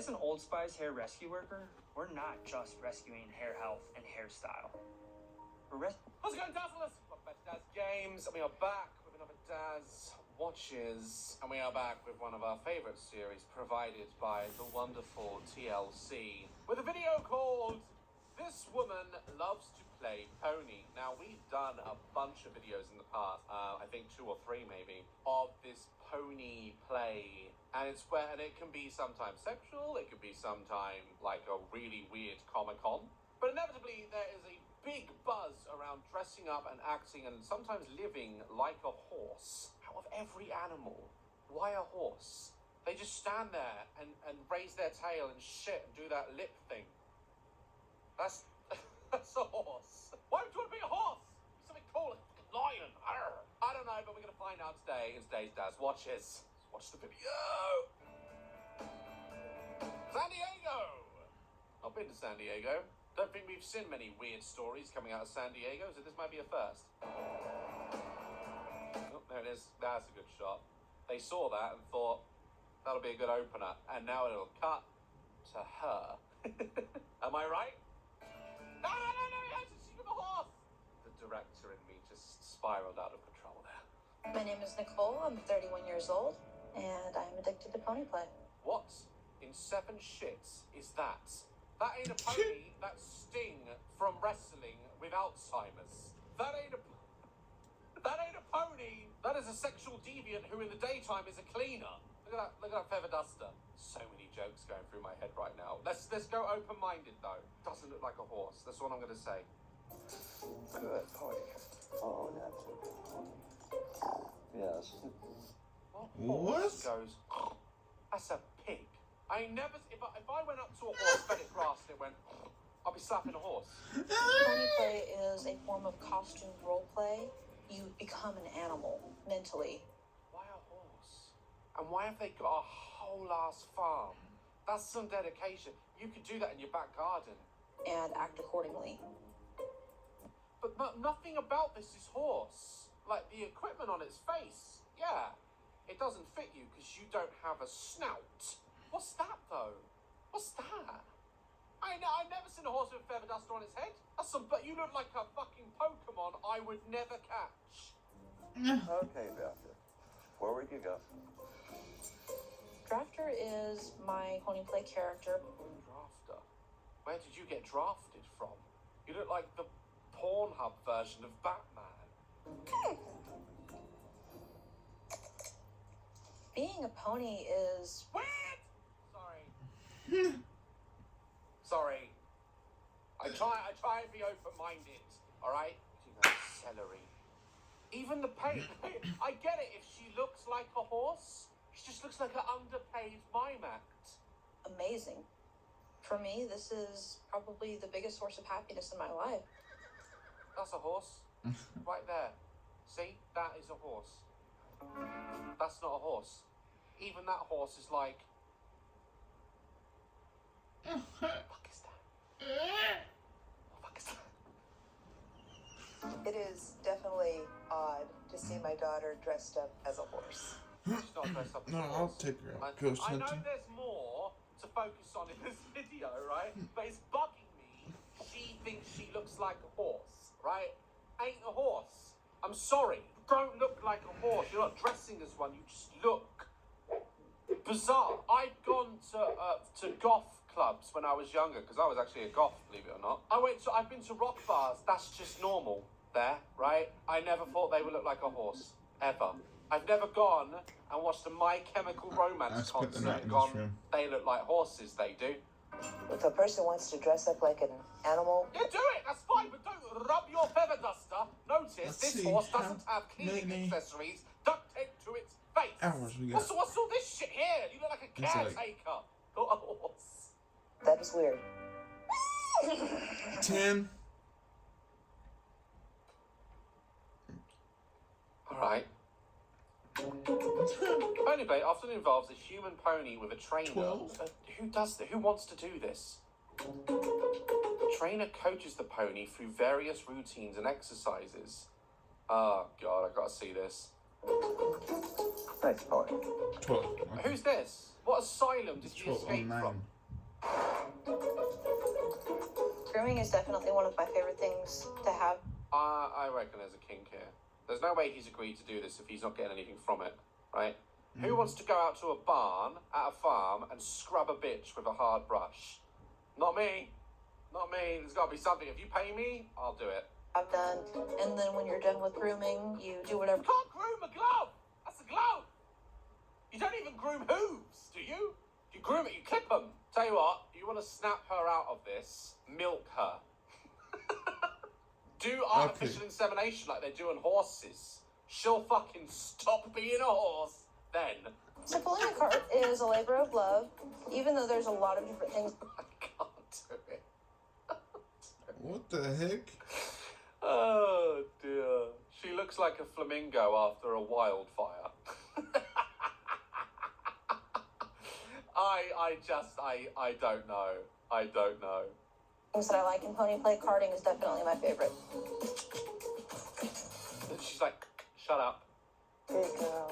As an Old Spice hair rescue worker, we're not just rescuing hair health and hairstyle. How's it going, Dazzlers? Welcome back to Daz Games, and we are back with another Daz Watches, and we are back with one of our favourite series provided by the wonderful TLC, with a video called This Woman Loves to Play Pony. Now, we've done a bunch of videos in the past, I think 2 or 3 maybe, of this pony play. And it can be sometimes sexual, it can be sometimes like a really weird Comic-Con. But inevitably, there is a big buzz around dressing up and acting and sometimes living like a horse. Out of every animal, why a horse? They just stand there and raise their tail and shit and do that lip thing. That's a horse. Why would you want to be a horse? Be something cool, like a lion. Arr. I don't know, but we're going to find out today in today's Daz Watches. Watch the video. San Diego. I've been to San Diego. Don't think we've seen many weird stories coming out of San Diego, so this might be a first. Oh, there it is. That's a good shot. They saw that and thought, that'll be a good opener. And now it'll cut to her. Am I right? No, she's with a horse. The director in me just spiraled out of control there. My name is Nicole. I'm 31 years old, and I'm addicted to pony play. What in 7 shits is that? That ain't a pony, that's Sting from wrestling with Alzheimer's. That ain't a pony, that is a sexual deviant who in the daytime is a cleaner. Look at that feather duster. So many jokes going through my head right now. Let's go open-minded though. Doesn't look like a horse, that's what I'm gonna say. Good pony. Oh, that's a good pony. Yes. What? Goes, that's a pig. I never, if I went up to a horse, fed it grass, and it went, I'll be slapping a horse. Pony play is a form of costume role play. You become an animal mentally. Why a horse? And why have they got a whole ass farm? That's some dedication. You could do that in your back garden. And act accordingly. But nothing about this is horse. Like the equipment on its face, yeah. It doesn't fit you because you don't have a snout. What's that though? What's that? I've never seen a horse with a feather duster on its head. But you look like a fucking Pokemon I would never catch. Okay, Drafter. Where would you go? Drafter is my pony play character. Drafter? Where did you get drafted from? You look like the Pornhub version of Batman. Being a pony is... Weird! Sorry. Sorry. I try and be open-minded, alright? You know, celery. Even the paint. I get it if she looks like a horse. She just looks like an underpaid mime act. Amazing. For me, this is probably the biggest source of happiness in my life. That's a horse. Right there. See? That is a horse. That's not a horse. Even that horse is like... What the fuck is that? What the fuck is that? It is definitely odd to see my daughter dressed up as a horse. She's not dressed up as a horse. I'll take her out ghost I hunting. know there's more to focus on in this video, right? But it's bugging me. She thinks she looks like a horse, right? Ain't a horse. I'm sorry. You don't look like a horse. You're not dressing as one. You just look bizarre. I've gone to goth clubs when I was younger because I was actually a goth, believe it or not. I've been to rock bars. That's just normal there, right? I never thought they would look like a horse ever. I've never gone and watched a My Chemical Romance concert and gone, they look like horses, they do. If a person wants to dress up like an animal... Yeah, do it, that's fine, but don't rub your feather duster. Notice this horse doesn't have cleaning accessories duct taped to its face. Hours we got. What's all this shit here? You look like a caretaker, not a horse. That is weird. 10. Alright. Pony play often involves a human pony with a trainer. 12. Who does that? Who wants to do this? The trainer coaches the pony through various routines and exercises. Oh god, I gotta see this. Nice pony. 12. Okay. Who's this? What asylum did you 12 escape online. from? Grooming is definitely one of my favorite things to have. I reckon there's a kink here. There's no way he's agreed to do this if he's not getting anything from it, right? Who wants to go out to a barn at a farm and scrub a bitch with a hard brush? Not me. Not me. There's got to be something. If you pay me, I'll do it. I've done, and then when you're done with grooming, you do whatever. You can't groom a glove. That's a glove. You don't even groom hooves, do you? You groom it, you clip them. Tell you what, you want to snap her out of this, milk her. Do artificial insemination like they do on horses. She'll fucking stop being a horse then. So pulling a cart is a labor of love, even though there's a lot of different things. I can't do it. What the heck? Oh dear. She looks like a flamingo after a wildfire. I don't know. I don't know. Things that I like in pony play, carting is definitely my favorite. She's like, shut up. Good girl.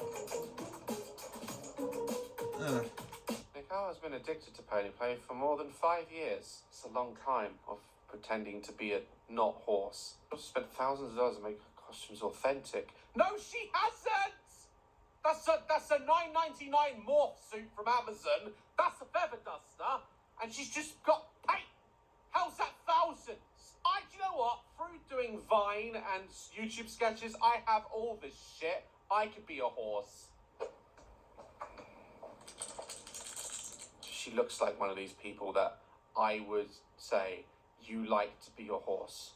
Nicole has been addicted to pony play for more than 5 years. It's a long time of pretending to be a not horse. I've spent thousands of dollars to make her costumes authentic. No, she hasn't! That's a $9.99 morph suit from Amazon. That's a feather duster. And she's just got paint. How's that thousands? Do you know what? Through doing Vine and YouTube sketches, I have all this shit. I could be a horse. She looks like one of these people that I would say, you like to be a horse.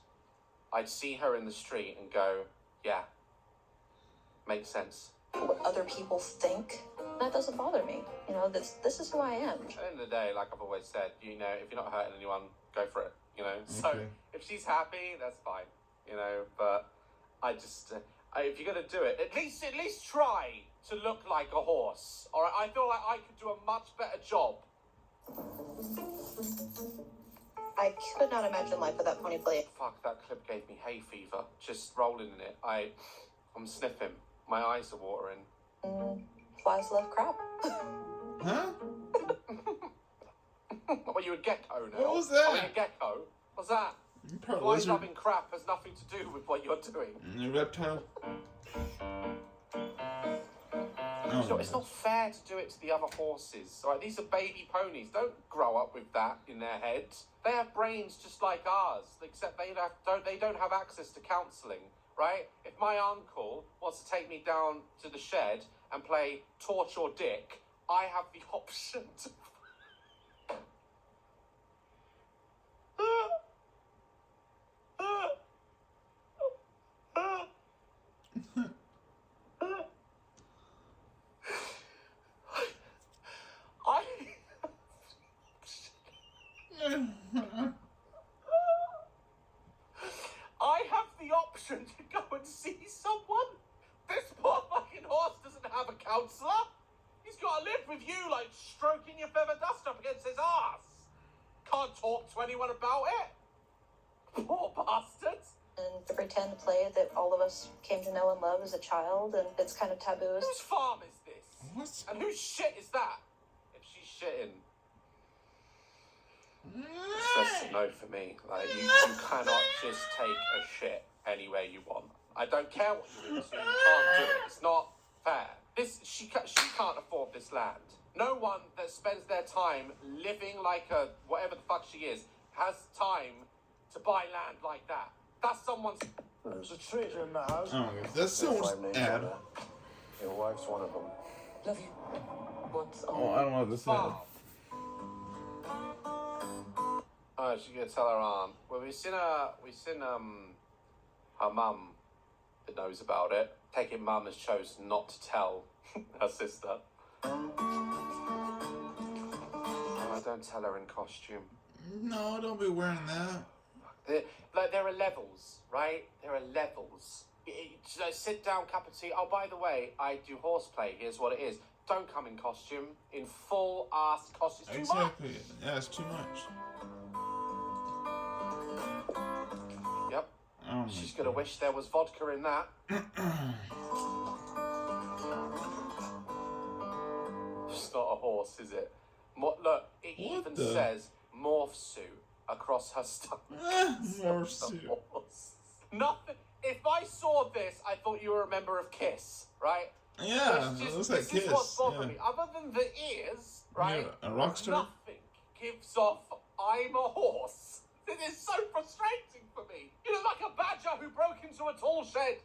I'd see her in the street and go, yeah, makes sense. What other people think, that doesn't bother me. You know, this is who I am. At the end of the day, like I've always said, you know, if you're not hurting anyone, go for it, you know. So Okay. if she's happy, that's fine, you know. But I just, if you're gonna do it, at least try to look like a horse. All right, I feel like I could do a much better job. I could not imagine life without pony play. Fuck, that clip gave me hay fever. Just rolling in it, I'm sniffing. My eyes are watering. Flies love crap. Huh? Well, you're a gecko now. What was that? I mean, a gecko. What's that? Probably Flies lizard. loving crap has nothing to do with what you're doing. A reptile. You know, it's not fair to do it to the other horses. All right, these are baby ponies. Don't grow up with that in their heads. They have brains just like ours, except they don't have access to counselling. Right? If my uncle wants to take me down to the shed and play torch or dick, I have the option to. I have the option to go and see someone. This poor fucking horse doesn't have a counsellor. He's got to live with you, like stroking your feather dust up against his ass. Can't talk to anyone about it. Poor bastards. And to pretend to play that all of us came to know and love as a child, and it's kind of taboo. Whose farm is this? What? And whose shit is that? If she's shitting, it's just a no for me. Like you cannot just take a shit anywhere you want. I don't care what you're into. You can't do it. It's not fair. She can't afford this land. No one that spends their time living like a whatever the fuck she is has time to buy land like that. That's someone's. There's a traitor in the house. Oh my god, that sounds Five names ad. on that. Your wife's one of them. Love you. What's Oh, I don't know this ad. Oh, she's gonna tell her aunt. Well, we've seen her mum that knows about it. Taking mum has chosen not to tell her sister. Oh, don't tell her in costume. No, don't be wearing that. There are levels, right? There are levels. Sit down, cup of tea. Oh, by the way, I do horseplay. Here's what it is. Don't come in costume. In full ass costume. It's too much. Exactly. Yeah, it's too much. Yep. Oh my She's gonna wish there was vodka in that. It's not a horse, is it? Look, it What even the- says morph suit. across her stomach. More soup. Nothing. If I saw this, I thought you were a member of Kiss, right? Yeah, It's it just, looks like this Kiss. is what's bothering Yeah. me. Other than the ears, right? Yeah, a rock star. Nothing gives off I'm a horse. It is so frustrating for me. You look like a badger who broke into a tall shed.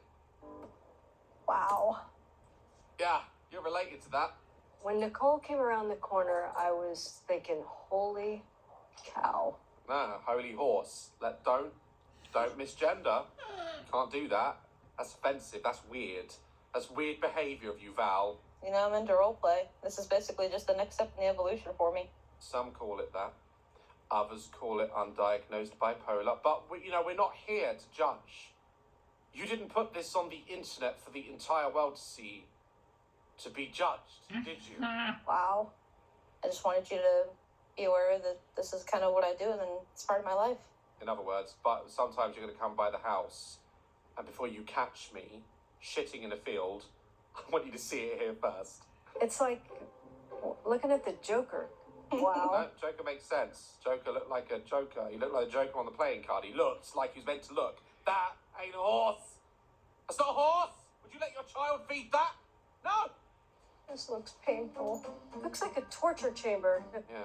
Wow. Yeah, you're related to that. When Nicole came around the corner, I was thinking, holy cow. No, holy horse. Don't misgender. Can't do that. That's offensive. That's weird. That's weird behavior of you, Val. You know, I'm into roleplay. This is basically just the next step in the evolution for me. Some call it that. Others call it undiagnosed bipolar. But, we're not here to judge. You didn't put this on the internet for the entire world to see, to be judged, did you? Wow. I just wanted you to be aware that this is kind of what I do and it's part of my life. In other words, but sometimes you're going to come by the house, and before you catch me shitting in a field, I want you to see it here first. It's like looking at the Joker. Wow. No, Joker makes sense. Joker looked like a Joker. He looked like a Joker on the playing card. He looked like he was meant to look. That ain't a horse. That's not a horse. Would you let your child feed that? No. This looks painful. Looks like a torture chamber. Yeah.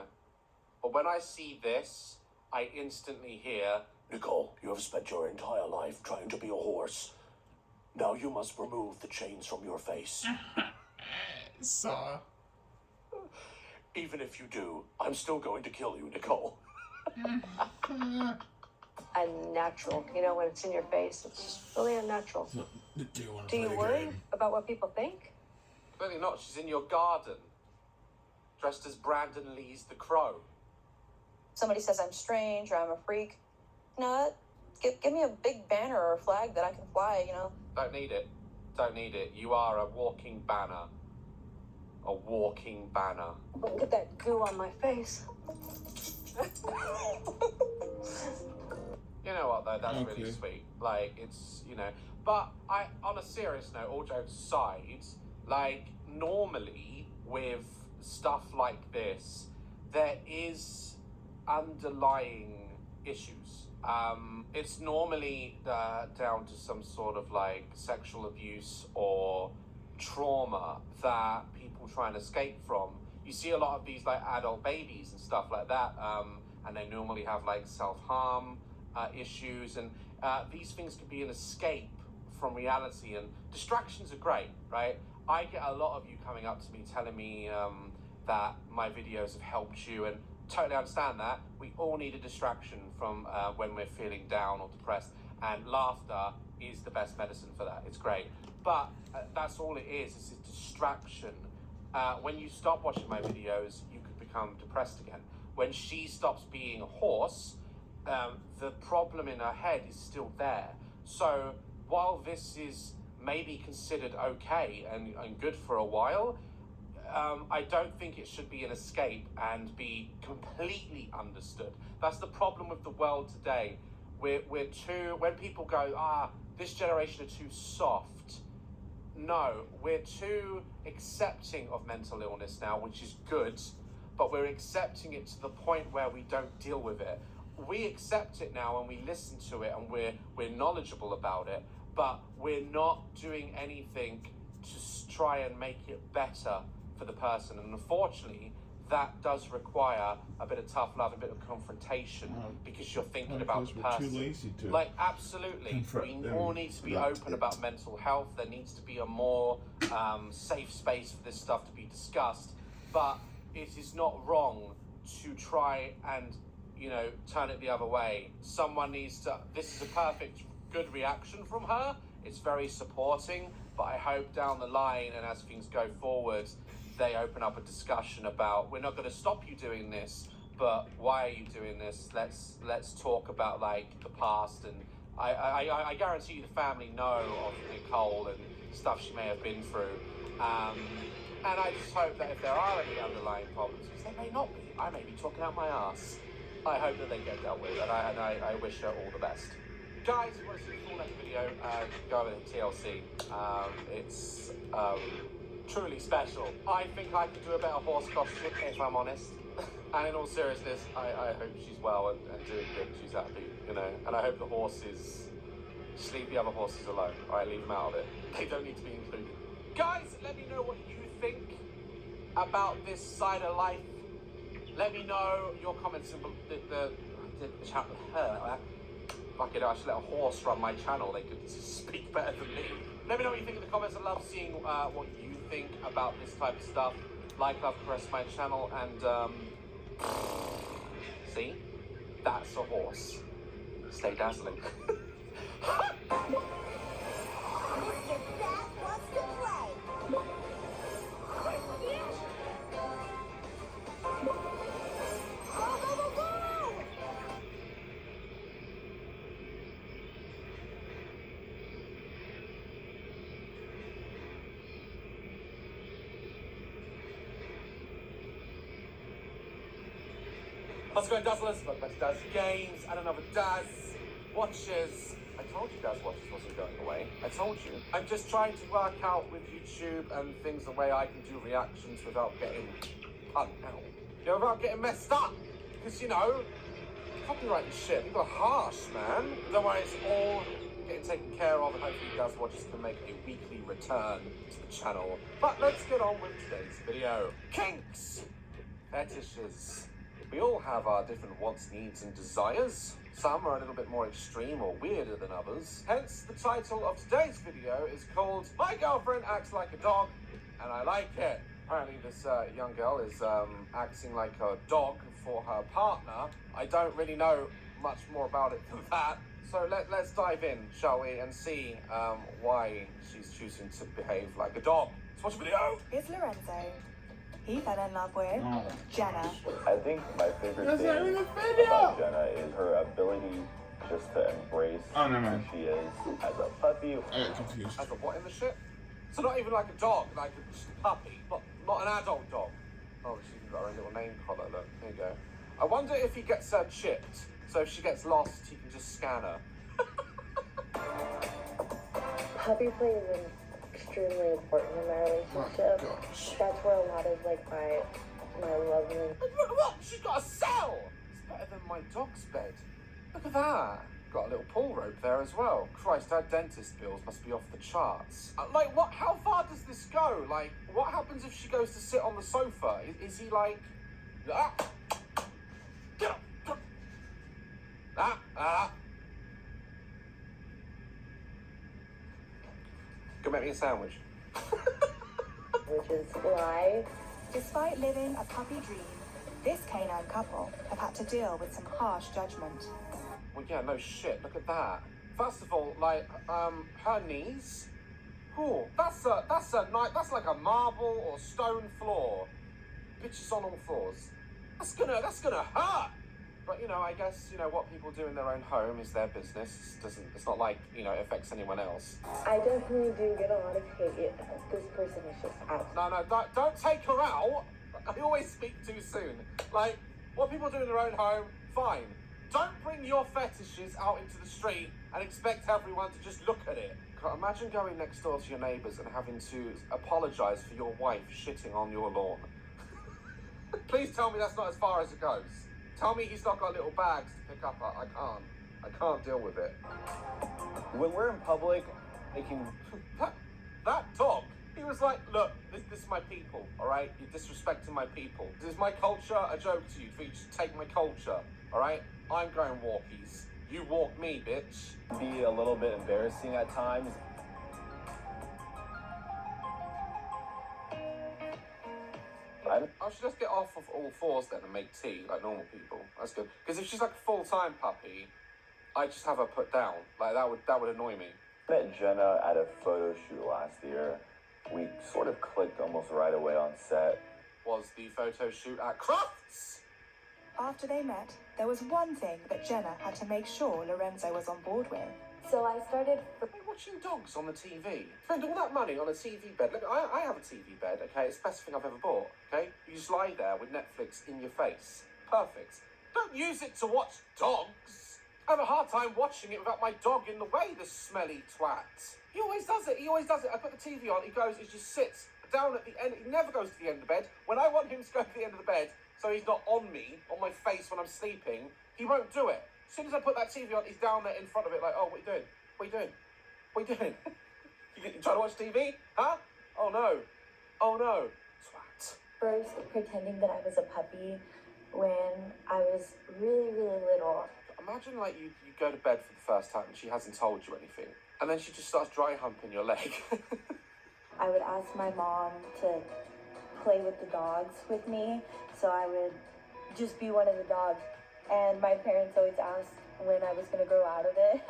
But when I see this, I instantly hear, Nicole, you have spent your entire life trying to be a horse. Now you must remove the chains from your face. Saw. Even if you do, I'm still going to kill you, Nicole. Unnatural. You know, when it's in your face, it's just really unnatural. Do you want Do to you play a worry game? about what people think? really not. She's in your garden, dressed as Brandon Lee's The Crow. Somebody says I'm strange or I'm a freak. No, give me a big banner or a flag that I can fly, you know. Don't need it. Don't need it. You are a walking banner. A walking banner. Look at that goo on my face. You know what, though? That's Okay. really sweet. Like, it's, But on a serious note, all jokes aside, like, normally with stuff like this, there is underlying issues. It's normally down to some sort of, like, sexual abuse or trauma that people try and escape from. You see a lot of these, like, adult babies and stuff like that, and they normally have, like, self-harm issues, and these things can be an escape from reality, and distractions are great, right? I get a lot of you coming up to me telling me that my videos have helped you, and totally understand that. We all need a distraction from when we're feeling down or depressed, and laughter is the best medicine for that. It's great, but that's all it is. It's a distraction. When you stop watching my videos, you could become depressed again. When she stops being a horse, the problem in her head is still there. So while this is maybe considered okay and good for a while, I don't think it should be an escape and be completely understood. That's the problem with the world today. We're too, when people go, this generation are too soft. No, we're too accepting of mental illness now, which is good, but we're accepting it to the point where we don't deal with it. We accept it now and we listen to it and we're knowledgeable about it, but we're not doing anything to try and make it better for the person. And unfortunately, that does require a bit of tough love, a bit of confrontation, because you're thinking about the We're too person. lazy to. Like, absolutely. confront We them. all need to be Yeah. open about mental health. There needs to be a more safe space for this stuff to be discussed. But it is not wrong to try and, turn it the other way. Someone needs to... This is a perfect, good reaction from her. It's very supporting. But I hope down the line and as things go forward, they open up a discussion about, we're not going to stop you doing this, but why are you doing this? Let's talk about, like, the past. And I guarantee you the family know of Nicole and stuff she may have been through. And I just hope that if there are any underlying problems, because there may not be, I may be talking out my ass, I hope that they get dealt with, and I wish her all the best. Guys, if you want to see the full next video, go over to TLC. It's truly special. I think I could do a better horse costume, if I'm honest. And in all seriousness, I hope she's well and doing good. She's happy, you know. And I hope the horses leave the other horses alone. All right, leave them out of it. They don't need to be included. Guys, let me know what you think about this side of life. Let me know your comments in the chat. Fuck it, I should let a horse run my channel. They could speak better than me. Let me know what you think in the comments. I love seeing what you think about this type of stuff. Like, love, caress my channel, and see, that's a horse. Stay dazzling. How's it going, Dazzlers? Welcome back to Daz Games, and another Daz Watches. I told you Daz Watches wasn't going away. I told you. I'm just trying to work out with YouTube and things the way I can do reactions without getting put out. You know, without getting messed up. Because, you know, copyright and shit, people are harsh, man. Don't worry, it's all getting taken care of, and hopefully Daz Watches can make a weekly return to the channel. But let's get on with today's video. Kinks! Fetishes. We all have our different wants, needs, and desires. Some are a little bit more extreme or weirder than others. Hence, the title of today's video is called My Girlfriend Acts Like a Dog, and I Like It. Apparently, this young girl is acting like a dog for her partner. I don't really know much more about it than that. So let's dive in, shall we, and see why she's choosing to behave like a dog. Let's watch the video. It's Lorenzo. He fell in love with Jenna. I think my favorite That's not thing even a video. about Jenna is her ability just to embrace Oh, no, who man. she is as a puppy. I got confused. As a what in the shit? So not even like a dog, like just a puppy, not an adult dog. Oh, she's even got her own little name collar, look, there you go. I wonder if he gets her chipped, so if she gets lost, he can just scan her. Puppy play is extremely important in my relationship. Oh, gosh. That's where a lot of like my love and What? She's got a cell! It's better than my dog's bed. Look at that. Got a little pull rope there as well. Christ, our dentist bills must be off the charts. Like, what? How far does this go? Like, what happens if she goes to sit on the sofa? Is he like, ah, get up, get up. Go make me a sandwich. which is why Despite living a puppy dream, this canine couple have had to deal with some harsh judgment. Well, yeah, no shit. Look at that. First of all, like, her knees. Oh, that's like a marble or stone floor. Bitches on all fours. That's gonna hurt. But you know, I guess you know what people do in their own home is their business. It's not like you know it affects anyone else. I definitely do get a lot of hate. This person is just out. No, don't take her out. I always speak too soon. Like, what people do in their own home, fine. Don't bring your fetishes out into the street and expect everyone to just look at it. Imagine going next door to your neighbours and having to apologise for your wife shitting on your lawn. Please tell me that's not as far as it goes. Tell me he's not got little bags to pick up. I can't deal with it. When we're in public, making That dog, he was like, look, this is my people, all right? You're disrespecting my people. This is my culture, a joke to you, for you to take my culture, all right? I'm going walkies. You walk me, bitch. be a little bit embarrassing at times. I should just get off of all fours then and make tea like normal people. That's good. Because if she's like a full-time puppy, I'd just have her put down. Like that would annoy me. Met Jenna at a photo shoot last year. We sort of clicked almost right away on set. Was the photo shoot at Crufts? After they met, there was one thing that Jenna had to make sure Lorenzo was on board with. So I started. Are we watching dogs on the TV? Spend all that money on a TV bed. Look, I have a TV bed, okay? It's the best thing I've ever bought, okay? You just lie there with Netflix in your face. Perfect. Don't use it to watch dogs. I have a hard time watching it without my dog in the way, the smelly twat. He always does it. I put the TV on, he just sits down at the end. He never goes to the end of the bed. When I want him to go to the end of the bed, so he's not on me, on my face when I'm sleeping, he won't do it. As soon as I put that TV on, he's down there in front of it like, oh, what are you doing? What are you doing? What are you doing? You trying to watch TV? Huh? Oh no. Oh no. Twat. First, pretending that I was a puppy when I was really, really little. Imagine like you go to bed for the first time and she hasn't told you anything. And then she just starts dry humping your leg. I would ask my mom to play with the dogs with me, so I would just be one of the dogs. And my parents always asked when I was going to grow out of it.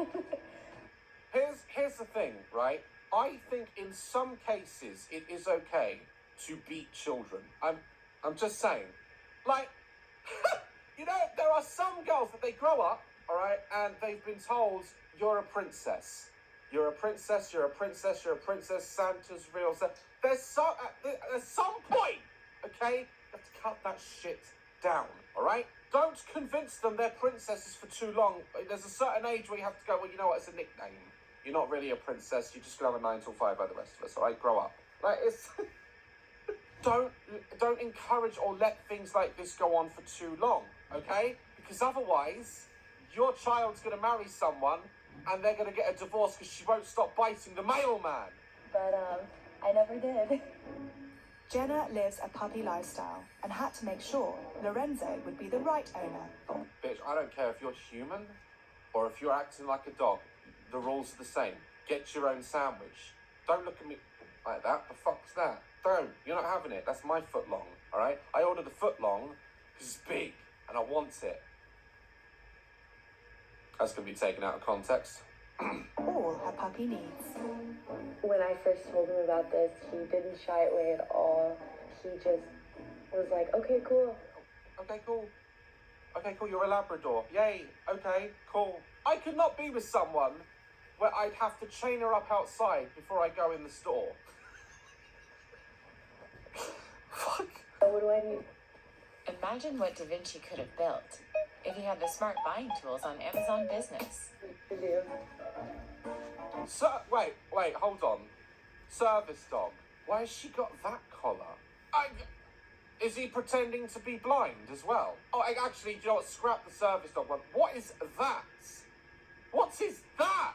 Here's the thing, right? I think in some cases it is okay to beat children. I'm just saying. Like, you know, there are some girls that they grow up, all right, and they've been told, you're a princess. You're a princess, you're a princess, you're a princess, Santa's real. There's some point, okay? You have to cut that shit down, all right? Don't convince them they're princesses for too long. There's a certain age where you have to go, well, you know what, it's a nickname. You're not really a princess, you're just gonna have a 9 till 5 like the rest of us, all right? Grow up. Like, it's... Don't encourage or let things like this go on for too long, okay? Because otherwise, your child's gonna marry someone and they're gonna get a divorce because she won't stop biting the mailman. But, I never did. Jenna lives a puppy lifestyle and had to make sure Lorenzo would be the right owner. Bitch, I don't care if you're human or if you're acting like a dog. The rules are the same. Get your own sandwich. Don't look at me like that. The fuck's that? Don't. You're not having it. That's my foot long, all right? I ordered the foot long because it's big and I want it. That's going to be taken out of context. All her puppy needs. When I first told him about this, he didn't shy away at all. He just was like, okay, cool. Okay, cool. Okay, cool. You're a Labrador. Yay. Okay, cool. I could not be with someone where I'd have to chain her up outside before I go in the store. Fuck. What do I need? Imagine what Da Vinci could have built if he had the smart buying tools on Amazon Business. To do? Wait, hold on. Service dog. Why has she got that collar? Is he pretending to be blind as well? Oh, actually, do you know what? Scrap the service dog one. What is that? What is that?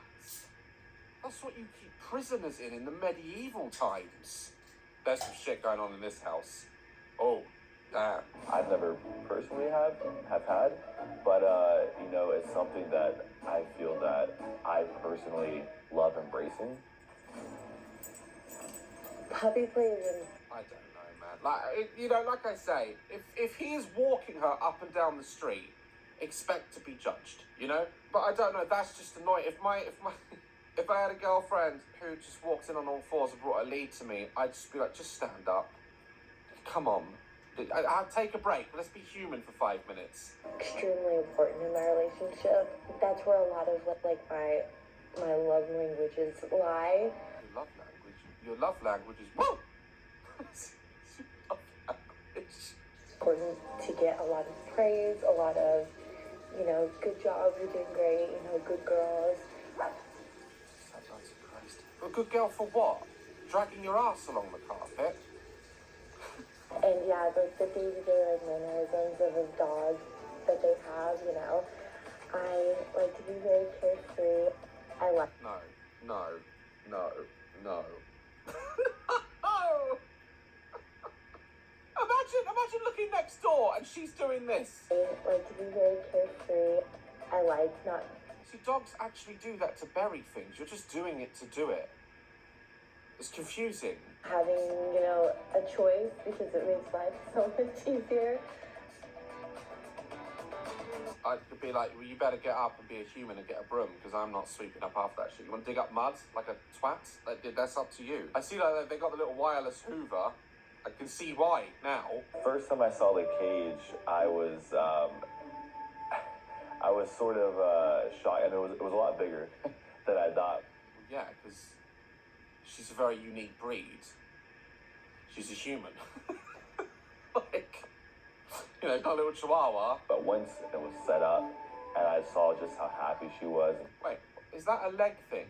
That's what you keep prisoners in the medieval times. There's some shit going on in this house. Oh, damn. I've never personally have had, but you know, it's something that I feel that I personally love embracing. Puppy play is I don't know, man. Like, you know, like I say, if he is walking her up and down the street, expect to be judged, you know? But I don't know, that's just annoying. If I had a girlfriend who just walked in on all fours and brought a lead to me, I'd just be like, just stand up. Come on. I'd take a break. Let's be human for 5 minutes. extremely important in my relationship. That's where a lot of like my love languages lie. Your love language is woo! Love language. Important to get a lot of praise, a lot of, you know, good job, you're doing great, you know, good girls. A good girl for what? Dragging your ass along the carpet? And yeah, the day-to-day like mannerisms of a dog that they have, you know. I like to be very carefree. I like No. Imagine looking next door and she's doing this. to be very carefree. I like not. See, dogs actually do that to bury things. You're just doing it to do it. It's confusing. Having, you know, a choice because it makes life so much easier. I could be like, well, you better get up and be a human and get a broom because I'm not sweeping up after that shit. You want to dig up mud like a twat? That's up to you. I see like they got the little wireless Hoover. I can see why now. First time I saw the cage, I was sort of shocked, and it was a lot bigger than I thought. Yeah, because she's a very unique breed. She's a human. Like, you know, got a little chihuahua. But once it was set up, and I saw just how happy she was. Wait, is that a leg thing?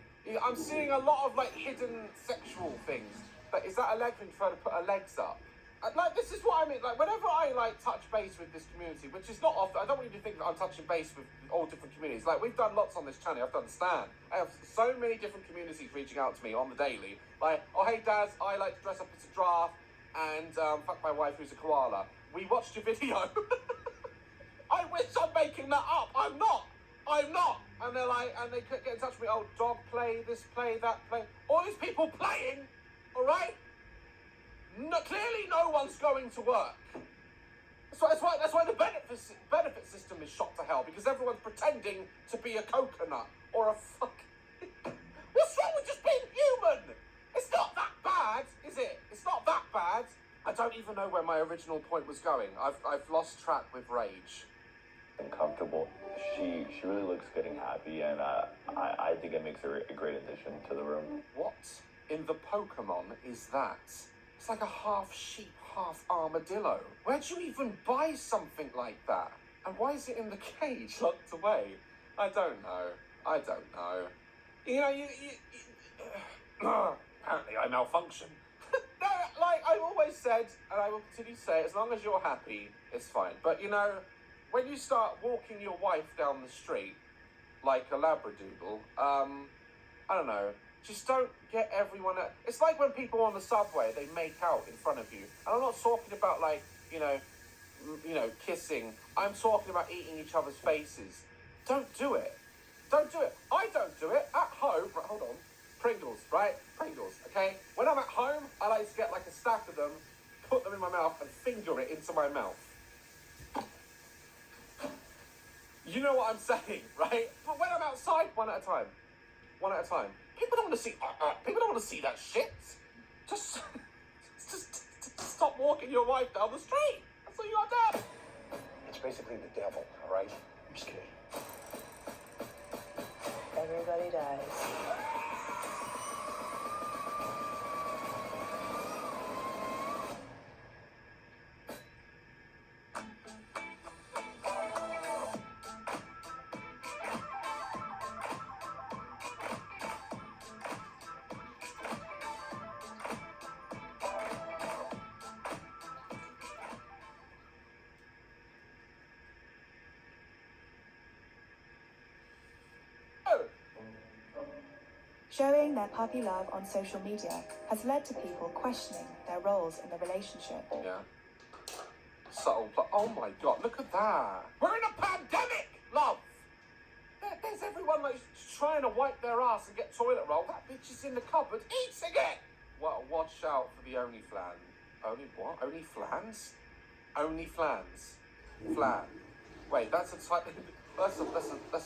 I'm seeing a lot of like hidden sexual things. But is that a leg thing for her to put her legs up? Like, this is what I mean. Like, whenever I, like, touch base with this community, which is not often, I don't want you to think that I'm touching base with all different communities. Like, we've done lots on this channel, you have to understand. I have so many different communities reaching out to me on the daily. Like, oh, hey, Daz, I like to dress up as a giraffe and fuck my wife who's a koala. We watched your video. I wish I'm making that up. I'm not. And they're like, and they get in touch with me, oh, dog play, this play, that play. All these people playing, all right? No, clearly no one's going to work. That's why the benefit system is shot to hell, because everyone's pretending to be a coconut or a fucking... What's wrong with just being human? It's not that bad, is it? It's not that bad. I don't even know where my original point was going. I've lost track with rage. And comfortable. She really looks good and happy, and I think it makes her a great addition to the room. What in the Pokemon is that? It's like a half sheep, half armadillo. Where'd you even buy something like that? And why is it in the cage locked away? I don't know. You know, apparently I malfunction. No, like I've always said, and I will continue to say, as long as you're happy, it's fine. But you know, when you start walking your wife down the street like a labradoodle, I don't know, just don't get everyone... It's like when people on the subway, they make out in front of you. And I'm not talking about, like, you know, kissing. I'm talking about eating each other's faces. Don't do it. Don't do it. I don't do it. At home... Right, hold on. Pringles, right? Pringles, okay? When I'm at home, I like to get, like, a stack of them, put them in my mouth, and finger it into my mouth. You know what I'm saying, right? But when I'm outside, one at a time. People don't want to see. People don't want to see that shit. Just stop walking your wife down the street. That's all you got to do. It's basically the devil, all right? I'm just kidding. Everybody dies. Showing their puppy love on social media has led to people questioning their roles in the relationship. Yeah. Subtle plot. Oh my god, look at that. We're in a pandemic, love. There's everyone like trying to wipe their ass and get toilet roll. That bitch is in the cupboard eating it. Well, watch out for the OnlyFlan. Only what? OnlyFlans? OnlyFlans. Flan. Wait, that's a type. That's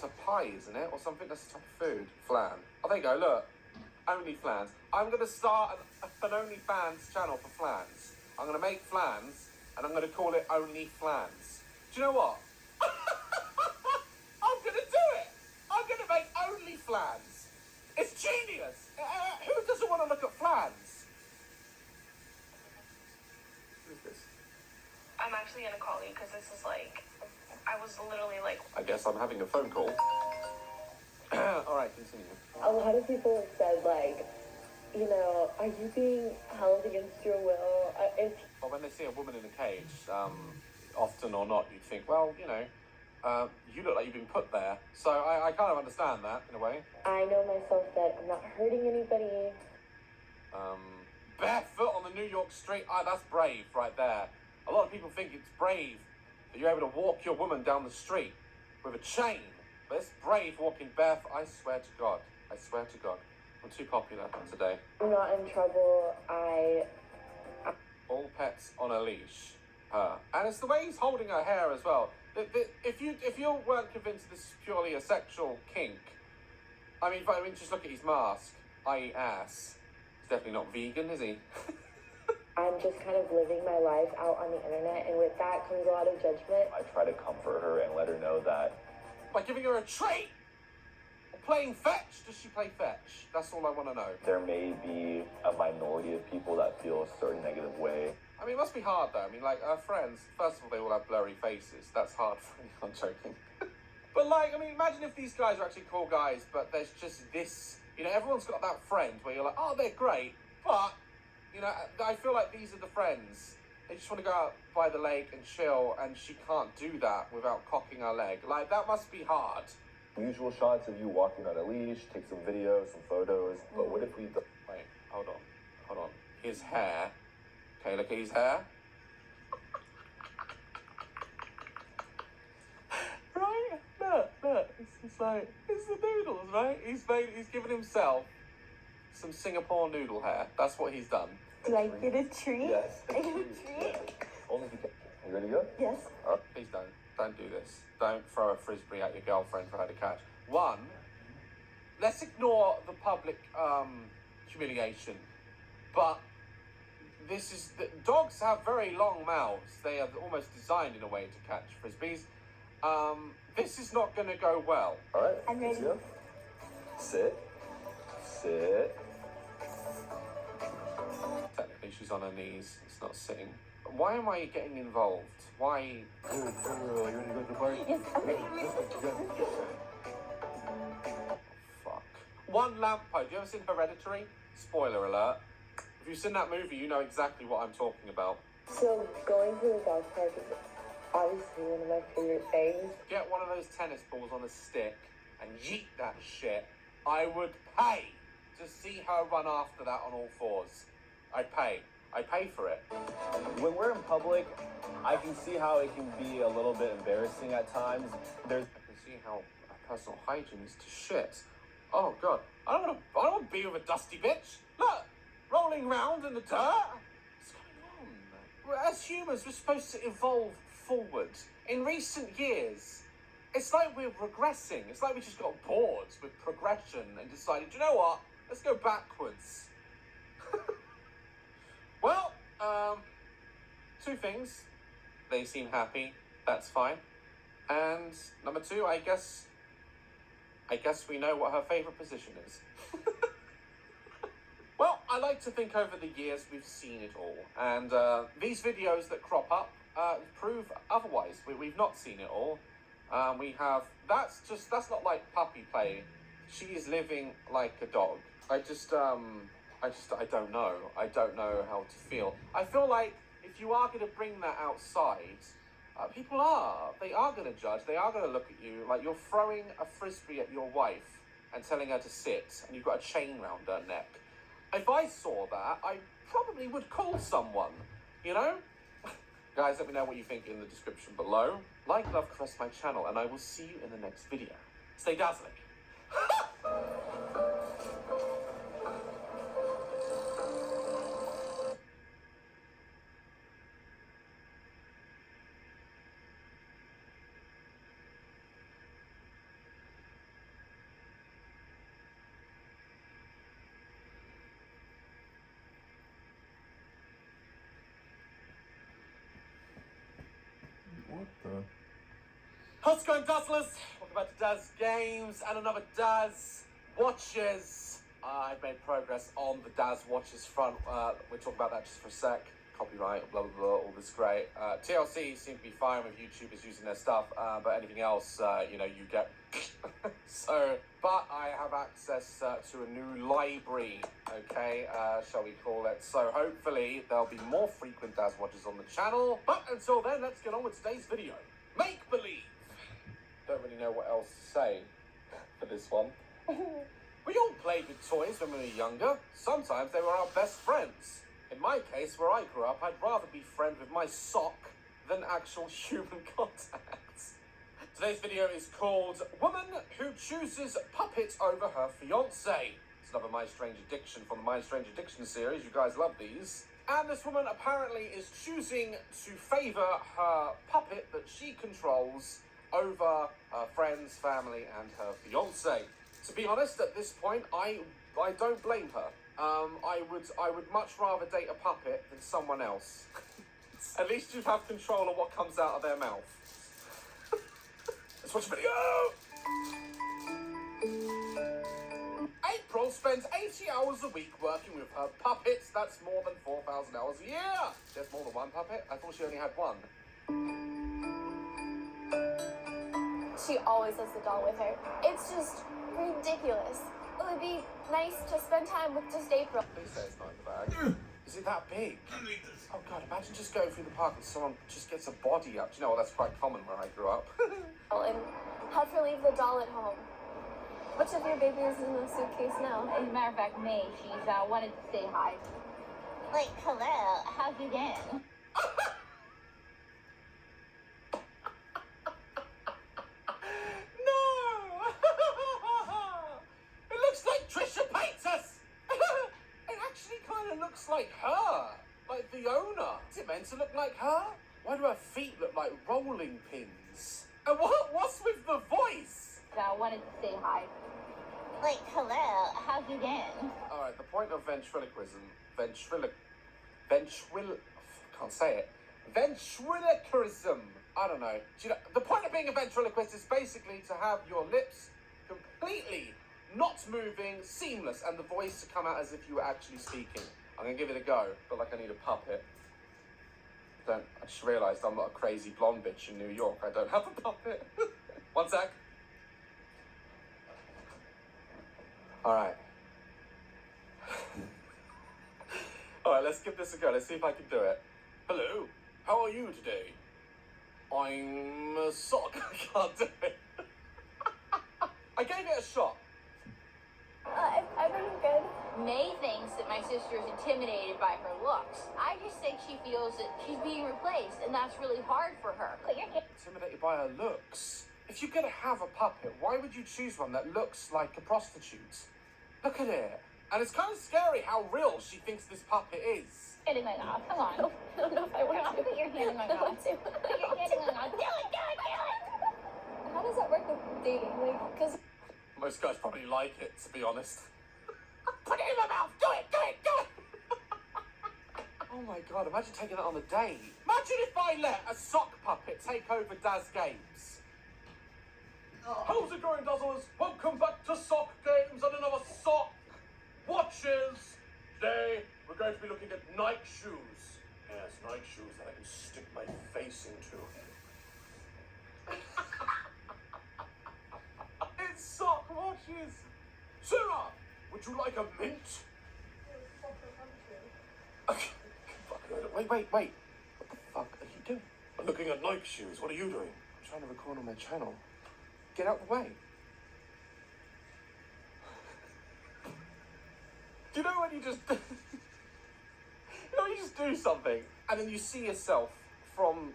a pie, isn't it? Or something? That's a type of food. Flan. Oh, there you go. Look. OnlyFlans. I'm gonna start an OnlyFans channel for flans. I'm gonna make flans, and I'm gonna call it OnlyFlans. Do you know what? I'm gonna do it. I'm gonna make OnlyFlans. It's genius. Who doesn't want to look at flans? Who's this? I'm actually gonna call you because this is like, I was literally like... I guess I'm having a phone call. Alright, continue. A lot of people have said, like, you know, are you being held against your will? Well, when they see a woman in a cage, often or not, you'd think, well, you know, you look like you've been put there. So I kind of understand that, in a way. I know myself that I'm not hurting anybody. Barefoot on the New York street, that's brave right there. A lot of people think it's brave that you're able to walk your woman down the street with a chain. But it's brave walking barefoot. I swear to God. I'm too popular today. I'm not in trouble. All pets on a leash. And it's the way he's holding her hair as well. If you weren't convinced this is purely a sexual kink, I mean, just look at his mask, i.e. ass. He's definitely not vegan, is he? I'm just kind of living my life out on the internet, and with that comes a lot of judgment. I try to comfort her and let her know that... By giving her a treat? Or playing fetch? Does she play fetch? That's all I want to know. There may be a minority of people that feel a certain negative way. I mean, it must be hard, though. I mean, like, our friends, first of all, they all have blurry faces. That's hard for me. I'm joking. But, like, I mean, imagine if these guys are actually cool guys, but there's just this... You know, everyone's got that friend where you're like, oh, they're great, but... You know, I feel like these are the friends They just want to go out by the lake and chill, and she can't do that without cocking her leg. Like, that must be hard. Usual shots of you walking on a leash, take some videos, some photos. But what if we... Wait, hold on. His hair. Okay, look at his hair. Right? Look. It's like, it's the noodles, right? He's given himself some Singapore noodle hair. That's what he's done. Do I get a treat? Yes. I get a treat? Only if you can. You ready to go? Yes. Please don't do this. Don't throw a frisbee at your girlfriend for her to catch. One, let's ignore the public humiliation. But dogs have very long mouths. They are almost designed in a way to catch frisbees. This is not going to go well. All right. I'm ready. Let's go. Sit. Technically, she's on her knees. It's not sitting. Why am I getting involved? Why? Good girl. You ready to go to the party? Yes, I'm ready. Fuck. One lamppost. Have you ever seen Hereditary? Spoiler alert. If you've seen that movie, you know exactly what I'm talking about. So, going to the dog park is obviously one of my favorite things. Get one of those tennis balls on a stick and yeet that shit. I would pay to see her run after that on all fours. I'd pay for it. When we're in public, I can see how it can be a little bit embarrassing at times. I can see how personal hygiene is to shit. Oh god, I don't want to be with a dusty bitch. Look, rolling around in the dirt. What's going on? As humans, we're supposed to evolve forward. In recent years, it's like we're regressing. It's like we just got bored with progression and decided, you know what? Let's go backwards. Well, two things. They seem happy. That's fine. And number two, I guess we know what her favourite position is. Well, I like to think over the years we've seen it all. And these videos that crop up prove otherwise. We've not seen it all. We have... That's not like puppy play. She is living like a dog. I don't know. I don't know how to feel. I feel like if you are going to bring that outside, they are going to judge. They are going to look at you like you're throwing a frisbee at your wife and telling her to sit, and you've got a chain round her neck. If I saw that, I probably would call someone, you know? Guys, let me know what you think in the description below. Like, love, caress my channel, and I will see you in the next video. Stay dazzling. What the? How's it going, Dazzlers? Welcome back to Daz Games and another Daz Watches. I've made progress on the Daz Watches front. We'll talk about that just for a sec. Copyright, blah, blah, blah, all this great. TLC seem to be fine with YouTubers using their stuff, but anything else, you get. But I have access to a new library, okay, shall we call it. So hopefully there'll be more frequent Daz Watches on the channel. But until then, let's get on with today's video. Make believe. Don't really know what else to say for this one. We all played with toys when we were younger. Sometimes they were our best friends. In my case, where I grew up, I'd rather be friends with my sock than actual human contact. Today's video is called Woman Who Chooses Puppet Over Her Fiancé. It's another My Strange Addiction from the My Strange Addiction series. You guys love these. And this woman apparently is choosing to favour her puppet that she controls over her friends, family, and her fiancé. To be honest, at this point, I don't blame her. I would much rather date a puppet than someone else. At least you have control of what comes out of their mouth. Let's watch the video! April spends 80 hours a week working with her puppets. That's more than 4,000 hours a year. She has more than one puppet? I thought she only had one. She always has the doll with her. It's just ridiculous. It would be nice to spend time with just April. Please say it's not in the bag. Is it that big? Oh god, imagine just going through the park and someone just gets a body up. Do you know what? That's quite common where I grew up. And have her leave the doll at home. Which of your babies is in the suitcase now? As a matter of fact, May, she's wanted to say hi. Like, hello, how've you been? No! It looks like Trisha Paytas! It actually kind of looks like her. Like the owner. Is it meant to look like her? Why do her feet look like rolling pins? And what's with the voice? I wanted to say hi. Like, hello, how've you been? Alright, the point of ventriloquism, can't say it. Ventriloquism. I don't know. Do you know. The point of being a ventriloquist is basically to have your lips completely not moving, seamless, and the voice to come out as if you were actually speaking. I'm gonna give it a go. Feel like I need a puppet. I just realised I'm not a crazy blonde bitch in New York. I don't have a puppet. One sec. Alright. Alright, let's give this a go. Let's see if I can do it. Hello, how are you today? I'm a sock. I can't do it. I gave it a shot. I'm really good. May thinks that my sister is intimidated by her looks. I just think she feels that she's being replaced, and that's really hard for her. But you're Intimidated by her looks? If you're gonna have a puppet, why would you choose one that looks like a prostitute? Look at it. And it's kind of scary how real she thinks this puppet is. getting my mouth. Come on. I don't know if I want to. Put your hand in my I don't mouth. want to. Put your hand in my mouth. Do it, do it, do it! How does that work with dating? Like, because Most guys probably like it, to be honest. Put it in my mouth! Do it! Do it! Do it! Oh my god, imagine taking that on a date. Imagine if I let a sock puppet take over Daz Games. How's it going, Dazzlers? Welcome back to Sock Games and another sock watches. Today, we're going to be looking at Nike shoes. Yes, Nike shoes that I can stick my face into. It's sock watches. Sarah, would you like a mint? Okay. Wait. What the fuck are you doing? I'm looking at Nike shoes. What are you doing? I'm trying to record on my channel. Get out the way. Do you know when you just you just do something and then you see yourself from,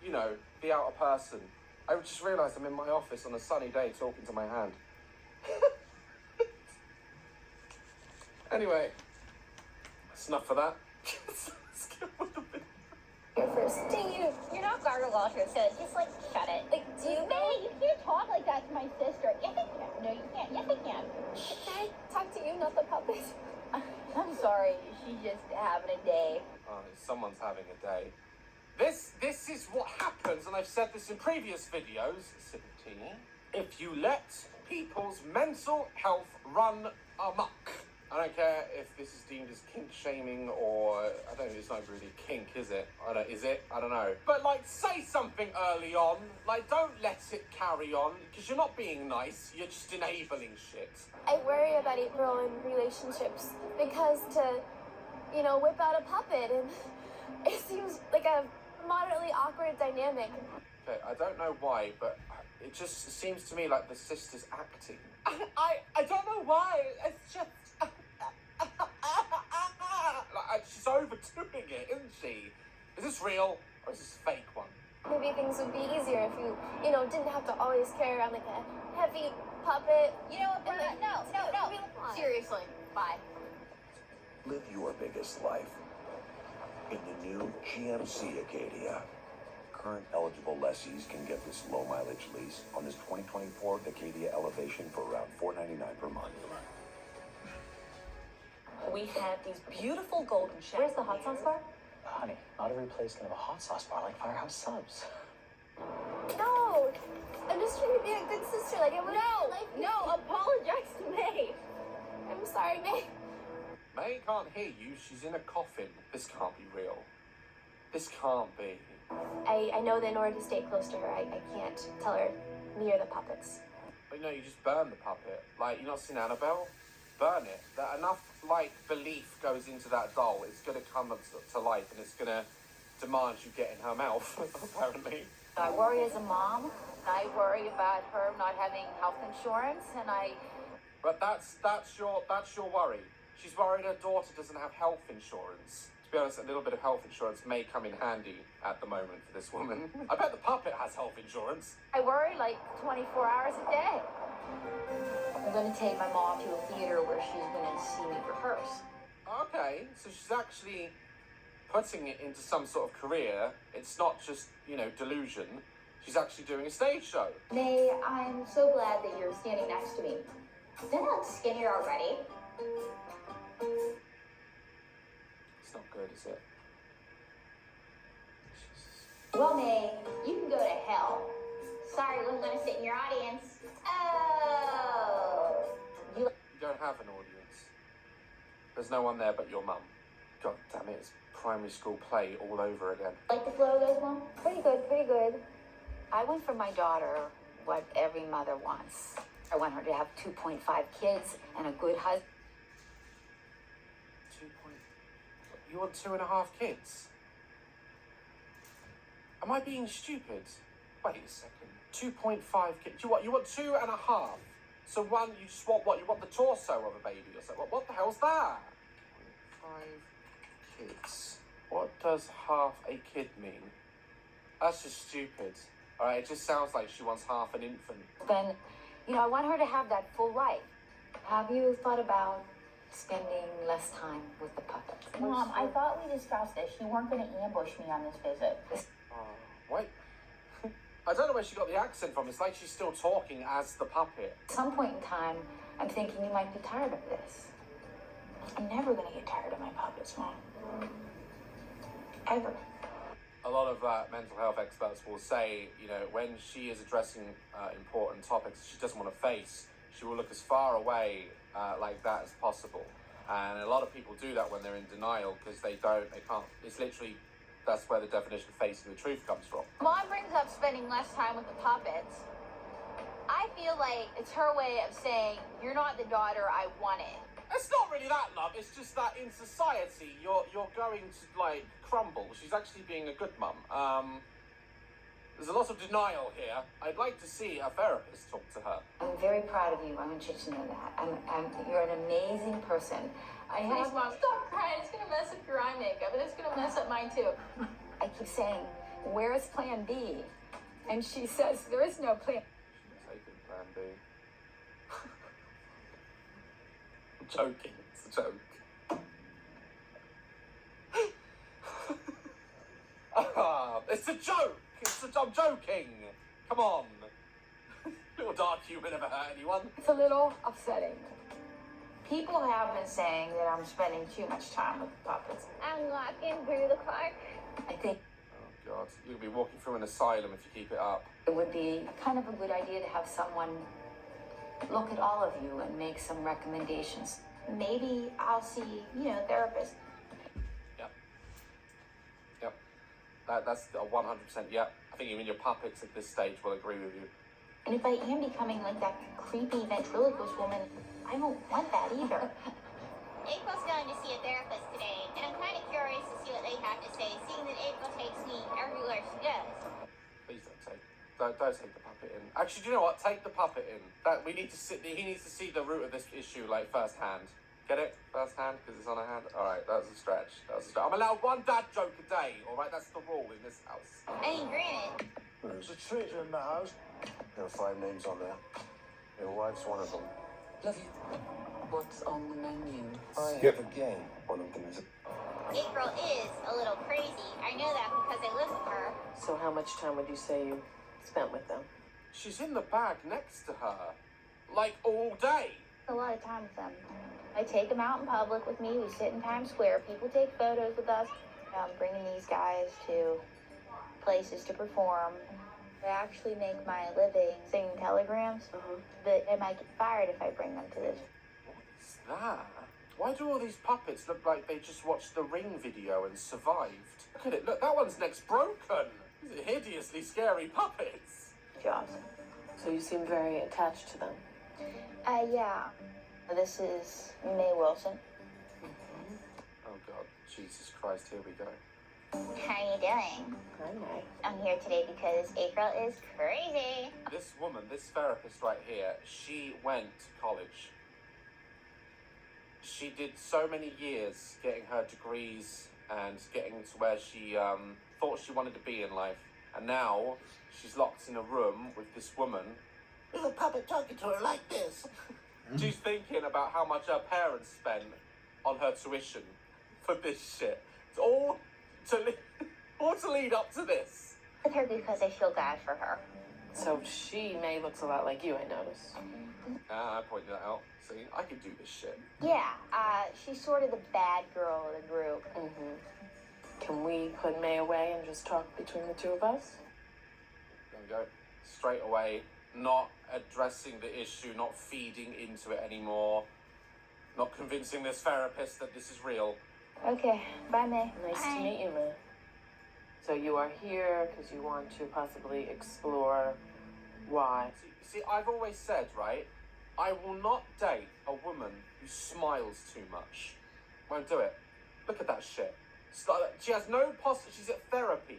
the outer person? I just realised I'm in my office on a sunny day talking to my hand. Anyway, that's enough for that. Let's get on with the video. your first date. You're not gargle washer, so just shut it. Like, do you know? May, you can't talk like that to my sister. Yes, I can. No, you can't. Yes, I can. Can I talk to you, not the puppet? I'm sorry. She's just having a day. Oh, someone's having a day. This is what happens, and I've said this in previous videos, sip of tea, if you let people's mental health run amok. I don't care if this is deemed as kink shaming or, it's not really kink, is it? Is it? I don't know. But say something early on. Don't let it carry on, because you're not being nice, you're just enabling shit. I worry about April in relationships because to, whip out a puppet, and it seems like a moderately awkward dynamic. Okay, I don't know why, but it just seems to me like the sister's acting. I don't know why. It's just she's overdoing it, isn't she? Is this real or is this a fake one? Maybe things would be easier if you, didn't have to always carry around a heavy puppet. You know what, Brenda? No. Seriously. Bye. Live your biggest life in the new GMC Acadia. Current eligible lessees can get this low mileage lease on this 2024 Acadia Elevation for around $499 per month. We have these beautiful golden showers. Where's the hot sauce bar? Honey, not every place can have a hot sauce bar like Firehouse Subs. No! I'm just trying to be a good sister. No, apologize to May. I'm sorry, May. May can't hear you. She's in a coffin. This can't be real. This can't be. I know that in order to stay close to her, I can't tell her near the puppets. But you just burn the puppet. You not seen Annabelle? burn it. That enough, like, belief goes into that doll, it's going to come to life, and it's going to demand you get in her mouth, apparently. I worry as a mom. I worry about her not having health insurance, and But that's your worry. She's worried her daughter doesn't have health insurance. To be honest, a little bit of health insurance may come in handy at the moment for this woman. I bet the puppet has health insurance. I worry like 24 hours a day. I'm going to take my mom to a theater where she's going to see me rehearse. Okay, so she's actually putting it into some sort of career. It's not just, delusion. She's actually doing a stage show. May, I'm so glad that you're standing next to me. Don't I look skinnier already? It's not good, is it? Well, May, you can go to hell. Sorry, I'm going to sit in your audience. Oh! You don't have an audience. There's no one there but your mum. God damn it, it's primary school play all over again. Like the flow of those, Mom? Pretty good, pretty good. I want for my daughter what every mother wants. I want her to have 2.5 kids and a good husband. You want 2.5 kids? Am I being stupid? Wait a second. 2.5 kids. You want 2.5? So one, you just want what? You want the torso of a baby or something? What the hell's that? 5 kids. What does half a kid mean? That's just stupid. Alright, it just sounds like she wants half an infant. Then, I want her to have that full life. Have you thought about spending less time with the puppets? Mom, I thought we discussed this. You weren't going to ambush me on this visit. Wait. I don't know where she got the accent from. It's like she's still talking as the puppet. At some point in time, I'm thinking you might be tired of this. I'm never going to get tired of my puppets, Mom. Ever. A lot of mental health experts will say, when she is addressing important topics she doesn't want to face, she will look as far away like that as possible. And a lot of people do that when they're in denial because they can't. It's literally, that's where the definition of facing the truth comes from. Mom brings up spending less time with the puppets. I feel like it's her way of saying, you're not the daughter I wanted. It's not really that, love. It's just that in society, you're going to, crumble. She's actually being a good mum. There's a lot of denial here. I'd like to see a therapist talk to her. I'm very proud of you. I want you to know that. You're an amazing person. Please, Mom, stop crying. It's going to mess up your eye makeup, and it's going to mess up mine, too. I keep saying, where's plan B? And she says, there is no plan. She's taking plan B. I'm joking. It's a joke. It's a joke! I'm joking! Come on! Little dark human never hurt anyone. It's a little upsetting. People have been saying that I'm spending too much time with the puppets. I'm walking through the park. I think Oh God, you'll be walking through an asylum if you keep it up. it would be kind of a good idea to have someone look at all of you and make some recommendations. Maybe I'll see, a therapist. That's a 100% yep. I think even your puppets at this stage will agree with you. And if I am becoming like that creepy ventriloquist woman, I don't want that either. April's going to see a therapist today, and I'm kind of curious to see what they have to say, seeing that April takes me everywhere she goes. Please don't take the puppet in. Actually, do you know what? Take the puppet in. He needs to see the root of this issue firsthand. Get it? First hand, because it's on a hand? Alright, that was a stretch. I'm allowed one dad joke a day, alright? That's the rule in this house. I mean, granted. There's a treasure in the house. There are 5 names on there. Your wife's one of them. Love you. What's on the menu? I have a game. One of them is April is a little crazy. I know that because I live with her. So how much time would you say you spent with them? She's in the bag next to her. All day. A lot of time with them. I take them out in public with me. We sit in Times Square. People take photos with us. I'm bringing these guys to places to perform. I actually make my living singing telegrams, but I might get fired if I bring them to this. What's that? Why do all these puppets look like they just watched the Ring video and survived? Look at it. Look, that one's neck's broken. These are hideously scary puppets. Jobs. So you seem very attached to them. Yeah. This is May Wilson. Oh God, Jesus Christ, here we go. How are you doing? Hi, May. I'm here today because April is crazy. This woman, this therapist right here, she went to college. She did so many years getting her degrees and getting to where she thought she wanted to be in life. And now she's locked in a room with this woman with a puppet talking to her like this. She's thinking about how much her parents spent on her tuition for this shit. It's all to lead up to this. With her because I feel bad for her. So May looks a lot like you, I noticed. I pointed that out. See, I can do this shit. Yeah, she's sort of the bad girl of the group. Can we put May away and just talk between the two of us? Gonna go straight away, not addressing the issue, not feeding into it anymore, not convincing this therapist that this is real. Okay, bye, May. Nice to meet you, May. So you are here because you want to possibly explore why. See, I've always said, right, I will not date a woman who smiles too much. Won't do it. Look at that shit. She has no she's at therapy.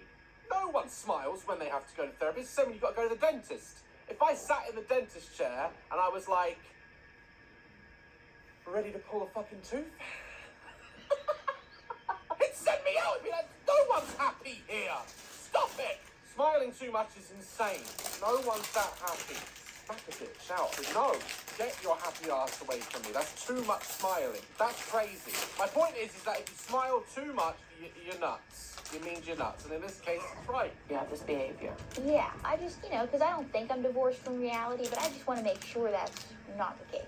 No one smiles when they have to go to therapy. It's the same when you've got to go to the dentist. If I sat in the dentist chair and I was like, ready to pull a fucking tooth, it'd send me out. It'd be like, no one's happy here. Stop it. Smiling too much is insane. No one's that happy. Smack a bitch out. No, get your happy ass away from me. That's too much smiling. That's crazy. My point is that if you smile too much, you're nuts. It means you're nuts. And in this case, it's right. You have this behavior. Yeah, I just, because I don't think I'm divorced from reality, but I just want to make sure that's not the case.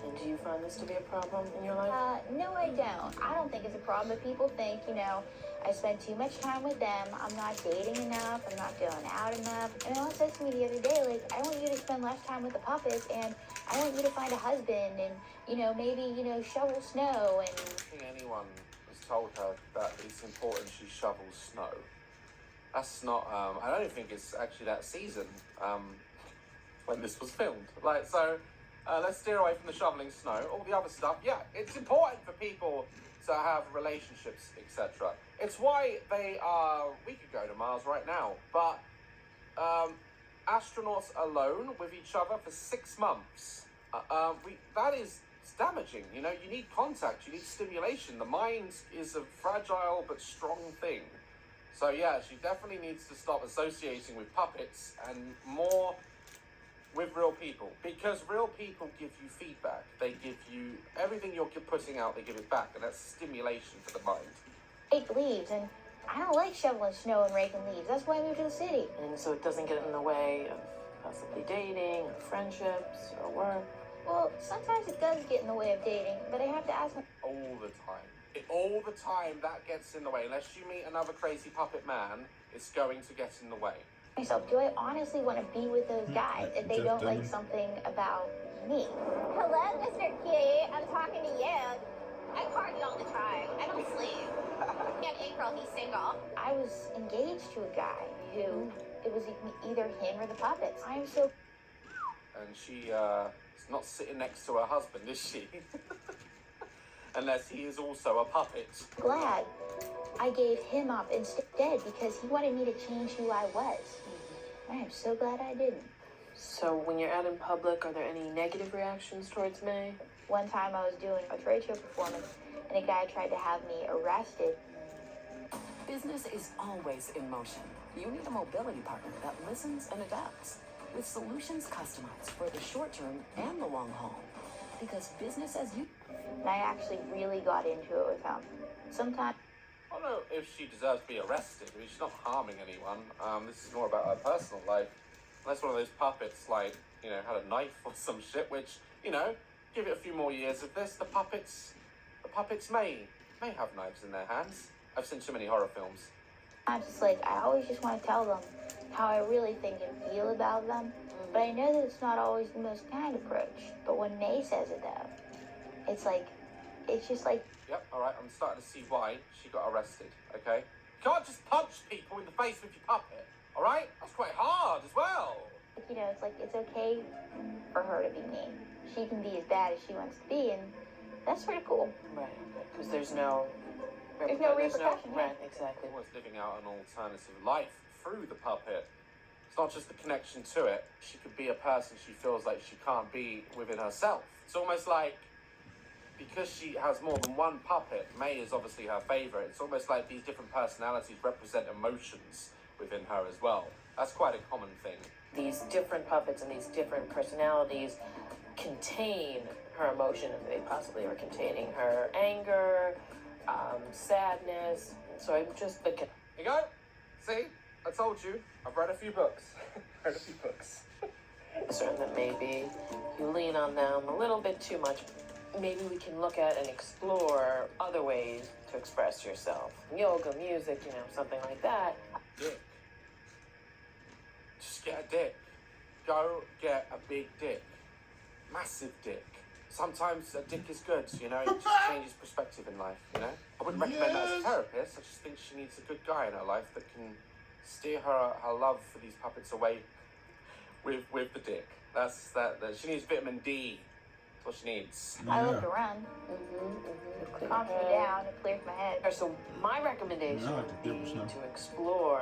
And do you find this to be a problem in your life? No, I don't. I don't think it's a problem, but people think, I spend too much time with them, I'm not dating enough, I'm not going out enough. And Ellen said to me the other day, I want you to spend less time with the puppets, and I want you to find a husband, and, maybe, shovel snow, and... I don't think anyone has told her that it's important she shovels snow. That's not, I don't think it's actually that season, when this was filmed. Let's steer away from the shoveling snow. All the other stuff, yeah, it's important for people to have relationships, etc. It's why we could go to Mars right now, but astronauts alone with each other for 6 months, that is damaging. You need contact, you need stimulation. The mind is a fragile but strong thing. So yeah, she definitely needs to stop associating with puppets and more with real people, because real people give you feedback. They give you everything you're putting out, they give it back, and that's stimulation for the mind. Rake leaves, and I don't like shoveling snow and raking leaves. That's why I moved to the city. And so it doesn't get in the way of possibly dating, or friendships, or work? Well, sometimes it does get in the way of dating, but I have to ask... All the time. All the time that gets in the way. Unless you meet another crazy puppet man, it's going to get in the way. Myself, do I honestly want to be with those guys if they don't like something about me? Hello, Mr. Cute. I'm talking to you. I party all the time. I don't sleep. And April, he's single. I was engaged to a guy who, it was either him or the puppets. I am so... And she is not sitting next to her husband, is she? Unless he is also a puppet. Glad I gave him up instead because he wanted me to change who I was. I am so glad I didn't. So when you're out in public, are there any negative reactions towards May? One time I was doing a trade show performance and a guy tried to have me arrested. Business is always in motion. You need a mobility partner that listens and adapts, with solutions customized for the short term and the long haul. Because business as you... And I actually really got into it with him. Sometimes... I don't know if she deserves to be arrested. I mean, she's not harming anyone. This is more about her personal life. Unless one of those puppets, had a knife or some shit, which, give it a few more years of this, the puppets may have knives in their hands. I've seen too many horror films. I'm just I always just want to tell them how I really think and feel about them. But I know that it's not always the most kind approach. But when May says it, though, it's just Yep, alright, I'm starting to see why she got arrested, okay? You can't just punch people in the face with your puppet, alright? That's quite hard as well. know, it's like, it's okay for her to be me. She can be as bad as she wants to be, and that's sort of cool. Right, because there's no repercussion. Right, exactly. Was living out an alternative life through the puppet. It's not just the connection to it. She could be a person she feels like she can't be within herself. It's almost like, because she has more than one puppet, May is obviously her favorite. It's almost like these different personalities represent emotions within her as well. That's quite a common thing. These different puppets and these different personalities contain her emotion, and they possibly are containing her anger, sadness. So I'm just thinking. Here you go. See? I told you. I've read a few books. Certain that maybe you lean on them a little bit too much. Maybe we can look at and explore other ways to express yourself. Yoga, music, you know, something like that. Dick. Just get a dick. Go get a big dick. Massive dick. Sometimes a dick is good, you know, it just changes perspective in life, you know? I wouldn't recommend that as a therapist. I just think she needs a good guy in her life that can steer her love for these puppets away with the dick. That's that she needs vitamin D. That's what she needs. I love to run. It calms me down, it clears my head. So my recommendation would be to explore,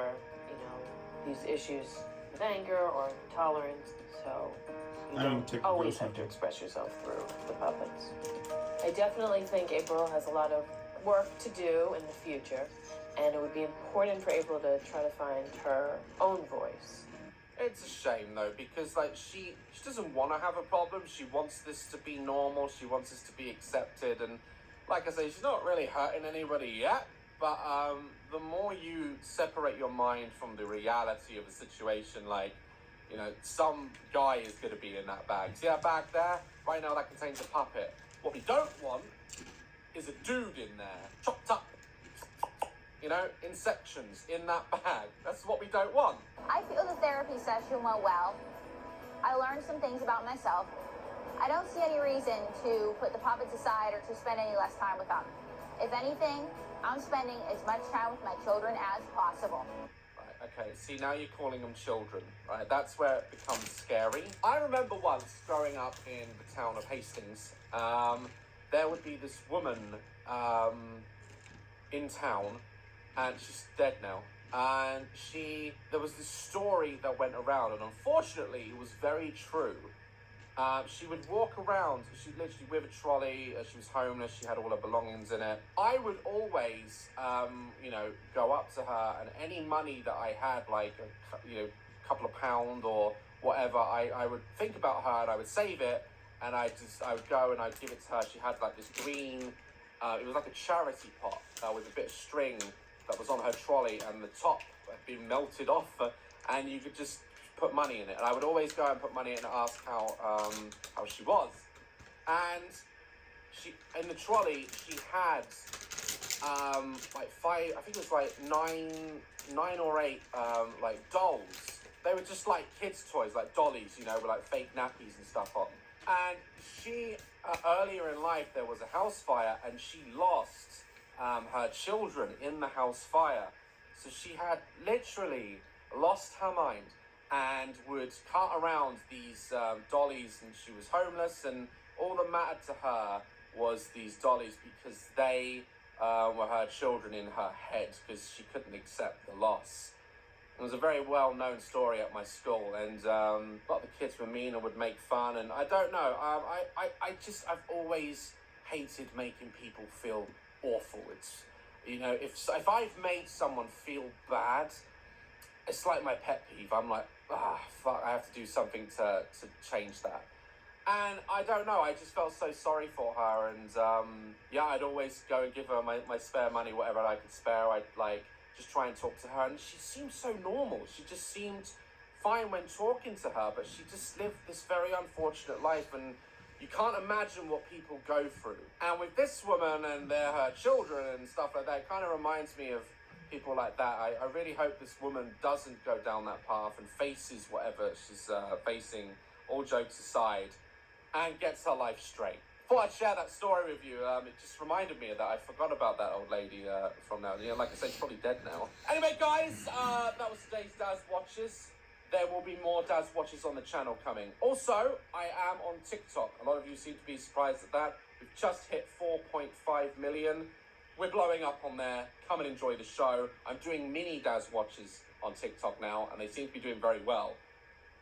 you know, these issues with anger or tolerance. So you don't always have to express yourself through the puppets. I definitely think April has a lot of work to do in the future, and it would be important for April to try to find her own voice. It's a shame though, because like she doesn't want to have a problem. She wants this to be normal. She wants this to be accepted, and like I say, she's not really hurting anybody yet. But the more you separate your mind from the reality of the situation, like, you know, some guy is going to be in that bag. See that bag there? Right now that contains a puppet. What we don't want is a dude in there, chopped up, you know, in sections in that bag. That's what we don't want. I feel the therapy session went well. I learned some things about myself. I don't see any reason to put the puppets aside or to spend any less time with them. If anything, I'm spending as much time with my children as possible. Right, okay, see, now you're calling them children, right? That's where it becomes scary. I remember once growing up in the town of Hastings, there would be this woman in town, and she's dead now. And there was this story that went around, and unfortunately, it was very true. She would walk around, she literally with a trolley, she was homeless, she had all her belongings in it. I would always, you know, go up to her, and any money that I had, like, a couple of pounds or whatever, I would think about her, and I would save it, and I would go and I'd give it to her. She had like this green, it was like a charity pot with a bit of string that was on her trolley, and the top had been melted off, and you could just put money in it. And I would always go and put money in and ask how she was. And she, in the trolley, she had like five, I think it was like nine or eight like dolls. They were just like kids' toys, like dollies, you know, with like fake nappies and stuff on. And she, earlier in life, there was a house fire, and she lost her children in the house fire. So she had literally lost her mind and would cart around these dollies, and she was homeless, and all that mattered to her was these dollies because they were her children in her head, because she couldn't accept the loss. It was a very well-known story at my school, and a lot of the kids were mean and would make fun, and I don't know, I've always hated making people feel awful. It's, you know, if I've made someone feel bad, it's like my pet peeve. I'm like, fuck, I have to do something to change that. And I don't know, I just felt so sorry for her, and yeah, I'd always go and give her my spare money, whatever I could spare. I'd like just try and talk to her, and she seemed so normal. She just seemed fine when talking to her, but she just lived this very unfortunate life, and you can't imagine what people go through. And with this woman and her children and stuff like that, it kind of reminds me of people like that. I really hope this woman doesn't go down that path and faces whatever she's facing, all jokes aside, and gets her life straight. Thought I'd share that story with you. It just reminded me of that. I forgot about that old lady from now. You know, like I said, she's probably dead now. Anyway, guys, that was today's Daz Watches. there will be more Daz Watches on the channel coming. Also, I am on TikTok. A lot of you seem to be surprised at that. We've just hit 4.5 million. We're blowing up on there. Come and enjoy the show. I'm doing mini Daz Watches on TikTok now, and they seem to be doing very well.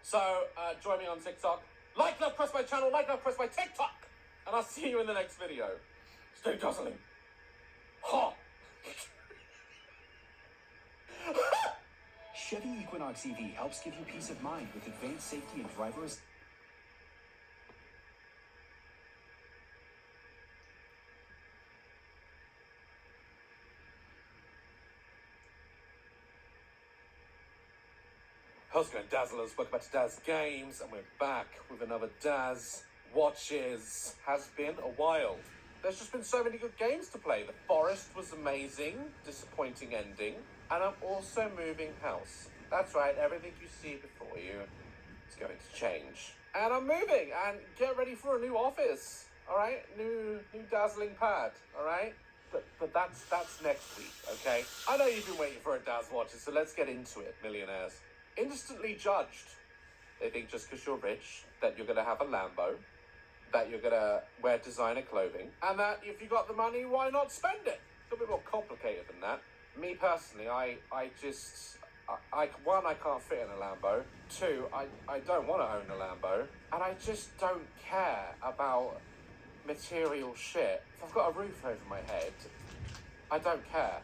So, join me on TikTok. Like, love, press my channel. Like, love, press my TikTok. And I'll see you in the next video. Stay dazzling. Ha! Chevy Equinox EV helps give you peace of mind with advanced safety and driver How's it going, Dazzlers? Welcome back to Daz Games, and we're back with another Daz Watches. Has been a while. There's just been so many good games to play. The Forest was amazing, disappointing ending, and I'm also moving house. That's right, everything you see before you is going to change. And I'm moving, and get ready for a new office, all right? New dazzling pad, all right? But that's next week, okay? I know you've been waiting for a Daz Watches, so let's get into it, millionaires. Instantly judged. They think just because you're rich that you're going to have a Lambo, that you're going to wear designer clothing, and that if you got the money, why not spend it? It's a bit more complicated than that. Me personally, I can't fit in a Lambo. Two, I don't want to own a Lambo, and I just don't care about material shit. If I've got a roof over my head, I don't care.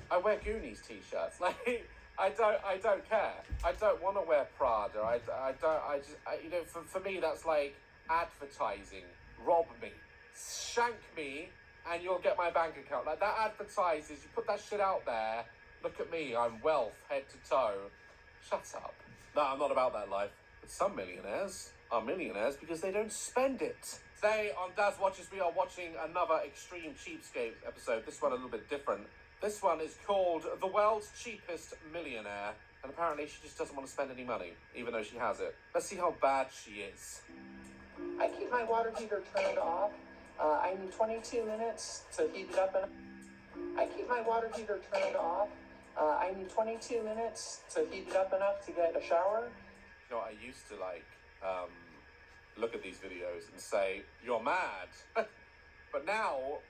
I wear Goonies t-shirts, like. I don't care. I don't want to wear Prada. For me, that's like advertising. Rob me. Shank me, and you'll get my bank account. Like, that advertises, you put that shit out there. Look at me, I'm wealth, head to toe. Shut up. No, I'm not about that life. But some millionaires are millionaires because they don't spend it. Today on Daz Watches, we are watching another Extreme Cheapskate episode. This one a little bit different. This one is called The World's Cheapest Millionaire, and apparently she just doesn't want to spend any money, even though she has it. Let's see how bad she is. I keep my water heater turned off. I need 22 minutes to heat it up. I keep my water heater turned off. I need 22 minutes to heat it up enough to get a shower. You know, I used to look at these videos and say, you're mad. But now,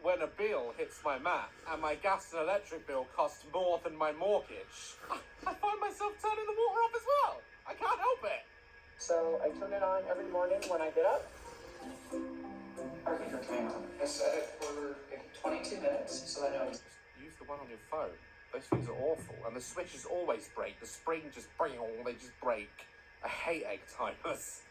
when a bill hits my mat and my gas and electric bill costs more than my mortgage, I find myself turning the water off as well. I can't help it. So I turn it on every morning when I get up. I set it for 22 minutes so I know. Use the one on your phone. Those things are awful, and the switches always break. The spring just they just break. I hate egg timers.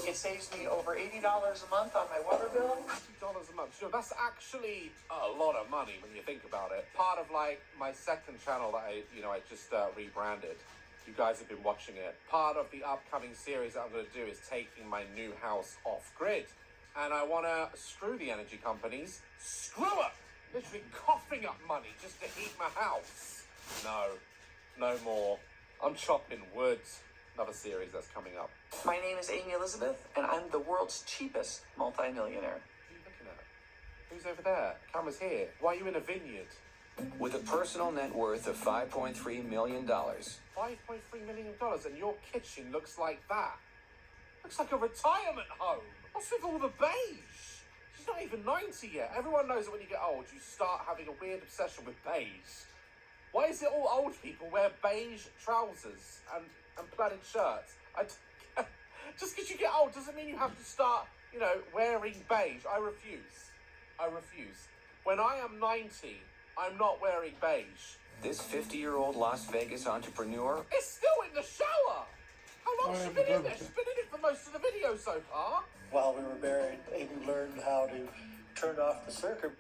It saves me over $80 a month on my water bill. $80 a month. You know, that's actually a lot of money when you think about it. Part of like my second channel that I just rebranded. You guys have been watching it. Part of the upcoming series that I'm going to do is taking my new house off grid, and I want to screw the energy companies. Screw them. Literally coughing up money just to heat my house. No more. I'm chopping wood. Another series that's coming up. My name is Amy Elizabeth, and I'm the world's cheapest multimillionaire. What are you looking at? Who's over there? Camera's here. Why are you in a vineyard? With a personal net worth of $5.3 million. $5.3 million, and your kitchen looks like that. Looks like a retirement home. What's with all the beige? She's not even 90 yet. Everyone knows that when you get old, you start having a weird obsession with beige. Why is it all old people wear beige trousers and plaid shirts? Just because you get old doesn't mean you have to start, wearing beige. I refuse. When I am 90, I'm not wearing beige. This 50-year-old Las Vegas entrepreneur is still in the shower. How long's she been in there? She's been in it for most of the video so far. While we were married, Amy learned how to turn off the circuit.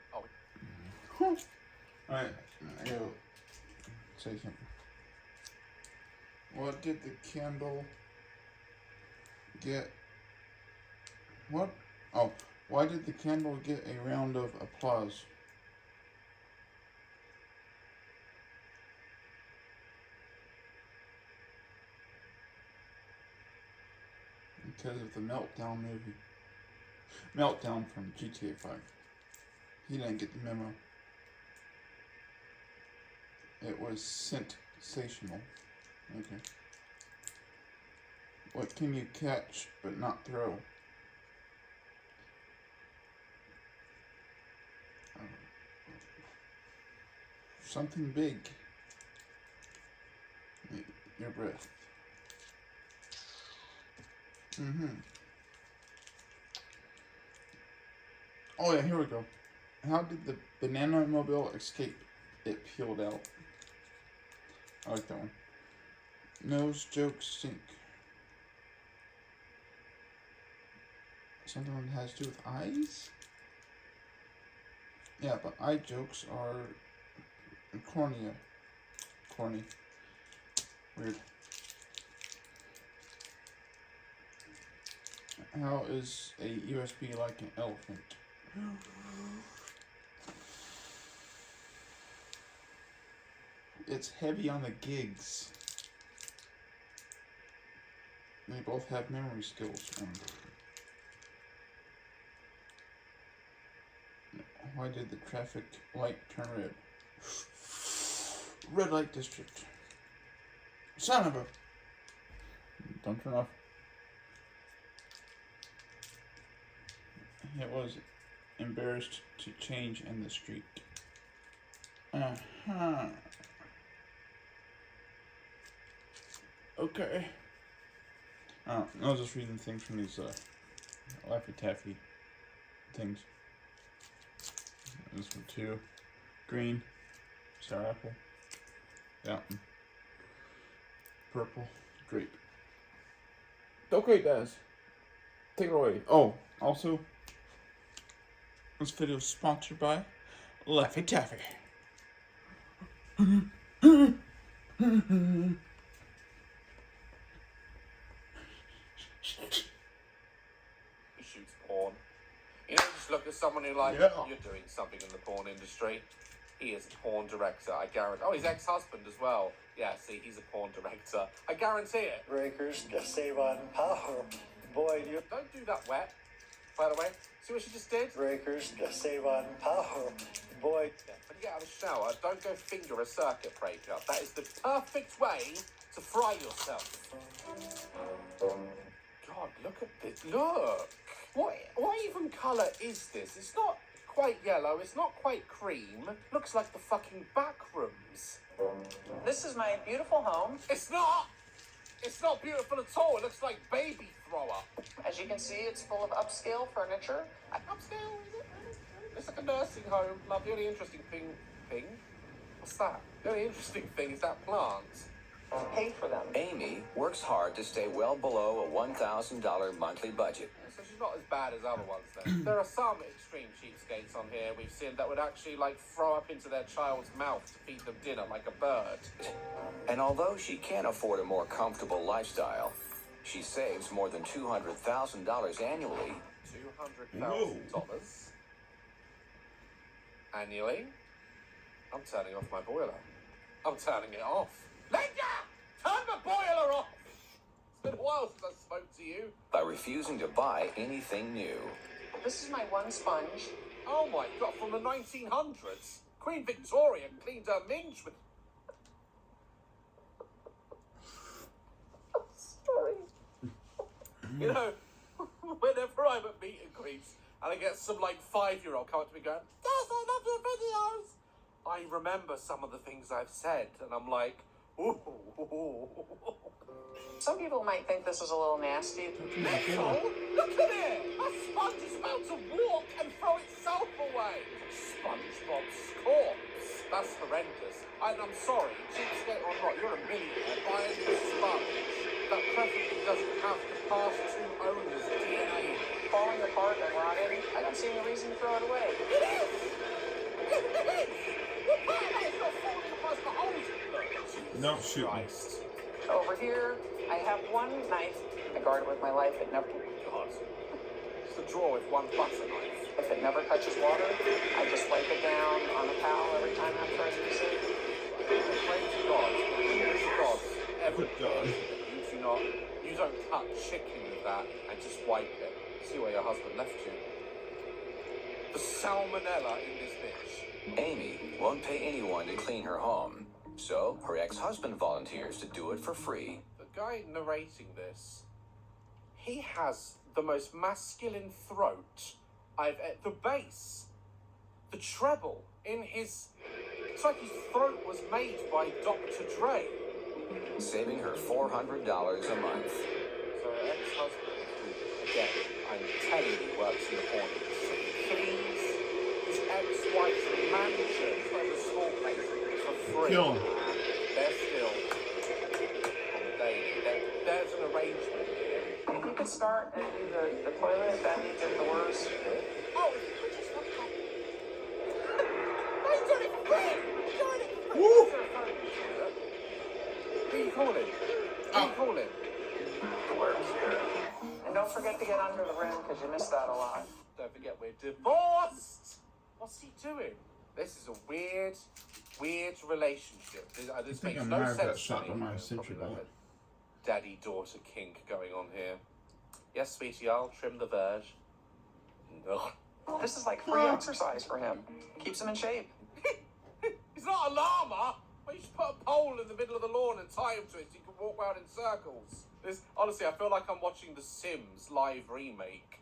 Alright, I gotta say something. What did the candle get? What? Oh, why did the candle get a round of applause? Because of the Meltdown movie. Meltdown from GTA 5. He didn't get the memo. It was sensational. Okay. What can you catch but not throw? Something big. Your breath. Oh yeah, here we go. How did the banana mobile escape? It peeled out. I like that one. Nose jokes sink. Something that has to do with eyes? Yeah, but eye jokes are cornea. Corny. Weird. How is a USB like an elephant? It's heavy on the gigs. They both have memory skills. Why did the traffic light turn red? Red light district. Son of a... Don't turn off. It was embarrassed to change in the street. Okay. I was just reading things from these Laffy Taffy things. This one too. Green. Sour apple. Yeah. Purple. Grape. Okay, guys. Take it away. Oh, also, this video is sponsored by Laffy Taffy. He shoots porn. You know, just look at someone who like, Yeah. you're doing something in the porn industry. He is a porn director, I guarantee. Oh, his ex-husband as well. Yeah, see, he's a porn director. I guarantee it. Breakers to save on power. Boy, you Don't do that wet, by the way. See what she just did? breakers to save on power. Boy, Yeah, when you get out of the shower, don't go finger a circuit breaker. That is the perfect way to fry yourself. God, look at this. Look! What even colour is this? It's not quite yellow, it's not quite cream. Looks like the fucking back rooms. This is my beautiful home. It's not! It's not beautiful at all. It looks like baby throw up. As you can see, it's full of upscale furniture. Upscale, is it? It's like a nursing home. Love, the only interesting thing? What's that? The only interesting thing is that plant. Pay for them. Amy works hard to stay well below a $1,000 monthly budget. So she's not as bad as other ones then. There are some extreme cheapskates on here we've seen that would actually like throw up into their child's mouth to feed them dinner like a bird. And although she can't afford a more comfortable lifestyle, she saves more than $200,000 annually. $200,000 annually? I'm turning off my boiler. I'm turning it off. Linda! Turn the boiler off! It's been a while since I spoke to you. By refusing to buy anything new. This is my one sponge. Oh my god, from the 1900s? Queen Victoria cleaned her minge with... Sorry. You know, whenever I'm at meet and greets and I get some like 5-year-old come up to me going, Dad, I love your videos. I remember some of the things I've said and I'm like, ooh. Some people might think this is a little nasty. Little? Look at it! A sponge is about to walk and throw itself away. SpongeBob's corpse. That's horrendous. And I'm sorry, cheapskate or not, you're a millionaire buying a sponge that preferably doesn't have to pass two owners' DNA. Falling apart and rotting. I don't see any reason to throw it away. It is! It is! What part of that is not falling apart the holes? No, shoot. Christ. Over here, I have one knife. I guard it with my life. It never. God. It's a drawer with one butter knife. If it never touches water, I just wipe it down on a towel every time after I use it. Pray to God. Pray to God. Every God. You don't cut chicken with that and just wipe it. See where your husband left you. The salmonella in this bitch. Amy won't pay anyone to clean her home, so her ex-husband volunteers to do it for free. The guy narrating this He has the most masculine throat the bass, the treble in his... It's like his throat was made by Dr. Dre. Saving her $400 a month. So her ex-husband, who, again, I'm telling you, works in the porn industry, cleans his ex-wife's mansion for the small place for free. Kill him. They're still on the daily. There's an arrangement here. If you could start and do the toilet, that means it's the worst. Oh, you just want to... I did it for free! Woo! Who are you calling? Who are you calling? And don't forget to get under the rim because you missed out a lot. Don't forget we're divorced! What's he doing? This is a weird relationship. This makes no sense. That shot by my century bullet. Daddy-daughter kink going on here. Yes, sweetie, I'll trim the verge. No. This is like free exercise for him. Keeps him in shape. He's not a llama! Well, you just put a pole in the middle of the lawn and tie him to it so you can walk around in circles. Honestly, I feel like I'm watching The Sims live remake.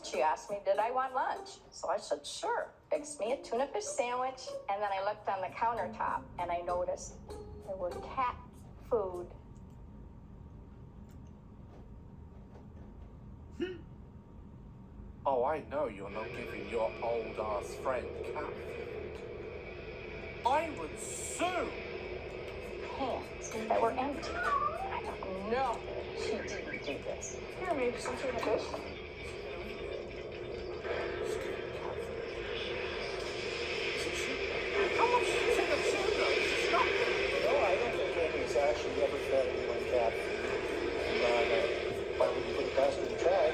She asked me, did I want lunch? So I said, sure. Fixed me a tuna fish sandwich, and then I looked on the countertop, and I noticed there was cat food. Oh, I know you're not giving your old-ass friend cat food. I would sue! Hands that were empty. I thought, no, she didn't do this. Here, maybe some tuna fish. How much tuna tuna? It's nothing. No, I don't think Andy's actually ever fed anyone cat food. Why would you put it past her to try?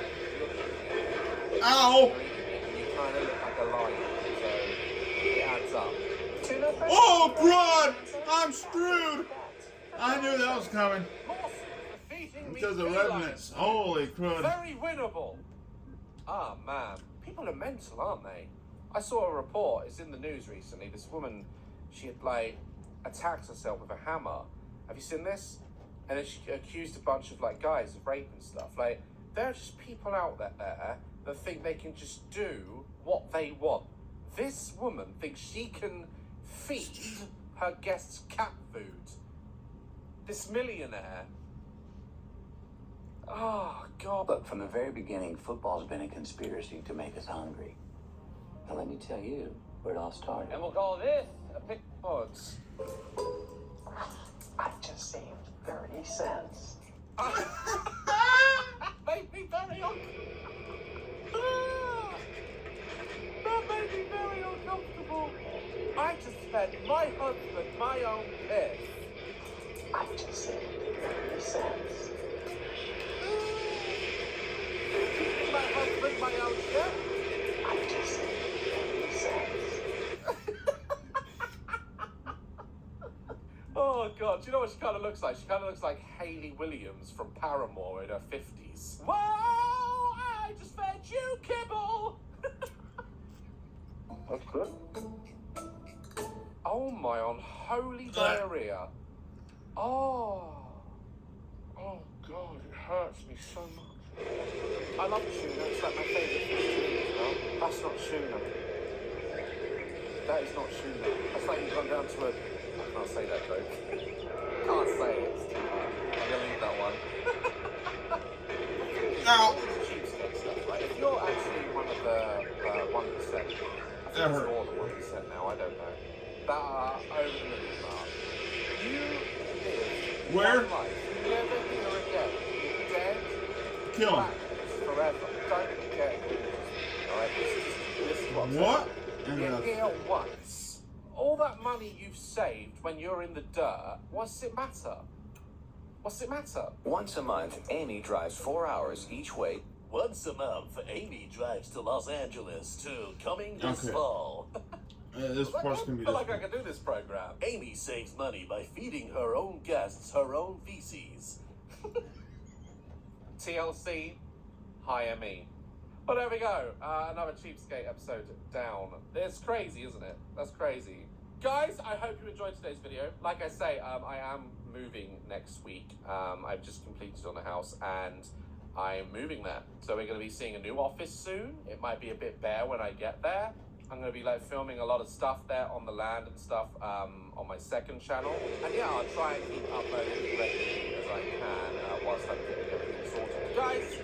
Ow! You kind of look like a lion, so it adds up. Tuna fish? Oh, blood! I'm screwed! I knew that was coming. Because of remnants. Holy crud. Very winnable. Ah, man. People are mental, aren't they? I saw a report, it's in the news recently. This woman, she had, like, attacked herself with a hammer. Have you seen this? And then she accused a bunch of, like, guys of rape and stuff. Like, there are just people out there that think they can just do what they want. This woman thinks she can feed her guests cat food. This millionaire. Oh, God. Look, from the very beginning, football's been a conspiracy to make us hungry. Now, let me tell you where it all started. And we'll call this a pick odds. I just saved 30 cents. Made me very That made me very uncomfortable. I just fed my husband my own piss. I just saved 30 cents. Feeding my husband my own shit. I just saved 30 cents. Oh, God. Do you know what she kind of looks like? She kind of looks like Hayley Williams from Paramore in her 50s. Whoa! I just fed you, kibble! That's good. Oh, my unholy diarrhea. Oh, God, it hurts me so much. I love tuna, it's like my favourite fish to eat. No, that's not tuna. That is not tuna. That's like you've gone down to a... I can't say that joke. Can't say it, it's too hard. I'm going to leave that one. Ow! Cheapskate stuff, right? If you're actually one of the 1%, I think it's more than 1% now, I don't know, that are over the million mark, you live where? one life. You never hear again. You're dead. Kill him. Forever. Don't get alright, this is what I'm What? saying. You're here once. All that money you've saved when you're in the dirt, what's it matter? What's it matter? Once a month, Amy drives 4 hours each way. Once a month, Amy drives to Los Angeles to Coming This Fall. This part's gonna be I feel like I can do this program. Amy saves money by feeding her own guests her own feces. TLC, hire me. But there we go. Another Cheapskate episode down. It's crazy, isn't it? That's crazy. Guys, I hope you enjoyed today's video. Like I say, I am moving next week. I've just completed on a house and I'm moving there. So we're going to be seeing a new office soon. It might be a bit bare when I get there. I'm going to be like filming a lot of stuff there on the land and stuff on my second channel. And yeah, I'll try and keep uploading as regularly as I can whilst I'm getting everything sorted. Guys,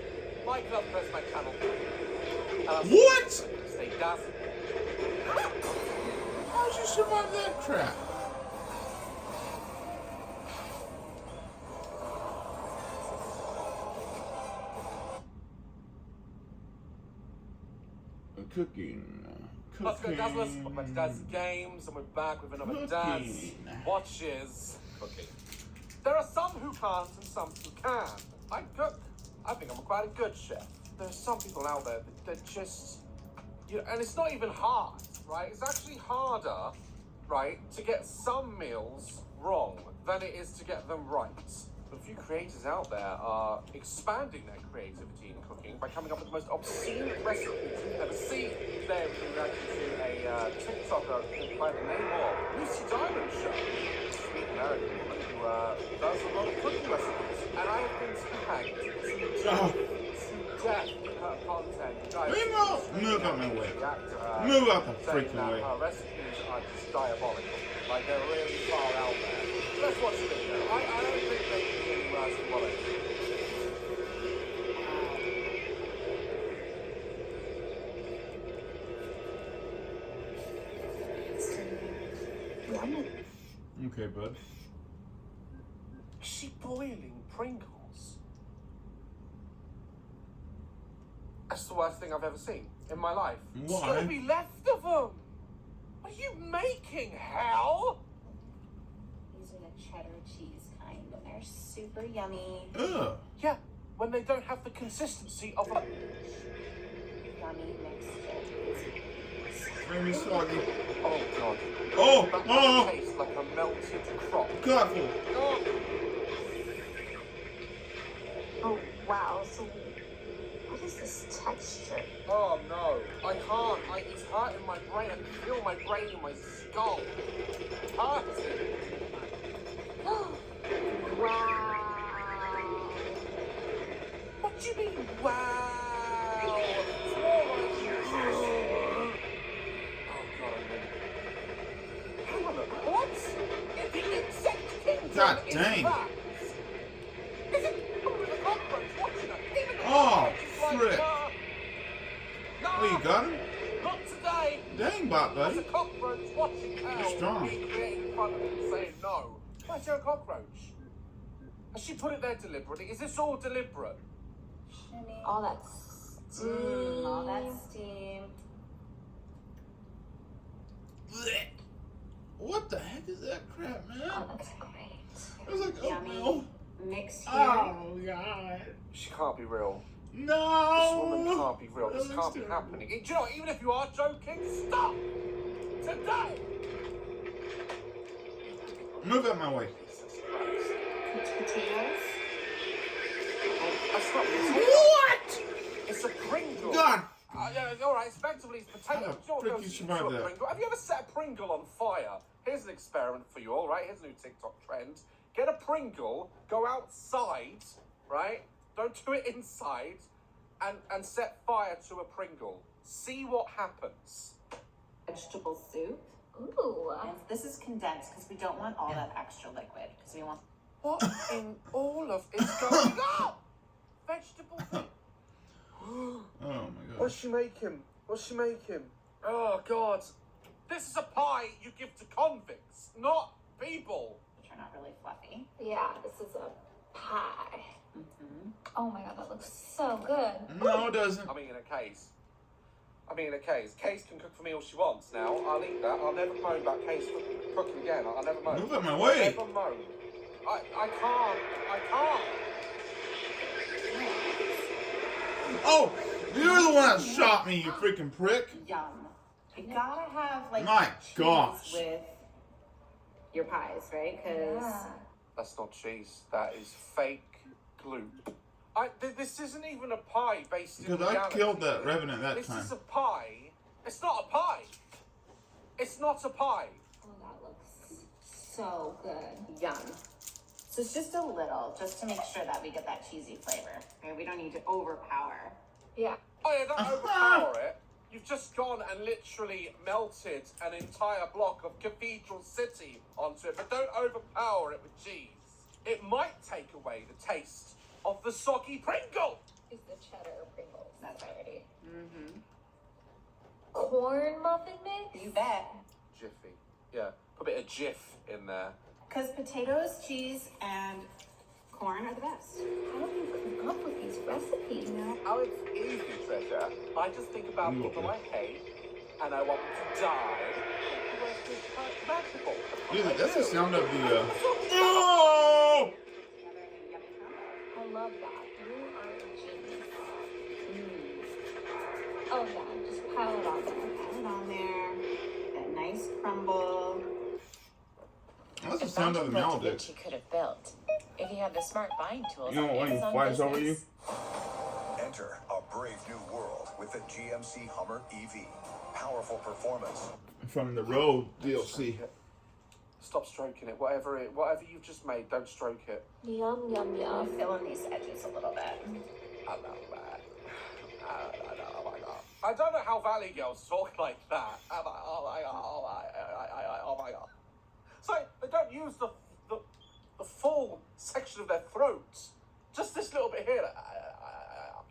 like and press my channel. What? Stay dazzled. How'd you survive that crap? Cooking. Let's go, Dazzlers. Welcome back to Daz Games, and we're back with another Daz Watches Cooking. There are some who can't and some who can. I cook. I think I'm quite a good chef. There are some people out there that just, you know, and it's not even hard, right? It's actually harder, right, to get some meals wrong than it is to get them right. But a few creators out there are expanding their creativity in cooking by coming up with the most obscene recipes you've ever seen. Today we're reacting to a TikToker by the name of Lucy Diamond Show. She's a sweet American woman who does a lot of cooking recipes. And I have been tagged to death in her content. Guys, move out my way. Move out the freaking way. Her recipes are just diabolical. Like, they're really far out there. Let's watch the video. I don't think they can be any worse than what I do. Okay, bud. Is she boiling Pringles? That's the worst thing I've ever seen in my life. Why? There's gonna be left of them. What are you making, hell? These are the cheddar cheese kind, and they're super yummy. Ugh. Yeah, when they don't have the consistency of a Yummy mixture. Maybe soggy. Oh god. Oh, that tastes like a melted crop. Careful. Oh, wow. So, what is this texture? Oh no, I can't. It's hurting my brain. I can feel my brain in my skull. Hurting. Wow. What do you mean, wow? What? The insect kingdom God is dang. back. Is it the cockroach watching us? Even the Oh, cockroach is frick. like, no, Oh, you got him? not today. Dang, bot, buddy. There's a cockroach watching You're Al strong. being created in front of him saying no. Why is there a cockroach? Has she put it there deliberately? Is this all deliberate? All that steam. All that steam. Blech. What the heck is that crap, man? Oh, that's great. It was like Yummy. oatmeal. Mix here. Oh, God. She can't be real. No. This woman can't be real. This That can't looks be terrible. happening. Do you know what? Even if you are joking, stop! Today! Move out my way. Potatoes. That's not potato. What? It's a Pringle. God. Yeah, alright, effectively it's potato. How the Do you know what frick goes you into survive a that? Pringle? Have you ever set a Pringle on fire? Here's an experiment for you, alright? Here's a new TikTok trend. Get a Pringle, go outside, right? Don't do it inside, and set fire to a Pringle. See what happens. Vegetable soup. Ooh. And this is condensed because we don't want all that extra liquid because we want. What in all of is going on? Vegetable soup. Oh, my God. What's she making? What's she making? Oh, God. This is a pie you give to convicts, not people. Which are not really fluffy. Yeah, this is a pie. Oh my god, that looks so good. No, it doesn't. I mean, in a case. Case can cook for me all she wants now. I'll eat that. I'll never moan about Case cooking again. I'll never moan. Move out my way. I'll never moan. I can't. Oh, you're the one that shot me, you freaking prick. Yum. You gotta have like My cheese gosh. with your pies, right? Because That's not cheese. That is fake glue. This isn't even a pie based in Because reality. I killed that revenant that This time. is a pie. It's not a pie. It's not a pie. Oh, that looks so good. yum. So it's just a little, just to make sure that we get that cheesy flavor. Okay, we don't need to overpower. Yeah. Oh yeah, don't overpower it. You've just gone and literally melted an entire block of Cathedral City onto it, but don't overpower it with cheese. It might take away the taste of the soggy Pringle. It's the cheddar Pringles. That's already. Mm-hmm. Corn muffin mix? You bet. Jiffy. Yeah, put a bit of Jif in there. Because potatoes, cheese, and corn are the best. How do you come up with these recipes? Oh, it's easy, Treasure. I just think about people I hate, and I want them to die. The rest is magical. Dude, that's the sound of the, Oh! I love that. You are a genius. Oh yeah, just pile it on there. Put it on there. That nice crumble. That's the sound of the Maledict. She could have built if he had the smart buying tools. You know when he flies over you? Enter a brave new world with the GMC Hummer EV. Powerful performance. From the Road DLC. Stop stroking it. Whatever you've just made, don't stroke it. Yum yum yum. Fill in these edges a little bit. I love that. Oh my god. I don't know how Valley girls talk like that. Oh my god. So they don't use the full section of their throats. Just this little bit here.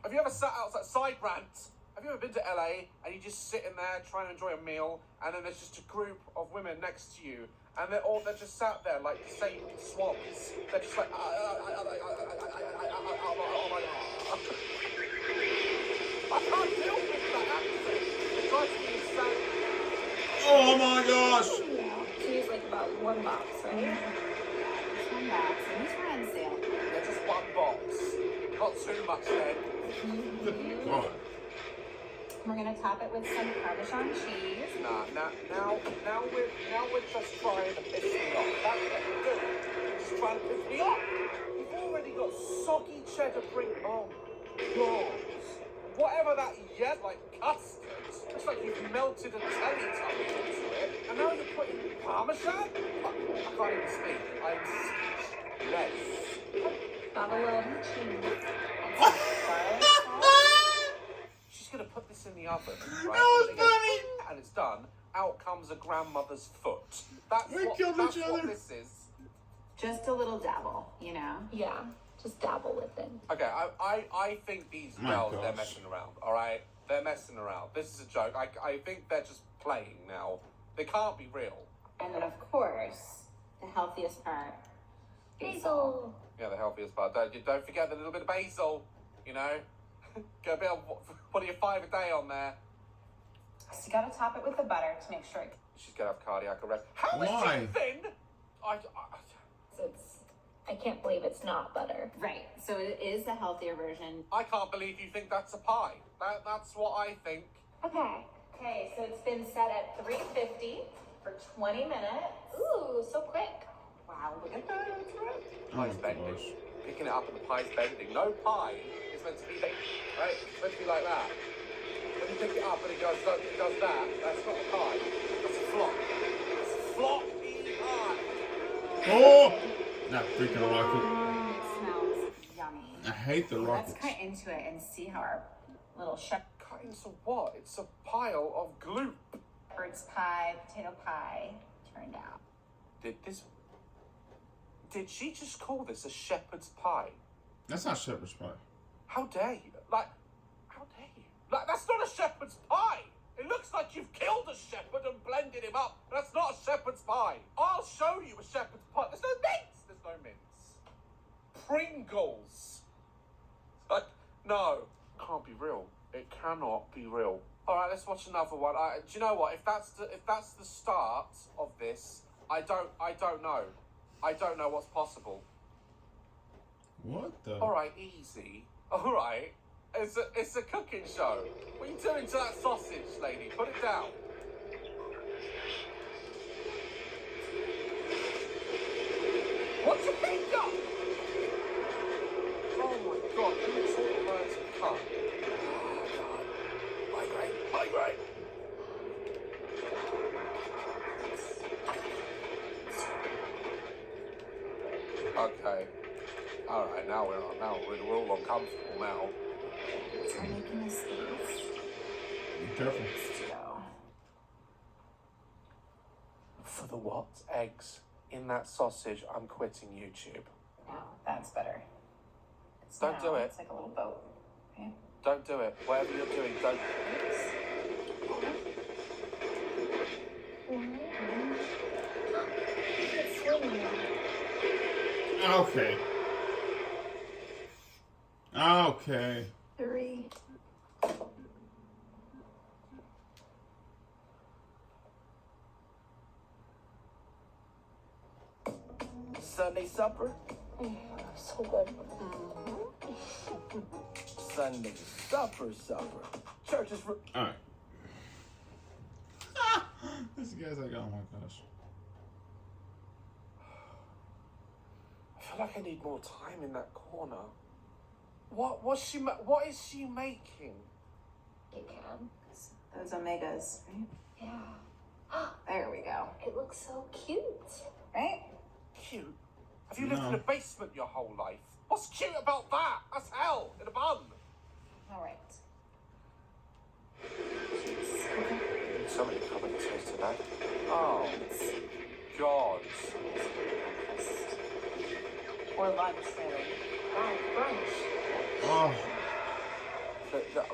Have you ever sat outside Side Rant? Have you ever been to LA and you just sit in there trying to enjoy a meal, and then there's just a group of women next to you, and they're just sat there like disabled swans. They're just like, oh my god. I can't deal with that accent. It drives me insane. Oh my gosh! So use like about one box, right? Just one box, and these were on sale. They're just one box. Not too much then. Good God. We're gonna top it with some Parmesan cheese. Now we're just trying to piss me off. That's what we're doing. We're just trying to piss me off. You've already got soggy cheddar Pringles. Oh, whatever that yet, like custard. Looks like you've melted a Teletubby into it, and now you're putting Parmesan? I can't even speak. I'm speechless. Provolone cheese. She's gonna put this in the oven, right? That was funny. And it's done. Out comes a grandmother's foot. That's We what killed each what other. this is. Just a little dabble, you know? Yeah, just dabble with it. Okay, I think these My girls, they're gosh. messing around, alright? They're messing around. This is a joke. I think they're just playing now. They can't be real. And then, of course, the healthiest part. Basil. Yeah, the healthiest part. Don't forget the little bit of basil, you know? Get a bit of what are you 5 a day on there? So you gotta top it with the butter to make sure it She's gonna have cardiac arrest. How is Why? she thin? I can't believe it's not butter. Right. So it is the healthier version. I can't believe you think that's a pie. That's what I think. Okay. Okay, so it's been set at 350 for 20 minutes. Ooh, so quick. Wow, look at that. Pie's bending. Picking it up and the pie's bending. No pie is meant to be bending, right? It's meant to be like that. When you pick it up and it does that, that's not a pie. That's a flop. It's a floppy pie. Oh! That freaking rocket. It smells yummy. I hate the rockets. Let's cut into it and see how our little Cut into what? It's a pile of gloop. shepherd's pie, potato pie turned out. Did she just call this a shepherd's pie? That's not shepherd's pie. How dare you? How dare you? That's not a shepherd's pie! It looks like you've killed a shepherd and blended him up. That's not a shepherd's pie. I'll show you a shepherd's pie. There's no mince! There's no mince. Pringles! No. Can't be real. It cannot be real. Alright, let's watch another one. Do you know what? If that's the start of this, I don't know. I don't know what's possible. What the? Alright, easy. Alright. It's a cooking show. What are you doing to that sausage, lady? Put it down. What's your finger? Oh my god, you taught her to cut. Oh god. Migraine. Okay. All right, now we're all uncomfortable now. We're making a space. Be careful. Let's go. For the what? Eggs in that sausage. I'm quitting YouTube. No, that's better. Don't do it. It's like a little boat. Okay. Don't do it. Whatever you're doing, don't. Okay. Okay. 3. Sunday supper? So good. Sunday supper. Church is. Alright. This guy's like, oh my gosh. I feel like I need more time in that corner. What is she making? You can. Those omegas, right? Yeah. There we go. It looks so cute. Right? Cute? Have you lived in a basement your whole life? What's cute about that? That's hell in a bun. All right. So many comments today. Oh, God. Or lunch, really. Brunch. Oh.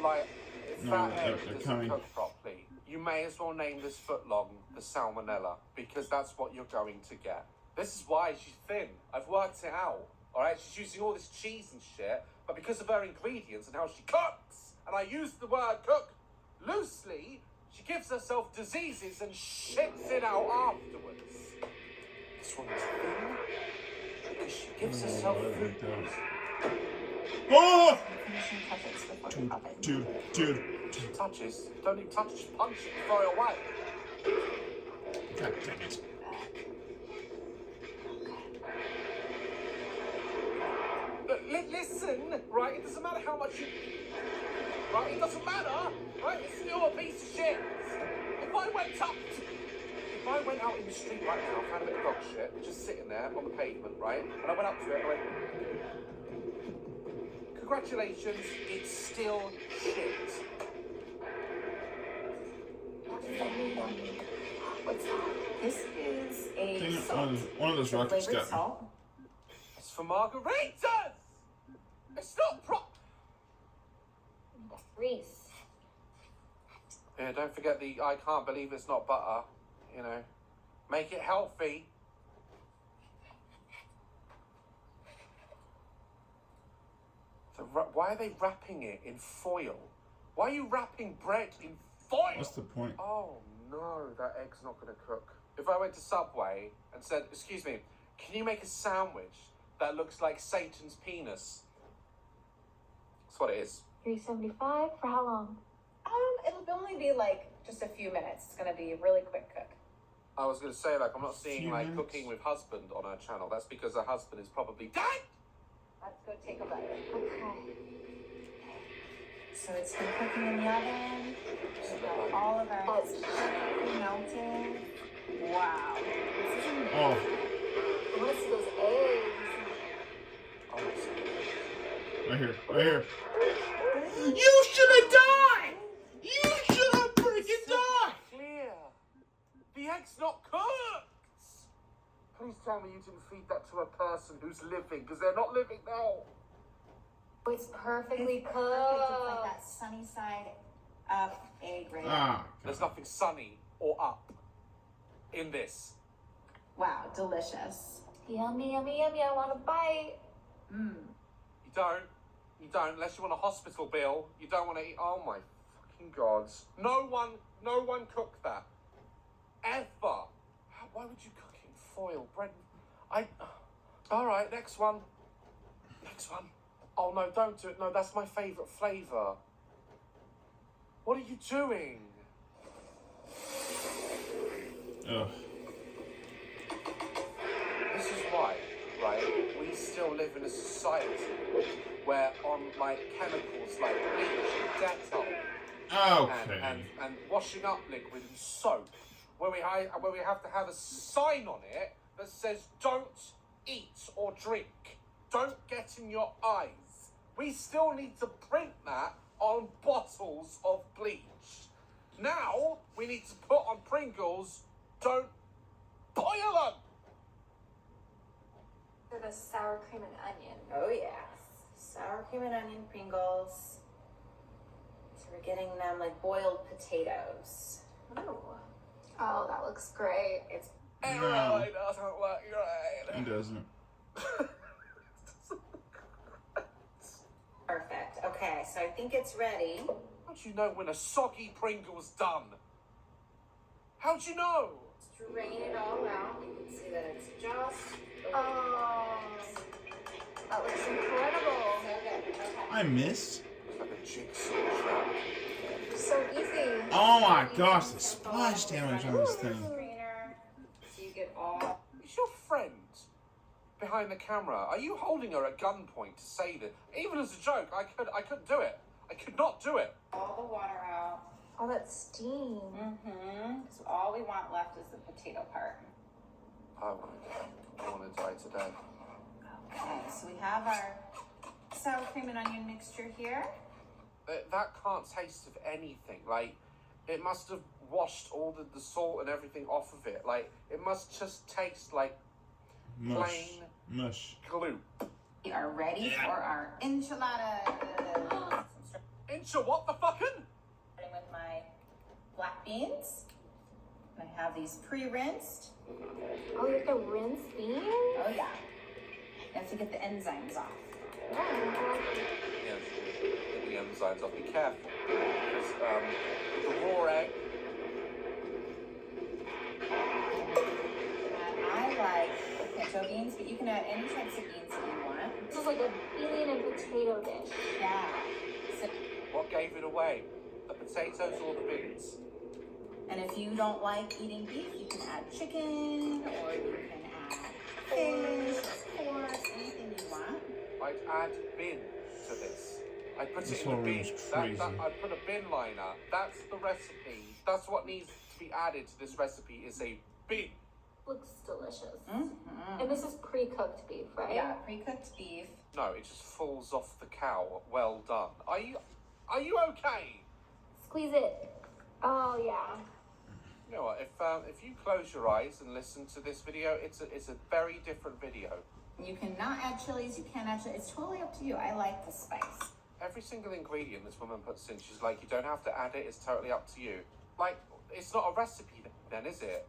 Like, if No, that they're egg doesn't coming. cook properly, you may as well name this footlong the salmonella, because that's what you're going to get. This is why she's thin. I've worked it out. Alright, she's using all this cheese and shit, but because of her ingredients and how she cooks, and I use the word cook loosely, she gives herself diseases and shits it out afterwards. This one's thin because she gives herself food. Oh! Finishing touches before we pop it. Dude. Touches. Don't even touch, just punch it and throw it away. God damn it. Listen, right? It doesn't matter how much you... Right? It doesn't matter, right? It's still a piece of shit. If I went out in the street right now, found a bit of dog shit, just sitting there on the pavement, right? And I went up to it and I went... Congratulations, it's still shit. What's that? This is a salt. One of those rockets flavored got me. salt. It's for margaritas! It's not Reese. Yeah, don't forget the I can't believe it's not butter, you know. Make it healthy. Why are they wrapping it in foil? Why are you wrapping bread in foil? What's the point? Oh no, that egg's not going to cook. If I went to Subway and said, excuse me, can you make a sandwich that looks like Satan's penis? That's what it is. $3.75 for how long? It'll only be like just a few minutes. It's gonna be a really quick cook. I was going to say, like, I'm not seeing, Few like, minutes. cooking with husband on her channel. That's because her husband is probably dead! Let's go take a bite. Okay. So it's been cooking in the oven. We've got all of our eggs perfectly melted. Wow. This is amazing. Oh. What's those eggs? Right here. You should have died! You should have freaking died! Clear. The egg's not cooked! Please tell me you didn't feed that to a person who's living, because they're not living now. It's perfectly It's cooked. perfect. It's like that sunny side up egg right now. There's nothing sunny or up in this. Wow, delicious. Yummy, yummy, yummy. I want a bite. Mmm. You don't, unless you want a hospital bill. You don't want to eat. Oh my fucking gods. No one cooked that. Ever. Why would you cook it in foil? Bread. Alright, next one. Oh no, don't do it. No, that's my favourite flavour. What are you doing? Ugh. This is why, right, we still live in a society where on, like, chemicals like bleach and Dettol Okay. and washing up liquid and soap, where we have to have a sign on it that says don't eat or drink don't get in your eyes. We still need to print that on bottles of bleach. Now, we need to put on Pringles, don't boil them! For the sour cream and onion. Oh yes, sour cream and onion Pringles. So we're getting them like boiled potatoes. Oh, that looks great. It's It really doesn't look great. It doesn't. perfect. Okay, so I think it's ready. How'd you know when a soggy Pringle's done? How'd you know? Drain it all out. You can see that it's just. Oh, that looks incredible. So good. Okay. I missed. It's like a jigsaw trap. So easy. Oh my gosh, the splash damage on this thing. Screener, so you get all. Is your friend behind the camera? Are you holding her at gunpoint to say that? Even as a joke, I couldn't do it. I could not do it. All the water out. All that steam. So all we want left is the potato part. I want to die today. Okay, so we have our sour cream and onion mixture here. That can't taste of anything. Like, it must have washed all the salt and everything off of it. Like, it must just taste like plain mush glue. We are ready for our enchiladas. What the fucking? Starting with my black beans. I have these pre-rinsed. Oh, you have to rinse beans? Oh yeah. You have to get the enzymes off. Yeah, get the enzymes off. Be careful. Because the raw egg. I like pinto beans, but you can add any types of beans that you want. This is like a bean and potato dish. Yeah. So, What gave it away? The potatoes or the beans? and if you don't like eating beef, you can add chicken, or you can add fish, pork, anything you want. I'd add bin to this. I'd put This it in a whole bin. room's crazy. I'd put a bin liner. That's the recipe. That's what needs to be added to this recipe is a bin. Looks delicious. Mm-hmm. And this is pre-cooked beef, right? Yeah, pre-cooked beef. No, it just falls off the cow. Well done. Are you okay? Squeeze it. Oh yeah. You know what? If you close your eyes and listen to this video, it's a very different video. You cannot add chilies, you can add chilies. It's totally up to you. I like the spice. Every single ingredient this woman puts in, she's like, you don't have to add it. It's totally up to you. Like, it's not a recipe then, is it?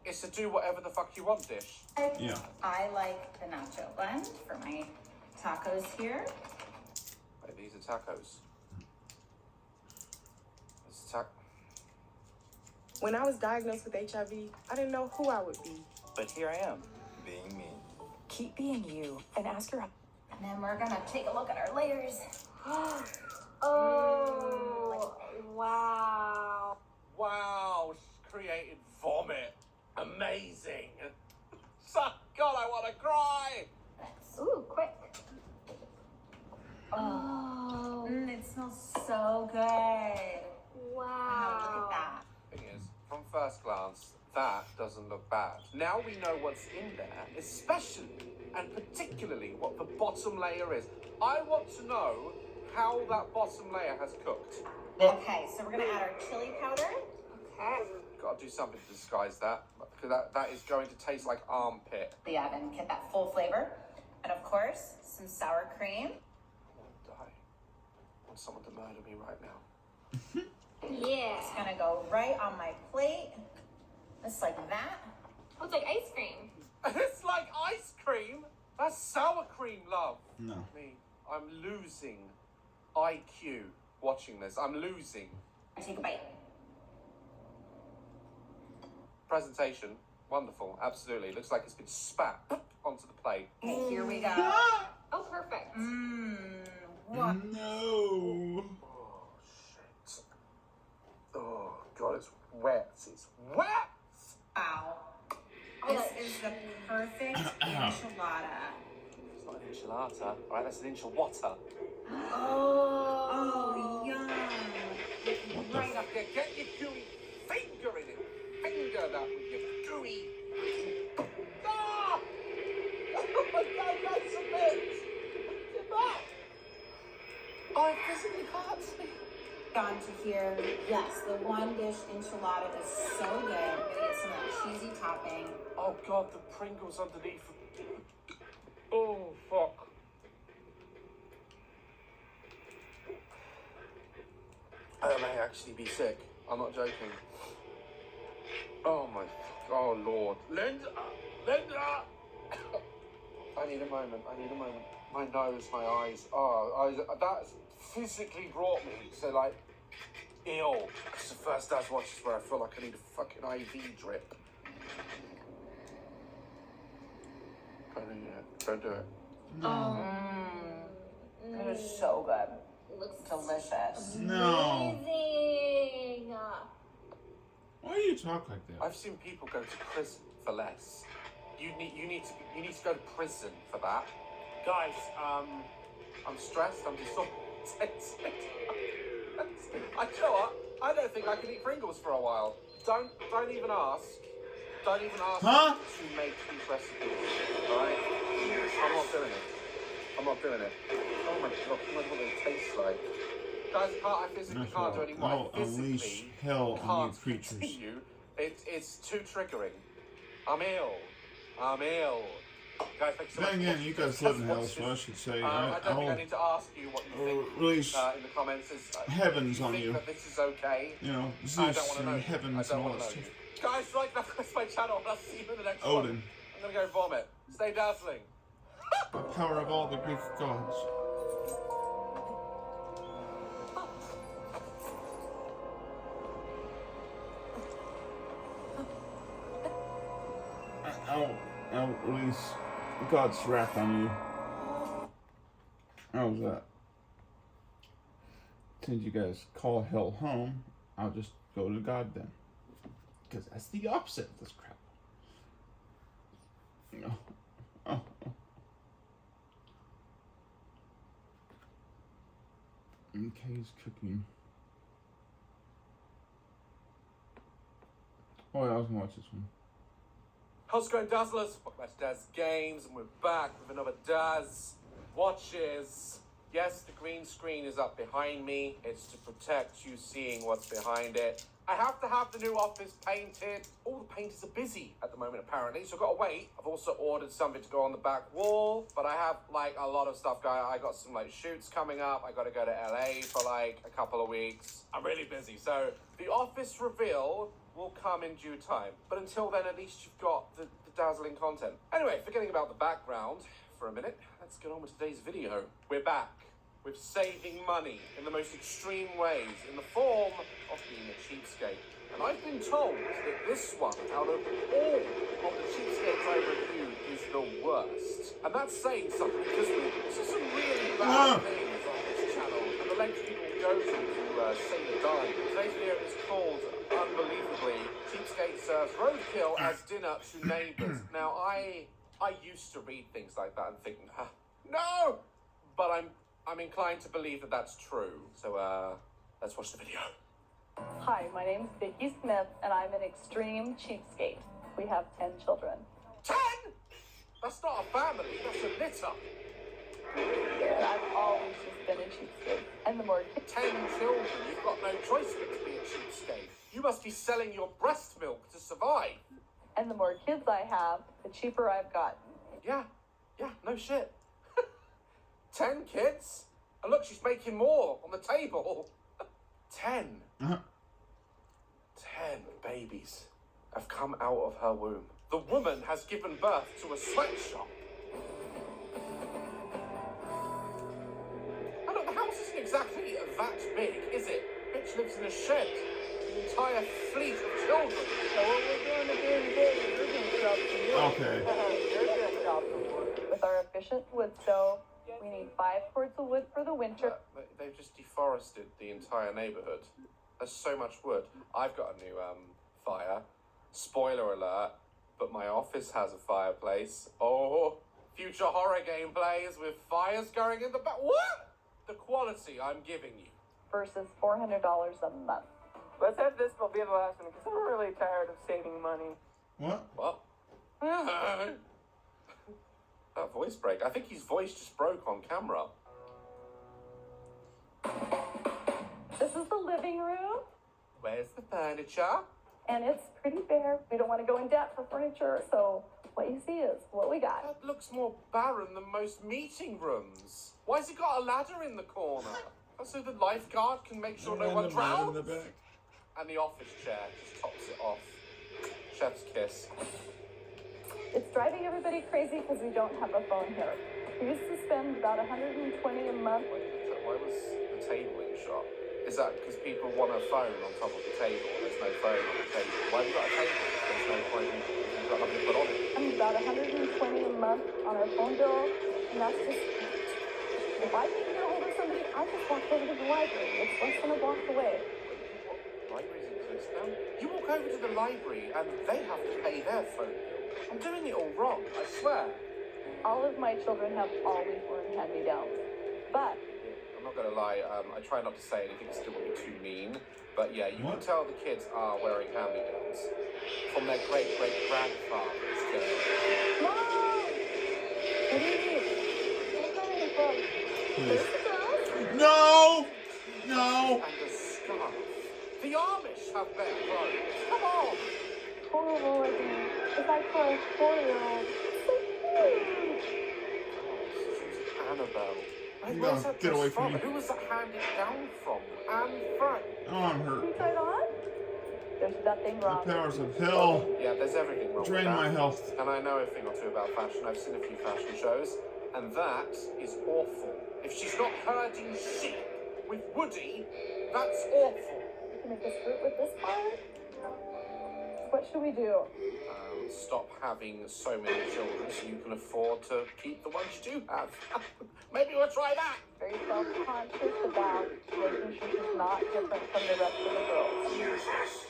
It's a do whatever the fuck you want dish. Yeah. I like the nacho blend for my tacos here. Wait, these are tacos. It's When I was diagnosed with HIV, I didn't know who I would be. But here I am, being me. Keep being you and ask her. And then we're gonna take a look at our layers. Oh, wow. Wow, she's created vomit. Amazing. God, I want to cry. Ooh, quick. Oh. It smells so good. Wow. Wow, look at that. Thing is, from first glance, that doesn't look bad. Now we know what's in there, especially and particularly what the bottom layer is. I want to know how that bottom layer has cooked. Okay, so we're gonna add our chili powder. Okay. Got to do something to disguise that, because that is going to taste like armpit. The oven, get that full flavor. And of course, some sour cream. I want to die. I want someone to murder me right now. Yeah. It's gonna go right on my plate. Just like that. Oh, it's like ice cream. It's like ice cream. That's sour cream, love. No. I'm losing IQ watching this. I'm losing. Take a bite. Presentation, wonderful, absolutely. Looks like it's been spat onto the plate. Okay, here we go. Oh, perfect. What? No. Oh, shit. Oh, God, it's wet. It's wet! Wow. This is the perfect enchilada. It's not an enchilada. All right, that's an enchilada. Oh, yum. Right up there. Get your gooey finger in it. Finger that with your gooey. Ah! Oh, my God, that's a bit. I physically can't see. On to here, yes, the one dish enchilada is so good. I'm gonna get some of that cheesy topping. Oh God, the Pringles underneath. Oh fuck. I may actually be sick. I'm not joking. Oh my, oh Lord. Linda! Linda! I need a moment. My nose, my eyes. That's physically brought me to like, ill. It's the first Daz watches where I feel like I need a fucking IV drip. Don't do it. It is so good. Looks delicious. No. amazing. Why do you talk like that? I've seen people go to prison for less. You need to go to prison for that. Guys, I'm stressed, I'm disoriented. I you know what? I don't think I can eat Pringles for a while. Don't even ask. Don't even ask Huh? to make these recipes. Alright? I'm not doing it. Oh my God, imagine what they taste like. Guys, I physically can't do anymore. I'll unleash hell on you creatures. Continue. It's too triggering. I'm ill. Guys, thanks so much. Then again, you guys live in hell, so I should say I don't think I need to ask you what you think release in the comments. heavens you on think you. That this is okay. You know, I don't Zeus want to know. and heavens and all that stuff. Guys, like that, that's my channel. I'll see you in the next one. Odin. I'm gonna go vomit. Stay dazzling. The power of all the Greek gods. I'll release God's wrath on you. How's that? Since you guys call hell home, I'll just go to God then. Because that's the opposite of this crap. Oh. Okay, he's cooking. Oh yeah, I was gonna watch this one. How's it going, Dazzlers? Welcome back to Daz Games, and we're back with another Daz Watches. Yes, the green screen is up behind me. It's to protect you seeing what's behind it. I have to have the new office painted. All the painters are busy at the moment, apparently, so I've got to wait. I've also ordered something to go on the back wall, but I have, like, a lot of stuff going. I got some, like, shoots coming up. I got to go to LA for, like, a couple of weeks. I'm really busy, so the office reveal will come in due time. But until then, at least you've got the dazzling content. Anyway, forgetting about the background for a minute, let's get on with today's video. We're back with saving money in the most extreme ways, in the form of being a cheapskate. And I've been told that this one, out of all of the cheapskates I've reviewed, is the worst. And that's saying something, because we see some really bad things on this channel, and the length people go to say the dime. Today's video is called, unbelievably, Cheapskate Serves Roadkill as Dinner to Neighbours. Now, I used to read things like that and think, no! But I'm inclined to believe that that's true. So, let's watch the video. Hi, my name's Vicky Smith, and I'm an extreme cheapskate. We have 10 children. 10? That's not a family, that's a litter. And I've always just been a cheapskate. And the more 10 children, you've got no choice but to be a cheapskate. You must be selling your breast milk to survive. And the more kids I have, the cheaper I've gotten. Yeah, no shit. 10 kids? And look, she's making more on the table. 10. 10 babies have come out of her womb. The woman has given birth to a sweatshop. And look, the house isn't exactly that big, is it? Bitch lives in a shed. An entire fleet of children. So what we're doing today is we're doing stuff for you. Okay. You're doing stuff for wood. With our efficient wood stove, we need 5 cords of wood for the winter. They've just deforested the entire neighborhood. There's so much wood. I've got a new fire. Spoiler alert, but my office has a fireplace. Oh, future horror gameplays with fires going in the back. What? The quality I'm giving you. Versus $400 a month. Let's have this will be the last one, because I'm really tired of saving money. What? That voice break. I think his voice just broke on camera. furniture. And it's pretty bare. We don't want to go in debt for furniture, so what you see is what we got. That looks more barren than most meeting rooms. Why's it got a ladder in the corner? So the lifeguard can make sure no one drowns. And the office chair just tops it off. Chef's kiss. It's driving everybody crazy because we don't have a phone here. We used to spend about $120 a month. Why was the table in shot? Is that because people want a phone on top of the table? There's no phone on the table. Why have you got a table? There's no point in you've got nothing to put on it. I'm about $120 a month on our phone bill, and that's just. If I need to get a hold of somebody, I just walk over to the library. It's less than a block away. Libraries exist now? You walk over to the library and they have to pay their phone bill. I'm doing it all wrong, I swear. All of my children have always learned hand-me-downs, but I'm not gonna lie, I try not to say anything to still be too mean, but yeah, you can tell the kids are wearing hand-me-downs from their great-great-grandfathers. Mom! What do you need? No! No! And a scarf. The Amish have better clothes. Come on! Horrible again. It's like for a 4-year-old. Annabelle. No, get away from me. Who was that handed down from? Anne Frank. Oh, I'm hurt. You tried on? There's nothing wrong. The powers of hell. Yeah, there's everything wrong Drain with that. my health. And I know a thing or two about fashion. I've seen a few fashion shows. And that is awful. If she's not herding sheep with Woody, that's awful. You can make us fruit with this part? What should we do? Stop having so many children so you can afford to keep the ones you do have. Maybe we'll try that. Very self-conscious about making sure she's not different from the rest of the girls.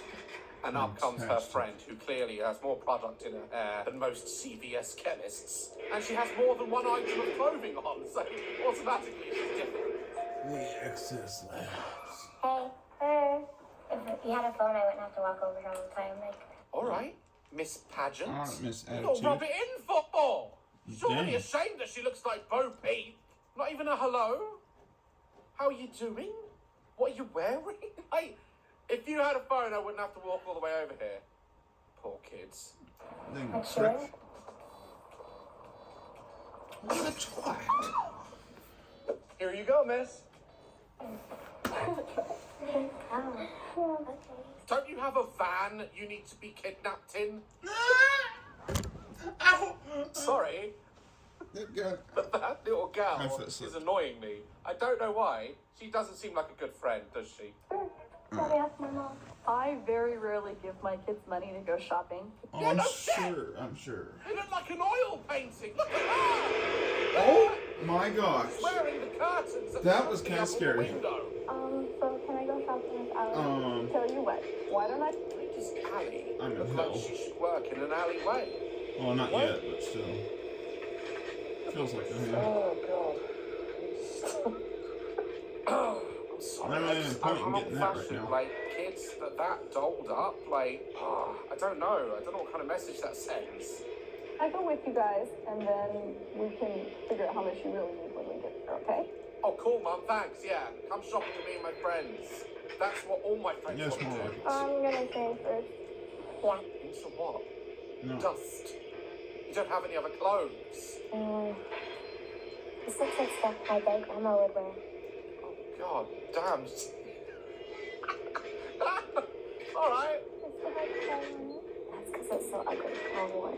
And up comes her friend, who clearly has more product in her hair than most CVS chemists. And she has more than one item of clothing on, so automatically she's different. The excess laughs. Hey. Hey. If you had a phone, I wouldn't have to walk over here all the time. Like. All right, Miss Pageant. All right, Miss You'll Attitude. rub it in football. Surely Dang. ashamed that she looks like Bo Peep. Not even a hello. How are you doing? What are you wearing? If you had a phone, I wouldn't have to walk all the way over here. Poor kids. What a twat. Here you go, miss. Don't you have a van you need to be kidnapped in? Ow! Sorry. But that little gal is annoying me. I don't know why. She doesn't seem like a good friend, does she? Let me ask my mom. I very rarely give my kids money to go shopping. Oh, I'm sure. I'm sure. They look like an oil painting. Look at her. Oh my gosh. Wearing the curtains. That was kind of scary. So can I go shopping with Ali? Tell you what, why don't I? Just Ali. I'm in Looks hell. like she should work in an alleyway. Well, not yet, but still. Feels like I am. Oh God. I'm sorry. I'm not even point in getting that right now. Like kids that dolled up. Like I don't know. I don't know what kind of message that sends. I go with you guys, and then we can figure out how much you really need when we get there. Okay? Oh, cool, Mum. Thanks. Yeah, come shopping with me and my friends. That's what all my friends want to do. I'm gonna say first. Yeah. Into what? No. Dust. You don't have any other clothes. This looks like stuff my dead grandma would wear. God damn. Alright. That's because it's so ugly. I wore it.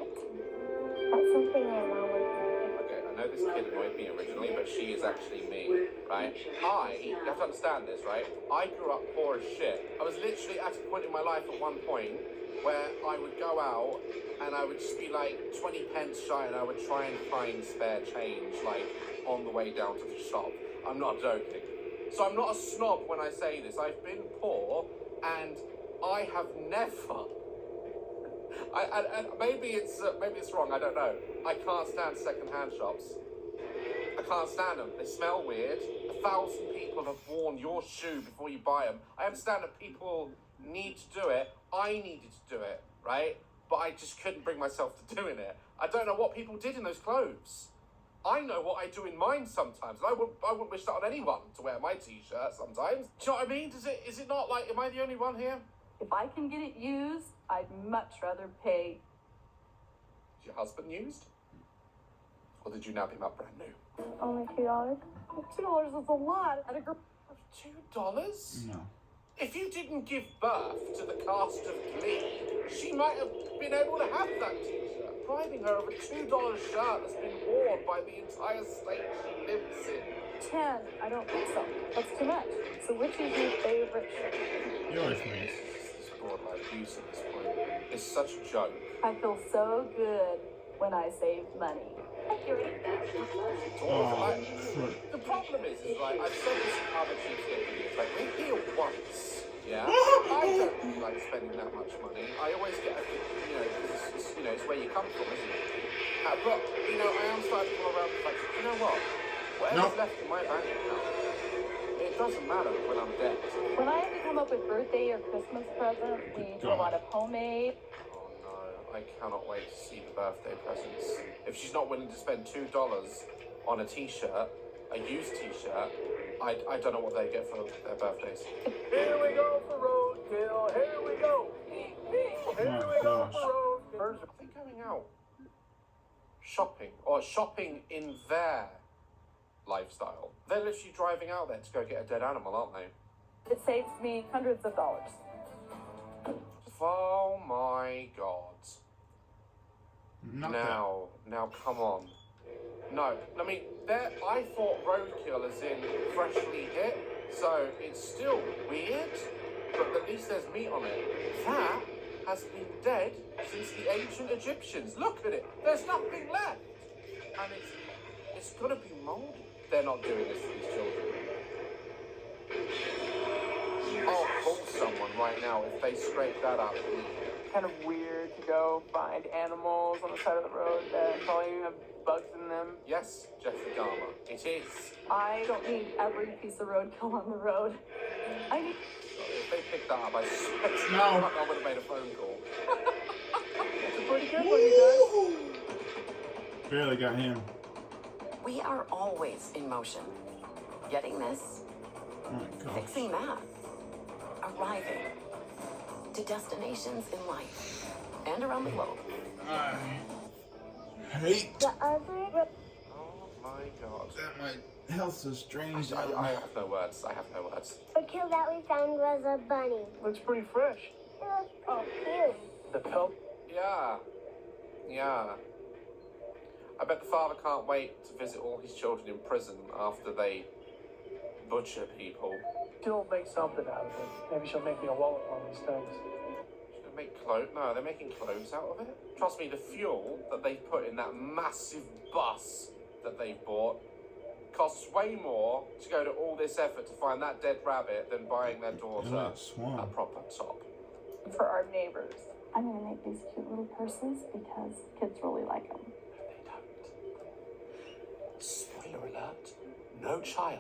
That's something my mom would wear. Okay, I know this kid annoyed me originally, but she is actually me, right? You have to understand this, right? I grew up poor as shit. I was literally at a point in my life at one point where I would go out and I would just be like 20 pence shy and I would try and find spare change, like, on the way down to the shop. I'm not joking. So I'm not a snob when I say this. I've been poor and I have never... and maybe it's wrong, I don't know. I can't stand second-hand shops. I can't stand them. They smell weird. 1,000 people have worn your shoe before you buy them. I understand that people need to do it. I needed to do it, right? But I just couldn't bring myself to doing it. I don't know what people did in those clothes. I know what I do in mine sometimes. And I wouldn't wish that on anyone to wear my t-shirt sometimes. Do you know what I mean? Is it not like, am I the only one here? If I can get it used, I'd much rather pay. Is your husband used? Or did you nab him up brand new? Only $2. $2 is a lot. At a group of $2? No. If you didn't give birth to the cast of Glee, she might have been able to have that t-shirt. Depriving her of a $2 shirt that's been worn by the entire state she lives in. 10. I don't think so. That's too much. So which is your favorite shirt? Yours, man. This borderline abuse at this point. It's such a joke. I feel so good when I save money. The problem is like, I've said this in other cheapskate videos, like, we're here once, yeah? I don't really like spending that much money. I always get, because it's where you come from, isn't it? But, I am starting to come around the fact that, you know what? Whatever's left in my bank account, it doesn't matter when I'm dead. When I have to come up with birthday or Christmas presents, we do a lot of homemade. I cannot wait to see the birthday presents. If she's not willing to spend $2 on a t-shirt, a used t-shirt, I don't know what they get for their birthdays. Here we go for roadkill. Here we go. Here we go for roadkill. Are they going out shopping or shopping in their lifestyle? They're literally driving out there to go get a dead animal, aren't they? It saves me hundreds of dollars. Oh my God. Now, come on. No, I mean, I thought roadkill as in freshly hit, so it's still weird, but at least there's meat on it. That has been dead since the ancient Egyptians. Look at it, there's nothing left. And it's gonna be moldy. They're not doing this to these children. I'll call someone right now if they scrape that up. Kind of weird to go find animals on the side of the road that probably have bugs in them. Yes, Jeffrey Dahmer, it is. I don't need every piece of roadkill on the road. I need. If they picked that up, I suspect No. I would have made a phone call. It's a pretty good one, you guys. Barely got him. We are always in motion. Getting this, Oh my God. fixing that, arriving to destinations in life and around the globe. I hate The other. Oh my God. that my health is strange. I have no words. I have no words. The kill that we found was a bunny. Looks pretty fresh. It was pretty cute. The pelt. Yeah. I bet the father can't wait to visit all his children in prison after they butcher people. She'll make something out of it. Maybe she'll make me a wallet one of these things. Should they make clothes? No, they're making clothes out of it. Trust me, the fuel that they put in that massive bus that they bought costs way more to go to all this effort to find that dead rabbit than buying their daughter a proper top. For our neighbors. I'm gonna make these cute little purses because kids really like them. They don't. Spoiler alert, no child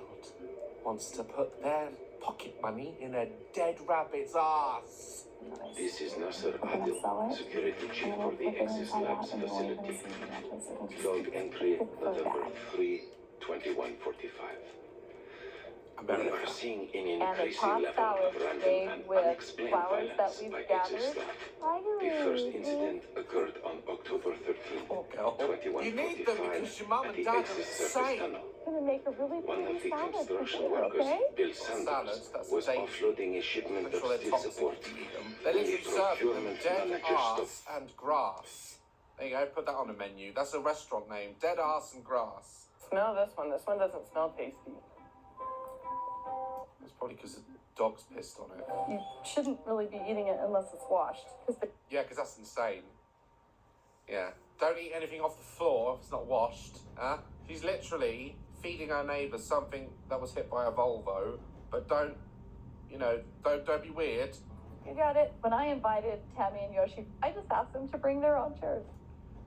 wants to put their pocket money in a dead rabbit's ass. This is Nasser Adil, security chief for the Axis Labs facility. Log entry November 3/21/45. We're never seeing any And the increasing top level salad of random made and with unexplained flowers that violence we've by gathered. Axis staff. Why do The first we incident occurred on October 13, You need them because your mum at and the dad are Axis surface insane. tunnel. I'm gonna make a really One of pretty the salad for construction dinner, workers, okay? Bill Sanders, was offloading a shipment Make of sure they're steel toxic support. if you eat them. They're The literally serving them procurement dead manager ass and grass. There you go, put that on the menu. That's a restaurant name, dead ass and grass. Smell this one. This one doesn't smell tasty. It's probably because the dog's pissed on it. You shouldn't really be eating it unless it's washed. Yeah, because that's insane. Yeah. Don't eat anything off the floor if it's not washed. Huh? She's literally feeding her neighbour something that was hit by a Volvo, but don't be weird. You got it. When I invited Tammy and Yoshi, I just asked them to bring their own chairs.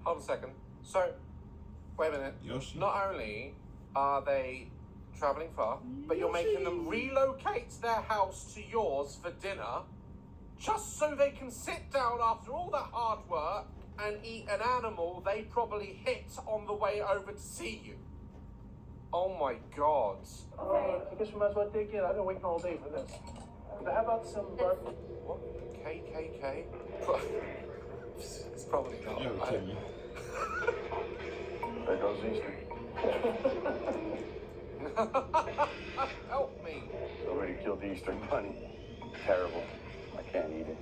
Hold on a second. So, wait a minute. Yoshi. Not only are they travelling far, but you're making them relocate their house to yours for dinner, just so they can sit down after all that hard work and eat an animal they probably hit on the way over to see you. Oh my God. I guess we might as well dig in. I've been waiting all day for this. How about some barbecue? What? KKK? It's probably not. You're kidding me. There goes Easter. Help me. Somebody killed the Easter bunny. Terrible. I can't eat it.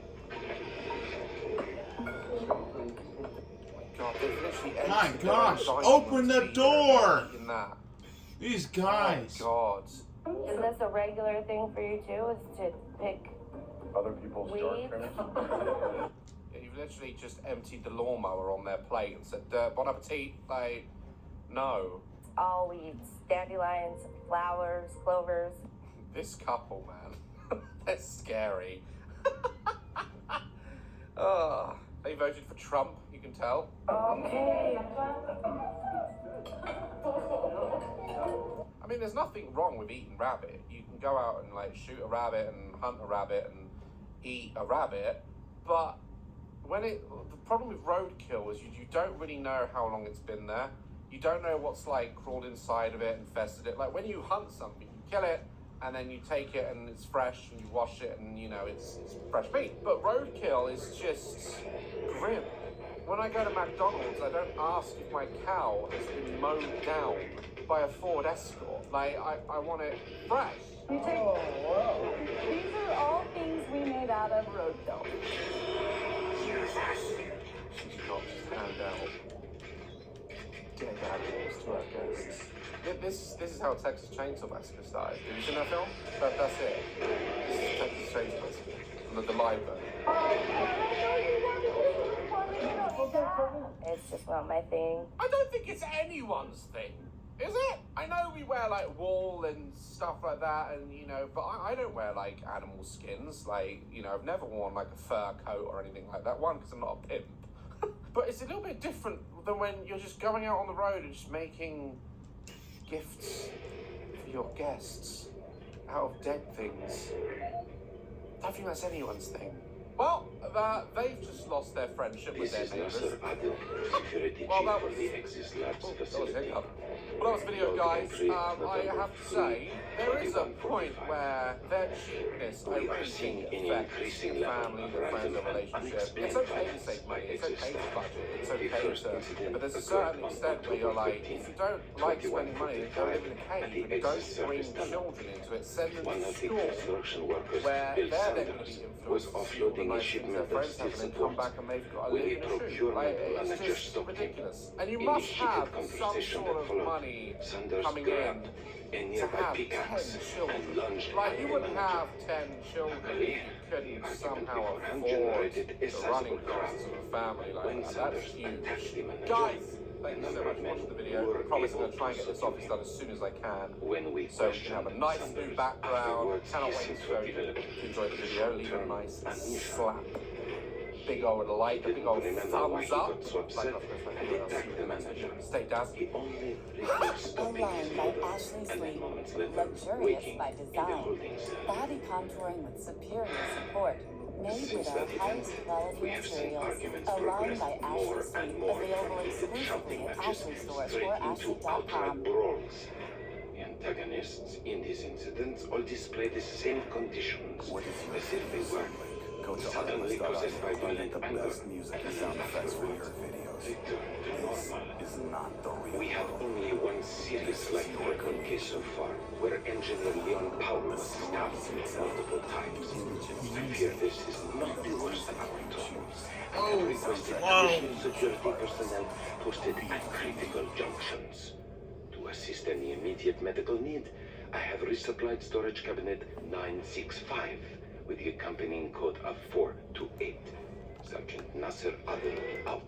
God, they've literally My emptied gosh, their own open the diamonds door! in that. These guys. Oh, God. Is this a regular thing for you too? Is to pick Other people's dark weeds? trimming. Yeah, you've literally just emptied the lawnmower on their plate and said, bon appetit. Like, no. All weeds, dandelions, flowers, clovers. This couple, man. They're scary. Oh, they voted for Trump, you can tell. Okay. I mean, there's nothing wrong with eating rabbit. You can go out and like shoot a rabbit and hunt a rabbit and eat a rabbit, but the problem with roadkill is you don't really know how long it's been there. You don't know what's like crawled inside of it and infested it. Like when you hunt something, you kill it and then you take it and it's fresh and you wash it and you know it's fresh meat. But roadkill is just grim. When I go to McDonald's, I don't ask if my cow has been mowed down by a Ford Escort. Like, I want it fresh. You take. These are all things we made out of roadkill. She did not just hand out dead animals to our guests. This is how Texas Chainsaw Massacre started. Have you seen that film? That's it. This is Texas Chainsaw Massacre. The live version. It's just not my thing. I don't think it's anyone's thing, is it? I know we wear like wool and stuff like that, and you know, but I don't wear like animal skins. Like, you know, I've never worn like a fur coat or anything like that. One, because I'm not a pimp. But it's a little bit different than when you're just going out on the road and just making gifts for your guests out of dead things. I don't think that's anyone's thing. Well, they've just lost their friendship with their neighbours. Well, that was hiccup. Well, that was video, guys. I have to say, there is a point where their cheapness, I really think, affects the family, the friends, the relationship. It's okay to save money, it's okay to budget, it's okay to... But there's a certain extent where you're like, if you don't like spending money, then go live in a cave and don't bring children into it. Send them to school, where they're then going to be influenced to see all the nice things their friends have, and then come back and they've got to live in a shoe. Like, it's just ridiculous. And you must have some sort of money coming in to have 10 children. Like, you wouldn't have 10 children if you couldn't somehow afford the running costs of a family like that. That's huge. Guys, thank you so much for watching the video. I promise I'm going to try and get this office done as soon as I can. So we can have a nice new background. Cannot wait to enjoy the video. Leave a nice slap. Big old like, a big old thumbs up. Stay dazzling. Align by Ashley Sleep. Luxurious by design. Body contouring with superior support. Made with our highest quality materials. Align by Ashley Sleep. Available exclusively at Ashley stores or Ashley.com. Antagonists in this incident all display the same conditions. What if you as if they were go to suddenly possessed by violent the anger? best music and sound effects for your videos. This is not the real We have only one serious life threatening case so far, where engineer Leon Powell was stabbed multiple times. I fear this is not the worst of our troubles. I have requested additional security personnel posted at critical junctions. To assist any immediate medical need, I have resupplied storage cabinet 965 with the accompanying code of 428. Sergeant Nasser Adel out.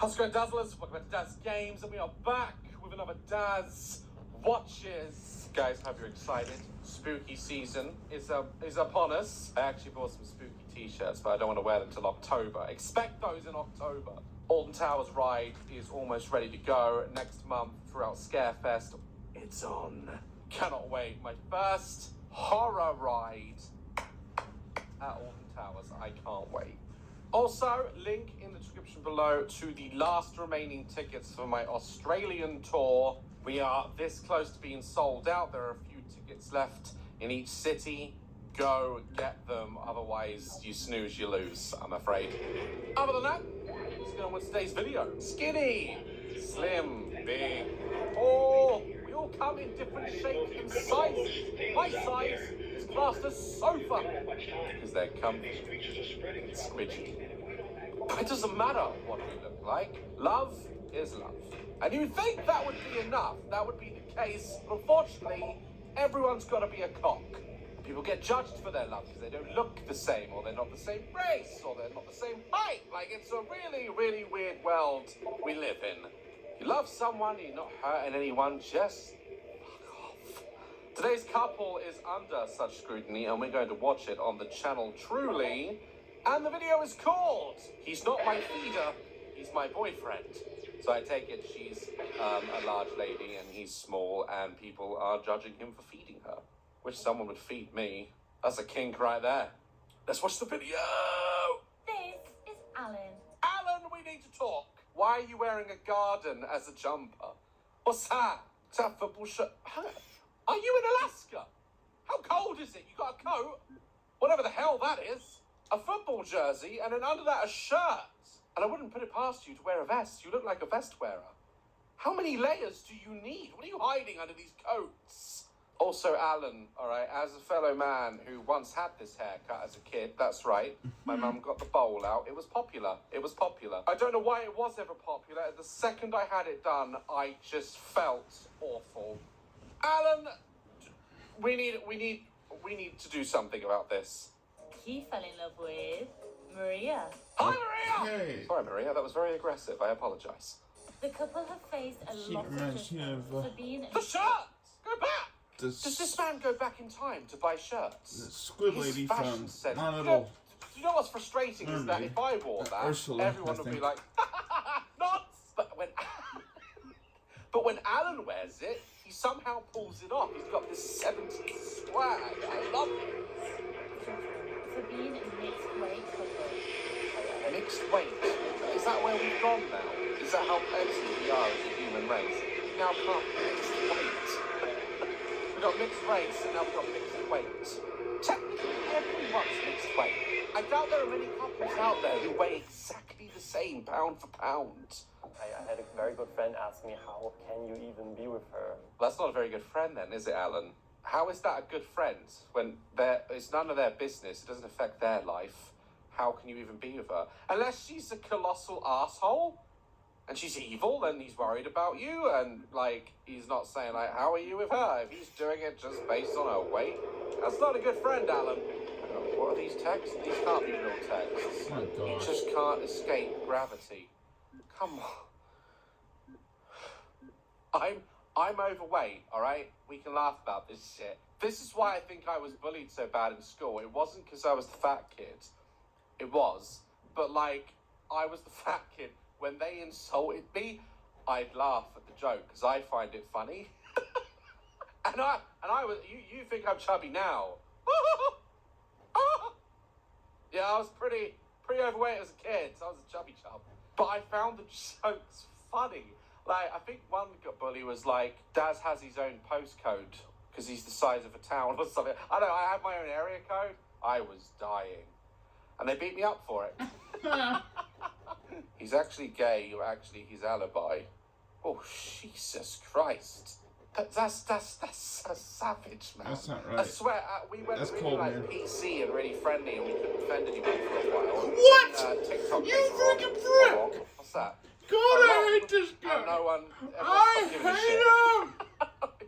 How's it going, Dazzlers? Welcome back to Daz Games, and we are back with another Daz Watches. Guys, hope you're excited. Spooky season is upon us. I actually bought some spooky t-shirts, but I don't want to wear them till October. Expect those in October. Alton Towers ride is almost ready to go. Next month throughout Scarefest, it's on. Cannot wait. My first horror ride at Alton Towers. I can't wait. Also, link in the description below to the last remaining tickets for my Australian tour. We are this close to being sold out. There are a few tickets left in each city. Go get them, otherwise you snooze, you lose, I'm afraid. Other than that, let's get on with today's video. Skinny, slim, big, tall. We all come in different shapes and sizes. My size is classed as sofa because they're comfy and squidgy. It doesn't matter what we look like. Love is love. And you'd think that would be enough. That would be the case. But unfortunately, everyone's got to be a cock. People get judged for their love because they don't look the same, or they're not the same race, or they're not the same height. Like, it's a really, really weird world we live in. You love someone, you're not hurting anyone, just fuck off. Today's couple is under such scrutiny, and we're going to watch it on the channel Truly. And the video is called He's Not My Feeder, He's My Boyfriend. So I take it she's a large lady and he's small, and people are judging him for feeding her. Wish someone would feed me. That's a kink right there. Let's watch the video. This is Alan. Alan, we need to talk. Why are you wearing a garden as a jumper? What's that? Is that football shirt? Are you in Alaska? How cold is it? You got a coat? Whatever the hell that is. A football jersey, and then under that a shirt. And I wouldn't put it past you to wear a vest. You look like a vest wearer. How many layers do you need? What are you hiding under these coats? Also, Alan, all right, as a fellow man who once had this haircut as a kid, that's right, my mum got the bowl out. It was popular. It was popular. I don't know why it was ever popular. The second I had it done, I just felt awful. Alan, we need to do something about this. He fell in love with Maria. Hi, Maria! Okay. Sorry, Maria, that was very aggressive. I apologise. The couple have faced a lot of judgment for being... The shirts! Go back! Does this man go back in time to buy shirts? The squid lady found my little... You know what's frustrating is that if I wore that, Ursula, everyone would be like, nuts! But when Alan wears it, he somehow pulls it off. He's got this 70s swag. I love it. For being a mixed weight couple. Mixed weight? Is that where we've gone now? Is that how excellent we are as a human race? We now can't mixed weight. We've got mixed race, and now we've got mixed weight. Technically, everyone's mixed weight. I doubt there are many couples out there who weigh exactly the same pound for pound. I had a very good friend ask me, how can you even be with her? Well, that's not a very good friend then, is it, Alan? How is that a good friend when it's none of their business? It doesn't affect their life. How can you even be with her? Unless she's a colossal asshole and she's evil, then he's worried about you, and like he's not saying like, how are you with her? If he's doing it just based on her weight, that's not a good friend, Alan. What are these texts? These can't be real texts. Oh my God. You just can't escape gravity. Come on. I'm overweight, all right? We can laugh about this shit. This is why I think I was bullied so bad in school. It wasn't because I was the fat kid. It was. But, like, I was the fat kid. When they insulted me, I'd laugh at the joke because I find it funny. and I was, you think I'm chubby now. Yeah, I was pretty overweight as a kid, so I was a chubby chub. But I found the jokes funny. Like, I think one bully was like, Daz has his own postcode because he's the size of a town or something. I don't know, I had my own area code. I was dying. And they beat me up for it. He's actually gay, you're actually his alibi. Oh, Jesus Christ. That's a savage, man. That's not right. I swear, we went That's really cold, like man. PC and really friendly, and we couldn't offend anyone for a while. What? TikTok You freaking prick! What's that? God, I hate this guy. No one I hate him. Back to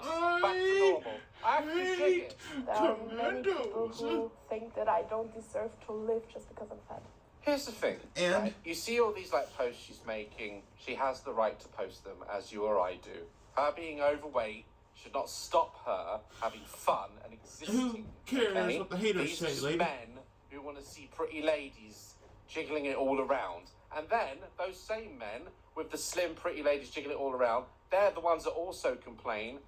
normal. I actually dig it. There are many people who think that I don't deserve to live just because I'm fat. Here's the thing. And? Right? You see all these like posts she's making. She has the right to post them, as you or I do. Her being overweight should not stop her having fun and existing. Who cares what the haters These say, just lady? men who want to see pretty ladies jiggling it all around. And then those same men with the slim, pretty ladies jiggling it all around, they're the ones that also complain.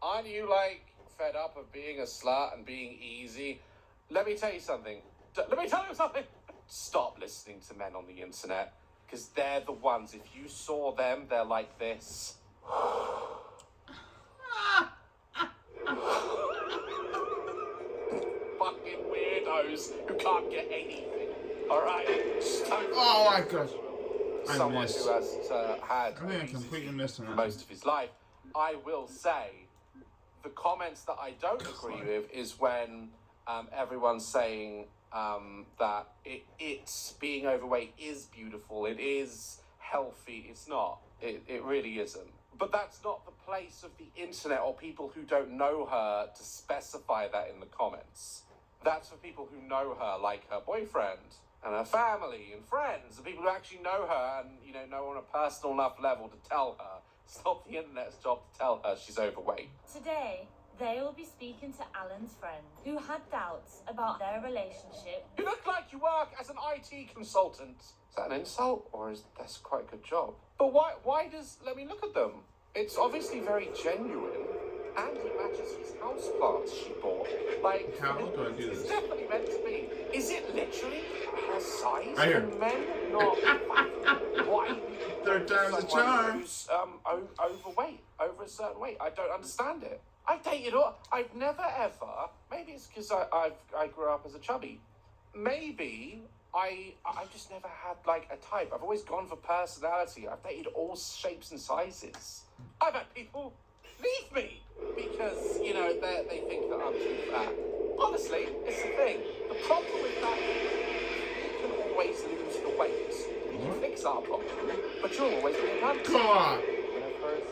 Aren't you, like, fed up of being a slut and being easy? Let me tell you something. Stop listening to men on the internet, because they're the ones. If you saw them, they're like this. Fucking weirdos who can't get anything. Alright? Oh my gosh. Someone who has had I think I completely missed him. most of his life. I will say, the comments that I don't agree with is when everyone's saying that it's being overweight is beautiful, it is healthy. It's not. It really isn't. But that's not the place of the internet or people who don't know her to specify that in the comments. That's for people who know her, like her boyfriend and her family and friends, the people who actually know her and, you know on a personal enough level to tell her. It's not the internet's job to tell her she's overweight. Today, they will be speaking to Alan's friend, who had doubts about their relationship. You look like you work as an IT consultant. Is that an insult, or is that's quite a good job? But why does, let me look at them. It's obviously very genuine, and it matches his houseplants she bought. Like, how do I do this? It's definitely meant to be. Is it literally her size? I hear. And men not why? Third time's a charm. Who's overweight, over a certain weight. I don't understand it. I've never ever, maybe it's because I grew up as a chubby. Maybe I've just never had like a type. I've always gone for personality. I've dated all shapes and sizes. I've had people leave me because, they think that I'm too fat. Honestly, it's the thing. The problem with that is you can always lose the weight. You can fix our problem, but you'll always be uncomfortable. Come on! When I first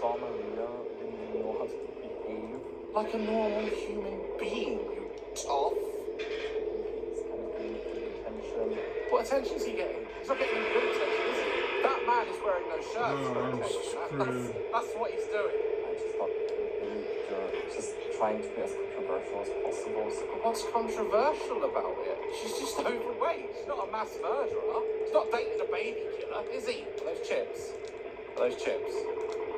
saw Maria, I didn't know how to behave. Like a normal human being, you tough. He's kind of getting attention. What attention is he getting? He's not getting good attention, is he? That man is wearing no shirt. I'm screwed. That's what he's doing. I just thought maybe you're just trying to be as controversial as possible. So what's controversial about it? She's just overweight. She's not a mass murderer. She's not dating a baby killer, is he? Those chips. Those chips.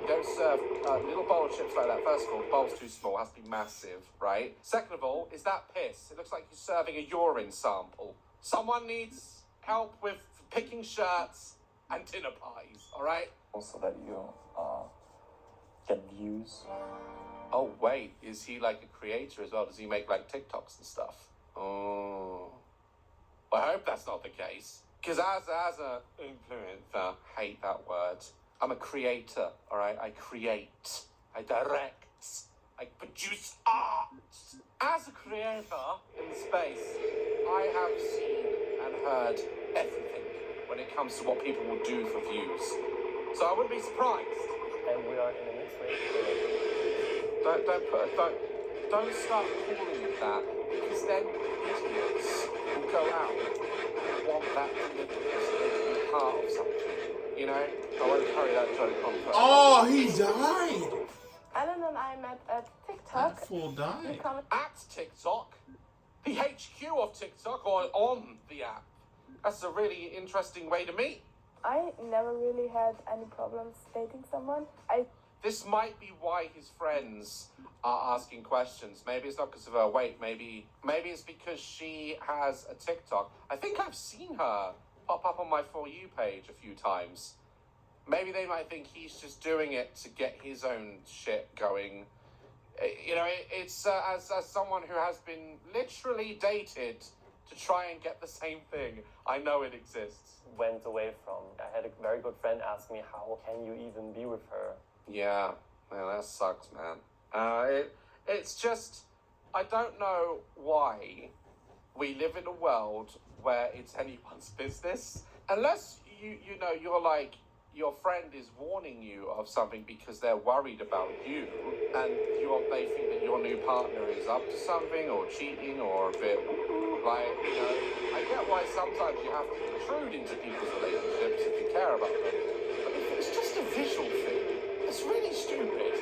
You don't serve a little bowl of chips like that. First of all, the bowl's too small. It has to be massive, right? Second of all, is that piss? It looks like you're serving a urine sample. Someone needs help with picking shirts and dinner pies, all right? also that you get views. Oh, wait. Is he like a creator as well? Does he make like TikToks and stuff? Oh. Well, I hope that's not the case. Because as a influencer, hate that word. I'm a creator, all right? I create. I direct. I produce art. As a creator in the space, I have seen and heard everything when it comes to what people will do for views. So I wouldn't be surprised. And we are in a mixed race. Don't start calling it that, because then idiots will go out and want that to be part of something. You know? I won't carry that joke on forever. Oh, he died! Alan and I met at TikTok. That fool died. At TikTok? The HQ of TikTok, or on the app? That's a really interesting way to meet. I never really had any problems dating someone. This might be why his friends are asking questions. Maybe it's not because of her weight. Maybe it's because she has a TikTok. I think I've seen her pop up on my For You page a few times. Maybe they might think he's just doing it to get his own shit going. You know, it's as someone who has been literally dated to try and get the same thing, I know it exists. Went away from. I had a very good friend ask me, how can you even be with her? Yeah, that sucks, man. It's just, I don't know why we live in a world where it's anyone's business. Unless, you're like your friend is warning you of something because they're worried about you, and they think that your new partner is up to something or cheating or a bit like, you know, I get why sometimes you have to intrude into people's relationships if you care about them, but if it's just a visual thing, it's really stupid.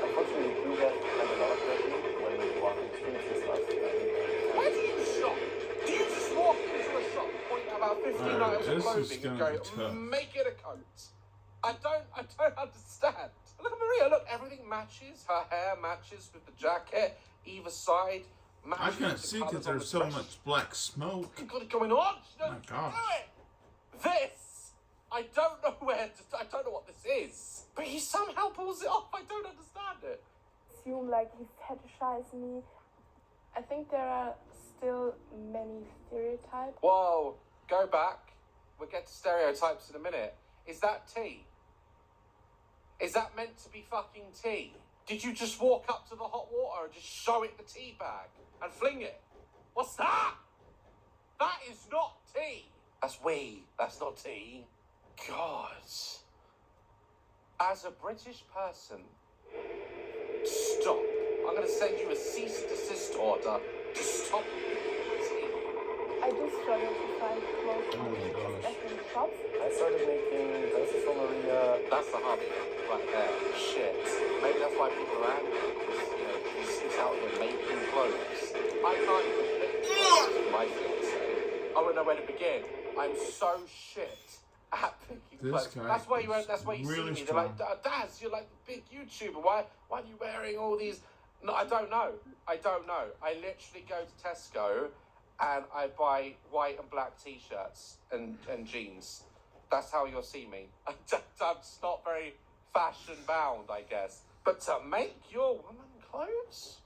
Unfortunately, we do get like a lot of pressure when we walk in the streets and stuff. Where do you shop? Do you just walk into a shop, point at about 15 items of clothing and go, make it a coat? I don't understand. Look at Maria, look, everything matches. Her hair matches with the jacket, either side matches. I can't see because there's so much black smoke. You've got it going on. Oh my gosh. Do it. This, I don't know I don't know what this is. But he somehow pulls it off. I don't understand it. Assume like he fetishized me. I think there are still many stereotypes. Whoa, go back. We'll get to stereotypes in a minute. Is that tea? Is that meant to be fucking tea? Did you just walk up to the hot water and just show it the tea bag and fling it? What's that? That is not tea. That's wee. That's not tea. God. As a British person, stop. I'm going to send you a cease and desist order to stop tea. I do struggle to find clothes in shops. I started making dresses for Maria. That's the hobby right there. Shit. Maybe that's why people are angry. Because, you know, he's out here making clothes. I can't even make clothes for my fiance. I wouldn't know where to begin. I'm so shit at picking clothes. That's why you really see me. They're like, Daz, you're like the big YouTuber. Why are you wearing all these? No, I don't know. I literally go to Tesco and I buy white and black t-shirts and jeans. That's how you'll see me. I'm just not very fashion bound, I guess. But to make your woman clothes?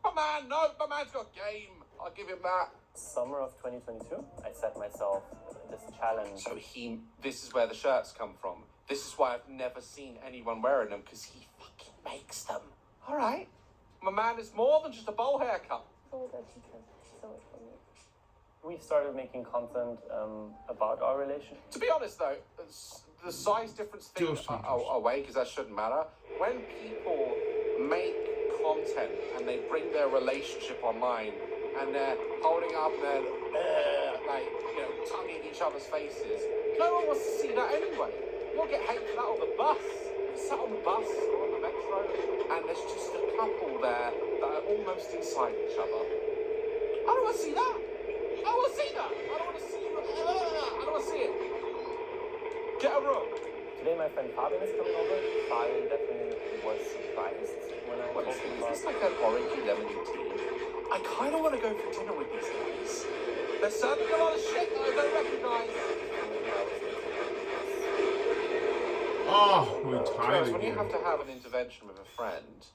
My man's got game. I'll give him that. Summer of 2022, I set myself this challenge. So this is where the shirts come from. This is why I've never seen anyone wearing them, because he fucking makes them. All right. My man is more than just a bowl haircut. So that he can sew it for me. We started making content about our relationship. To be honest, though, the size difference thing away, because that shouldn't matter. When people make content and they bring their relationship online and they're holding up their, like, you know, tonguing each other's faces, no one wants to see that anyway. You'll get hate for that on the bus. You sat on the bus or on the metro and there's just a couple there that are almost inside each other. I don't want to see that. I don't want to see that. I don't want to see you. I don't want to see it. Get a room. Today my friend Fabian is coming over. Fabian definitely was surprised when I told him about... Is this like an orangey lemony tea? I kind of want to go for dinner with these guys. They're serving a lot of shit that I don't recognise. Oh, we're tired When you have to have an intervention with a friend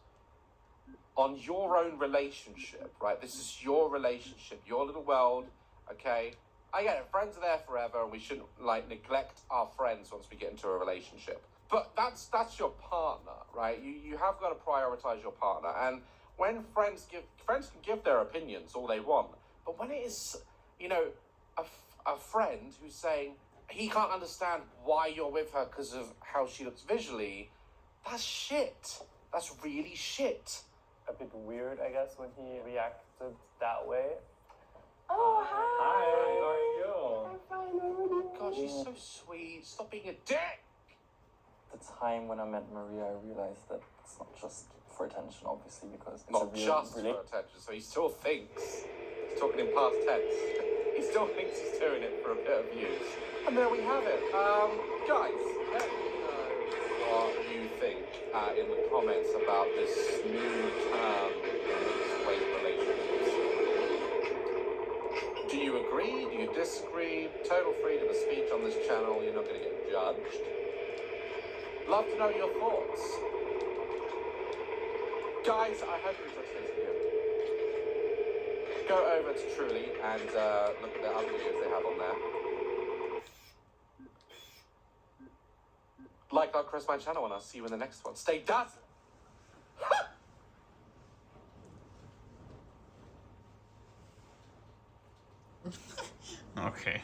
on your own relationship, right? This is your relationship, your little world, okay? I get it, friends are there forever and we shouldn't, like, neglect our friends once we get into a relationship. But that's your partner, right? You have got to prioritize your partner. And when friends can give their opinions all they want, but when it is, you know, a friend who's saying he can't understand why you're with her because of how she looks visually, that's shit. That's really shit. A bit weird, I guess, when he reacted that way. Oh, hi. Hi, how are you? I'm fine, how are you? God, she's so sweet. Stop being a dick. The time when I met Maria, I realized that it's not just for attention, obviously, because it's not just for attention. So he still thinks he's talking in past tense. He still thinks he's doing it for a bit of views. And there we have it. Guys, let me know what you think in the comments about this new term in weight relationships. Do you agree? Do you disagree? Total freedom of speech on this channel. You're not going to get judged. Love to know your thoughts. Guys, I hope you enjoyed today's video. Go over to Truly and look at the other videos they have on there. Like our Chris My channel and I'll see you in the next one. Stay dazzling! Okay.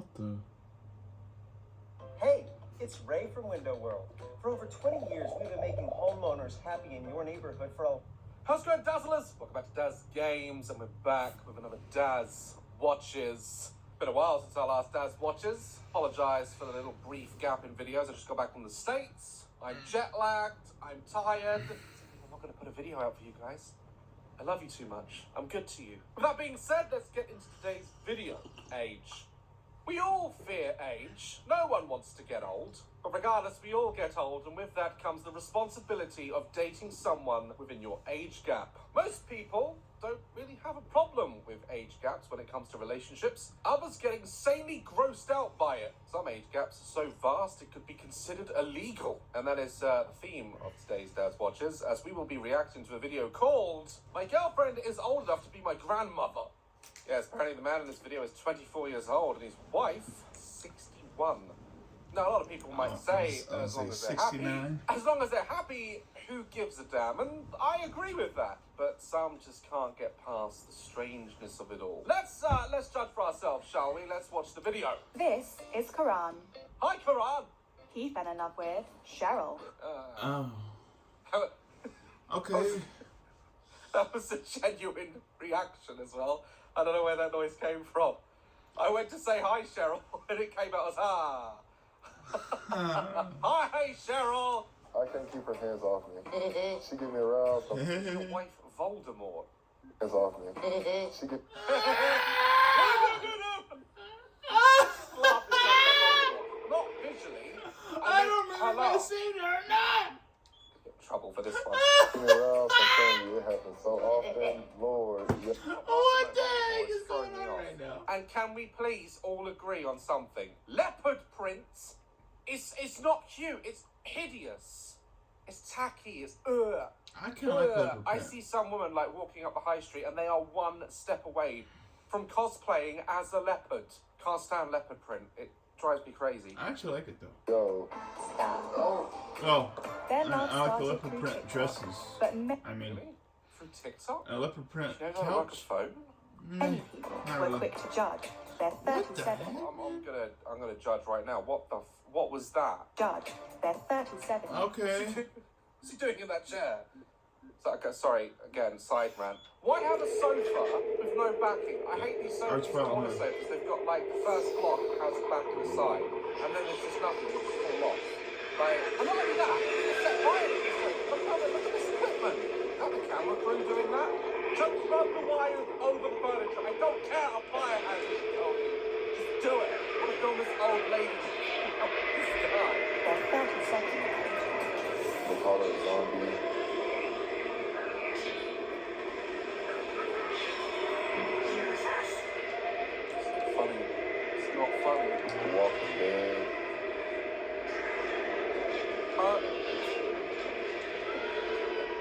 What the? Hey, it's Ray from Window World. For over 20 years, we've been making homeowners happy in your neighborhood for all. How's it going, Dazzlers? Welcome back to Daz Games, and we're back with another Daz Watches. Been a while since our last Daz Watches. Apologise for the little brief gap in videos. I just got back from the States. I'm jet lagged. I'm tired. I'm not going to put a video out for you guys. I love you too much. I'm good to you. With that being said, let's get into today's video. Age. We all fear age. No one wants to get old. But regardless, we all get old, and with that comes the responsibility of dating someone within your age gap. Most people don't really have a problem with age gaps when it comes to relationships. Others get insanely grossed out by it. Some age gaps are so vast it could be considered illegal. And that is the theme of today's Daz Watches, as we will be reacting to a video called My Girlfriend is Old Enough to Be My Grandmother. Yes, apparently the man in this video is 24 years old and his wife 61. Now, a lot of people might say, as long as they're happy, who gives a damn? And I agree with that. But some just can't get past the strangeness of it all. Let's judge for ourselves, shall we? Let's watch the video. This is Karan. Hi, Karan. He fell in love with Cheryl. Okay. That was a genuine reaction as well. I don't know where that noise came from. I went to say hi, Cheryl, and it came out as ah. Hi, Cheryl. I can't keep her hands off me. She get me aroused. Your wife, Voldemort. Hands off me. She get. Not visually. I don't remember if I seen her or not. Trouble for this one. Get me aroused. I'm telling you, it happens so often. Lord. Yeah. What the heck is going on right now? And can we please all agree on something? Leopard prints. It's not cute. It's hideous. It's tacky. It's I can't like leopard print. I see some women like walking up the high street and they are one step away from cosplaying as a leopard. Can't stand leopard print. It drives me crazy. I actually like it though. Yo. Oh. I like the leopard print dresses. But I mean, through TikTok? A leopard print You know, couch. many people were quick to judge. They're 37. I'm gonna judge right now. What was that? Judge. They're 37. Okay. What's he doing in that chair? So, okay, sorry, again, side rant. Why have a sofa with no backing? I hate these sofas. All the sofas, they've got like the first block has a back to the side, and then there's just nothing, you just fall off. Like, and not only that, it's set fire. Look at this equipment. Is that the camera crew doing that? Don't run the wires over the furniture. I don't care a fire hazard. Just do it. I want to film this old lady. This guy. They're 37. They call her a zombie. Funny. It's not funny. Walking Dead.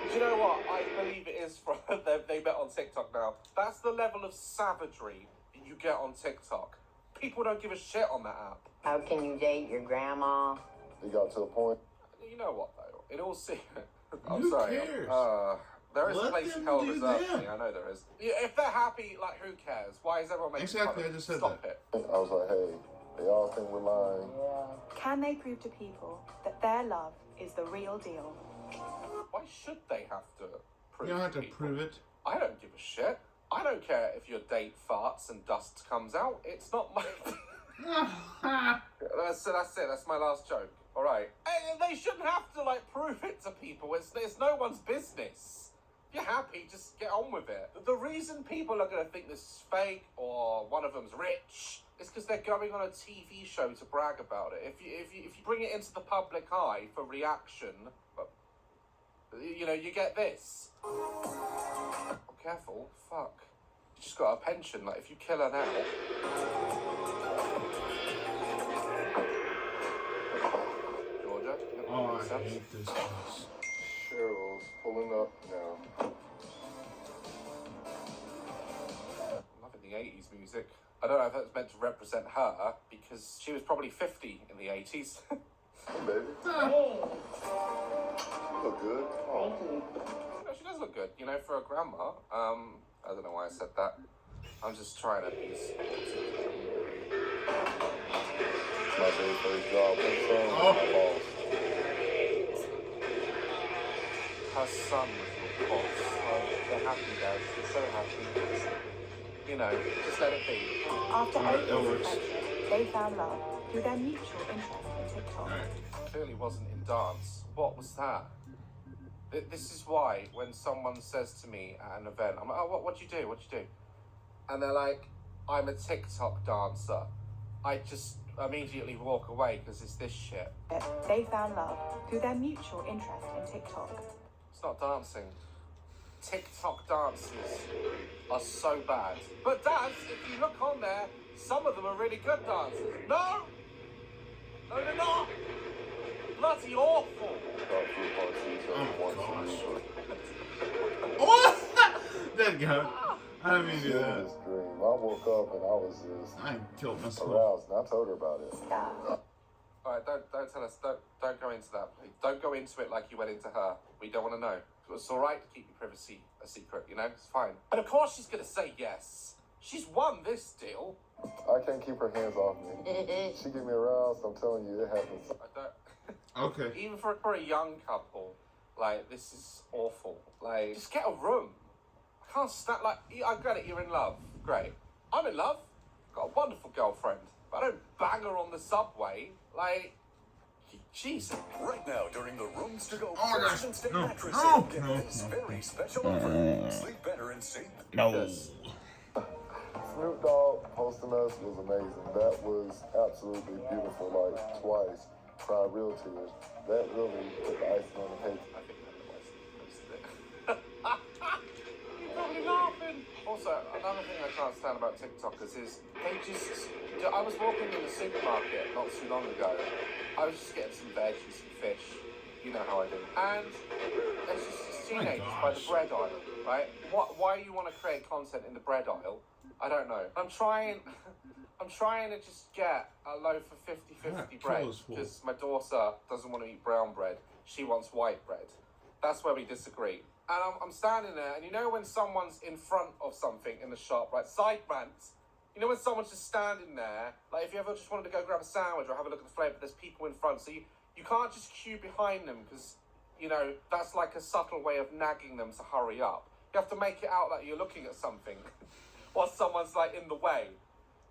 Do you know what? I believe it is from they met on TikTok now. That's the level of savagery you get on TikTok. People don't give a shit on that app. How can you date your grandma? It got to a point. You know what though? In all seriousness, I'm Who sorry. cares? There is a Let place them held do reserved for them. me. I know there is. Yeah, if they're happy, like who cares? Why is everyone making Exactly, fun I of just it? said Stop that. it. I was like, hey, they all think we're lying. Can they prove to people that their love is the real deal? Why should they have to prove You don't have to people? prove it. I don't give a shit. I don't care if your date farts and dust comes out. It's not my... That's it. That's my last joke. All right. They shouldn't have to, like, prove it to people. It's no one's business. If you're happy, just get on with it. The reason people are going to think this is fake or one of them's rich is because they're going on a TV show to brag about it. If you bring it into the public eye for reaction, you know, you get this. Oh, careful. Fuck. You just got a pension. Like, if you kill her now... Georgia? Oh, I hate this place. Cheryl's pulling up now. I'm loving the 80s music. I don't know if that's meant to represent her, because she was probably 50 in the 80s. Hey, baby. Hey. You look good. Oh. Thank you. No, she does look good, you know, for a grandma. I don't know why I said that. I'm just trying to be... my very first job concern with my boss. Her son was your boss. Oh, they're happy, guys. They're so happy. You know, just let it be. After 8 years of friendship, they found love through their mutual interest in TikTok. Clearly wasn't in dance. What was that? This is why when someone says to me at an event, I'm like, oh, what do you do? What do you do? And they're like, I'm a TikTok dancer. I just immediately walk away because it's this shit. They found love through their mutual interest in TikTok. It's not dancing. TikTok dances are so bad. But dance, if you look on there, some of them are really good dancers. No! No, they're not! Bloody awful! What? There you go. I didn't mean to do that. This dream. I woke up and I was just I killed myself. aroused, and I told her about it. Alright, don't tell us, don't go into that, please. Don't go into it like you went into her. We don't want to know. It's alright to keep your privacy a secret, you know? It's fine. And of course she's gonna say yes. She's won this deal. I can't keep her hands off me. She get me aroused, I'm telling you, it happens. Okay. Even for a young couple, like, this is awful. Like, just get a room. I can't stand, like, I get it, you're in love. Great. I'm in love. Got a wonderful girlfriend. But I don't bang her on the subway. Like, Jesus. Right now, during the Rooms to Go Oh my gosh. President's Day No. mattress No. sale, get No. this No. very special offer. Sleep better and save. No. Snoop Dogg hosting us was amazing. That was absolutely beautiful, like twice. Cried real tears. That really put the icing on the cake. I think that was You're probably laughing. Also, another thing I can't stand about TikTokers is they just... I was walking in the supermarket not too long ago. I was just getting some veg and some fish. You know how I do. And there's just teenagers by the bread aisle, right? Why you want to create content in the bread aisle? I don't know. I'm trying to just get a loaf of 50-50 bread because my daughter doesn't want to eat brown bread. She wants white bread. That's where we disagree. And I'm standing there, and you know when someone's in front of something in the shop, right? Side rants. You know when someone's just standing there, like if you ever just wanted to go grab a sandwich or have a look at the flavour, there's people in front, so you can't just queue behind them because, you know, that's like a subtle way of nagging them to hurry up. You have to make it out like you're looking at something while someone's like in the way.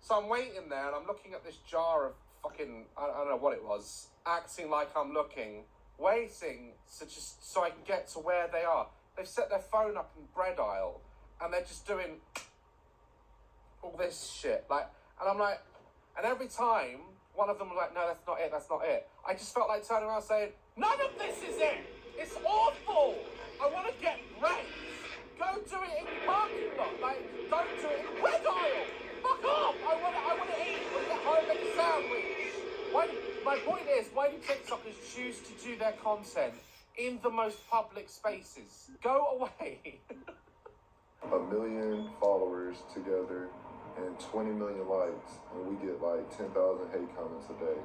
So I'm waiting there and I'm looking at this jar of fucking, I don't know what it was, acting like I'm looking, waiting so I can get to where they are. They've set their phone up in bread aisle and they're just doing all this shit. Like, and I'm like, and every time one of them was like, no, that's not it, that's not it. I just felt like turning around saying, none of this is it. It's awful. I want to get bread. Go do it in the parking lot. Like, don't do it in the bread aisle. Fuck off! I want to eat. I want to get home and make a sandwich. My point is, why do TikTokers choose to do their content in the most public spaces? Go away. 1 million followers together and 20 million likes, and we get like 10,000 hate comments a day.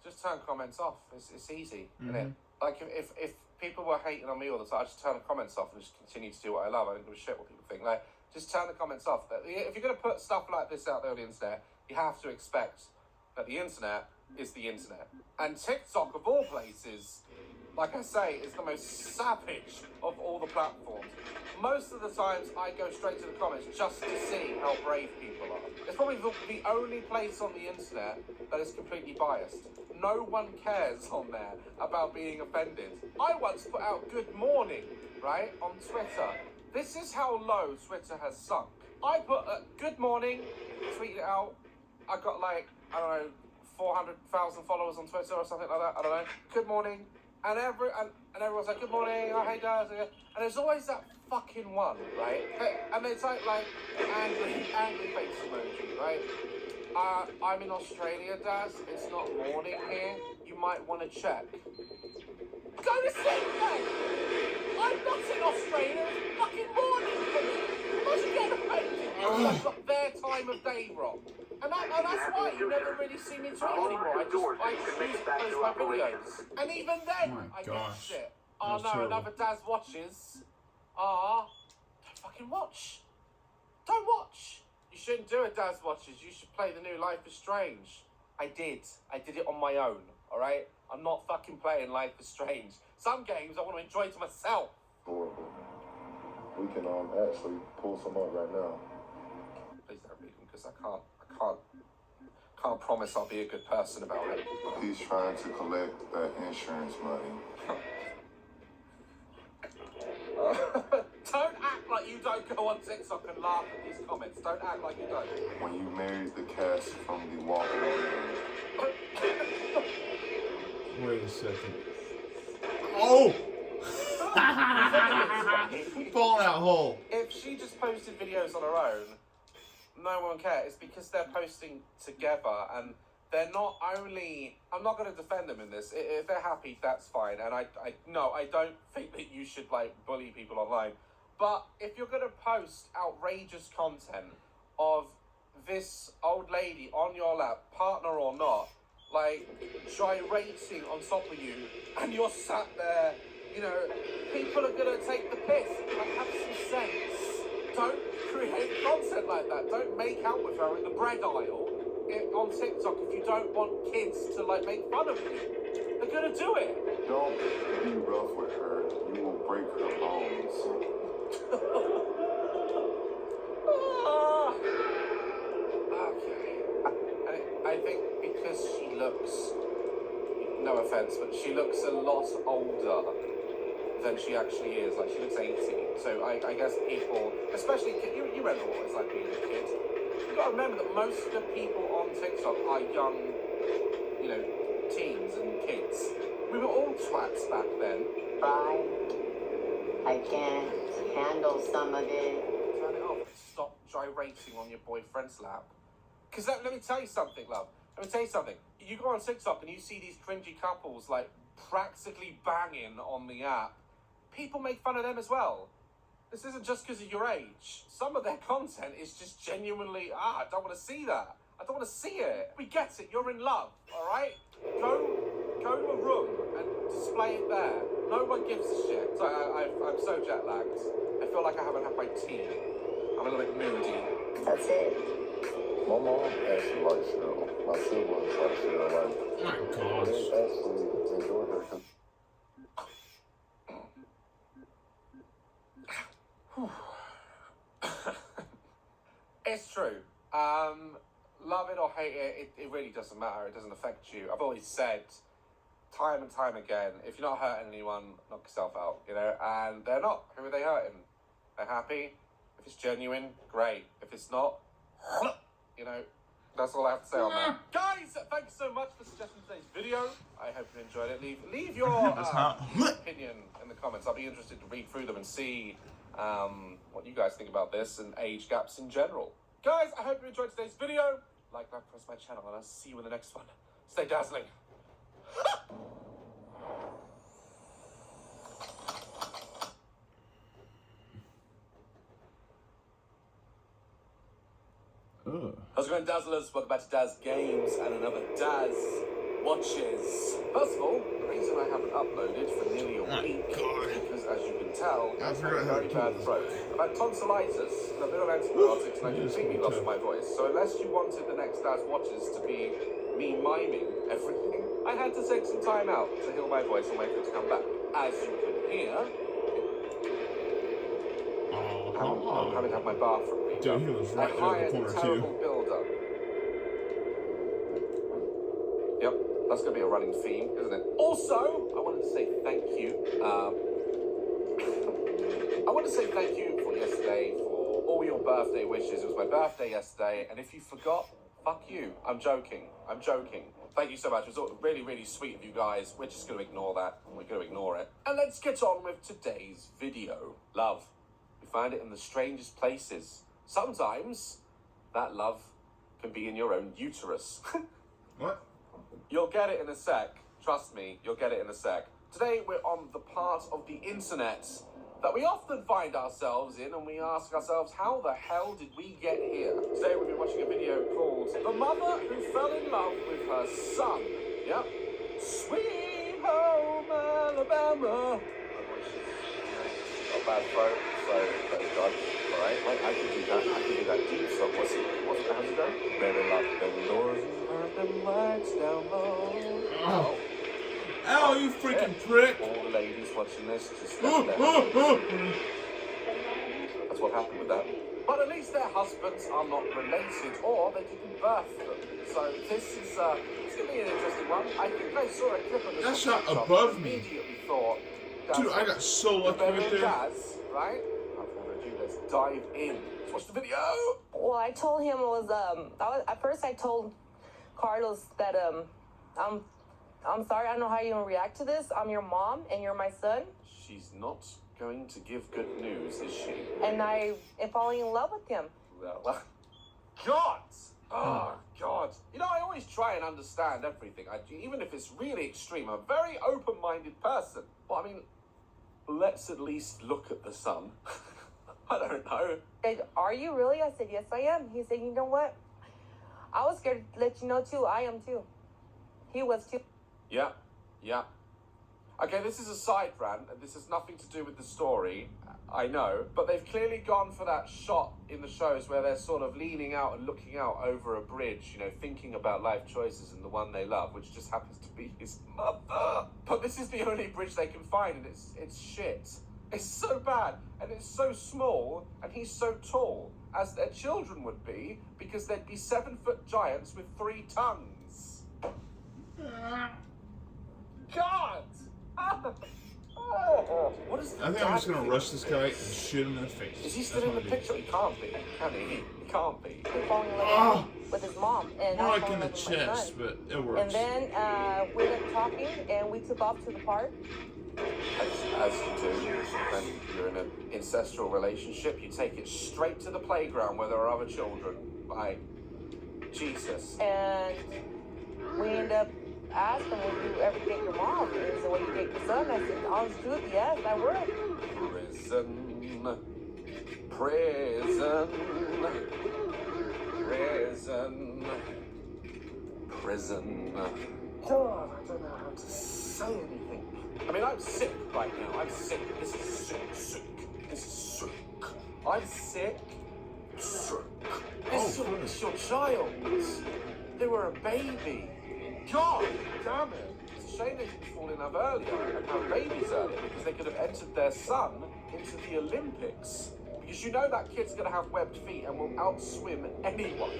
Just turn comments off. It's easy, isn't it? Like if people were hating on me all the time, I just turn the comments off and just continue to do what I love. I don't give a shit what people think. Like, just turn the comments off. If you're going to put stuff like this out there on the internet, you have to expect that the internet is the internet. And TikTok, of all places, like I say, is the most savage of all the platforms. Most of the times, I go straight to the comments just to see how brave people are. It's probably the only place on the internet that is completely biased. No one cares on there about being offended. I once put out good morning, right, on Twitter. This is how low Twitter has sunk. I put good morning, tweeted it out. I got like, I don't know, 400,000 followers on Twitter or something like that. I don't know. Good morning. And everyone's like, good morning, oh, hey, Daz. And there's always that fucking one, right? And they type like angry face emoji, right? I'm in Australia, Daz. It's not morning here. You might want to check. Go to sleep then! I'm not in Australia. It's fucking morning for me. I should get offended. I've got their time of day wrong. And that's why you never really see me tweet anymore. I choose to post my videos. And even then, I get shit. Oh no, another Daz watches. Don't fucking watch. Don't watch. You shouldn't do a Daz watches. You should play the new Life is Strange. I did it on my own, alright? I'm not fucking playing Life is Strange. Some games I want to enjoy to myself. Horrible. We can actually pull some up right now. Please don't read them, because I can't promise I'll be a good person about it. He's trying to collect that insurance money. Don't act like you don't go on TikTok and laugh at these comments. Don't act like you don't. When you married the cast from The Walking Dead. Wait a second. Oh! Falling out whole. If she just posted videos on her own, no one cares. It's because they're posting together and they're not only... I'm not going to defend them in this. If they're happy, that's fine. And I don't think that you should, like, bully people online. But if you're going to post outrageous content of this old lady on your lap, partner or not, like, gyrating on top of you, and you're sat there, you know, people are going to take the piss. Like, have some sense. Don't create content like that. Don't make out with her in the bread aisle on TikTok if you don't want kids to, like, make fun of you. They're going to do it. Don't be rough with her. You will break her bones. Okay. I think because she looks, no offense, but she looks a lot older than she actually is. Like, she looks 80. So I guess people, especially, you remember what it's like being a kid. You've got to remember that most of the people on TikTok are young, you know, teens and kids. We were all twats back then. Bye. I can't handle some of it. Turn it off. Stop gyrating on your boyfriend's lap. Because let me tell you something, love. Let me tell you something. You go on TikTok and you see these cringy couples, like, practically banging on the app. People make fun of them as well. This isn't just because of your age. Some of their content is just genuinely, I don't want to see that. I don't want to see it. We get it. You're in love, all right? Go to a room and display it there. No one gives a shit. So I'm so jet lagged. I feel like I haven't had my tea. I'm a little bit moody. That's it. My mom actually likes Cheryl. My siblings like Cheryl. Like, oh my gosh. They actually enjoy her. It's true. Love it or hate it, it really doesn't matter. It doesn't affect you. I've always said, time and time again, if you're not hurting anyone, knock yourself out, you know? And they're not. Who are they hurting? They're happy. If it's genuine, great. If it's not, you know, that's all I have to say on that. Guys, thanks so much for suggesting today's video. I hope you enjoyed it. Leave your opinion in the comments. I'll be interested to read through them and see what you guys think about this and age gaps in general. Guys, I hope you enjoyed today's video. Like, press my channel, and I'll see you in the next one. Stay dazzling. How's it going, Dazzlers? Welcome back to Daz Games and another Daz Watches. First of all, the reason I haven't uploaded for nearly a week is because, as you can tell, I've got a very bad throat. I've had tonsillitis and I've been on antibiotics and I completely lost my voice. So unless you wanted the next Daz Watches to be me miming everything, I had to take some time out to heal my voice and wait for it to come back. As you can hear, I'm having to have my bathroom. Dude, he was right there in the corner terrible too. Builder. Yep, that's going to be a running theme, isn't it? Also, I wanted to say thank you. I want to say thank you for yesterday, for all your birthday wishes. It was my birthday yesterday, and if you forgot, fuck you. I'm joking. I'm joking. Thank you so much. It was really, really sweet of you guys. We're just going to ignore that. We're going to ignore it. And let's get on with today's video. Love. We find it in the strangest places. Sometimes that love can be in your own uterus. What? You'll get it in a sec. Trust me, you'll get it in a sec. Today we're on the part of the internet that we often find ourselves in, and we ask ourselves, how the hell did we get here? Today we'll be watching a video called The Mother Who Fell in Love with Her Son. Yep. Sweet Home Alabama. a bad throat, so don't judge, alright? Like, I can do that. I can do that deep song. What's it? How's it go? Better lock them doors and turn them lights down low. Oh. Ow, you freaking prick! All the ladies watching this, just let them. That's what happened with that. But at least their husbands are not related, or they didn't birth them. So this is it's going to be an interesting one. I think I saw a clip of this. That shot above me. Immediately thought, dude, I got so lucky right there. Daz, right? Without further ado, let's dive in. Let's watch the video. Well, I told him it was at first I told Carlos that I'm sorry, I don't know how you're gonna react to this. I'm your mom and you're my son. She's not going to give good news, is she? And I am falling in love with him. Well, God! Oh, God. You know, I always try and understand everything. Even if it's really extreme, I'm a very open-minded person. Well, I mean, let's at least look at the sun. I don't know. Are you really? I said, yes, I am. He said, you know what? I was scared to let you know, too. I am, too. He was, too. Yeah, yeah. Okay, this is a side rant, and this has nothing to do with the story, I know, but they've clearly gone for that shot in the shows where they're sort of leaning out and looking out over a bridge, you know, thinking about life choices and the one they love, which just happens to be his mother. But this is the only bridge they can find, and it's shit. It's so bad, and it's so small, and he's so tall, as their children would be, because they'd be 7-foot giants with 3 tongues. God! What is I think I'm just gonna rush this guy and shoot him in the face. Is he still in the picture? He can't be. Can he? He can't be. He's falling in love with his mom. And more like in the chest, but it works. And then we ended up talking and we took off to the park. As you do when you're in an ancestral relationship, you take it straight to the playground where there are other children. Like, Jesus. And we end up asking, would you ever date your mom? And he said, well, you date your son? I said, honest truth, yes, I would. Prison. God, I don't know how to say anything. I mean, I'm sick right now. I'm sick. This is sick. This is sick. I'm sick. Sick. It's your child. They were a baby. God damn it. It's a shame they didn't fall in love earlier and have babies earlier, because they could have entered their son into the Olympics. Because you know that kid's going to have webbed feet and will outswim anyone.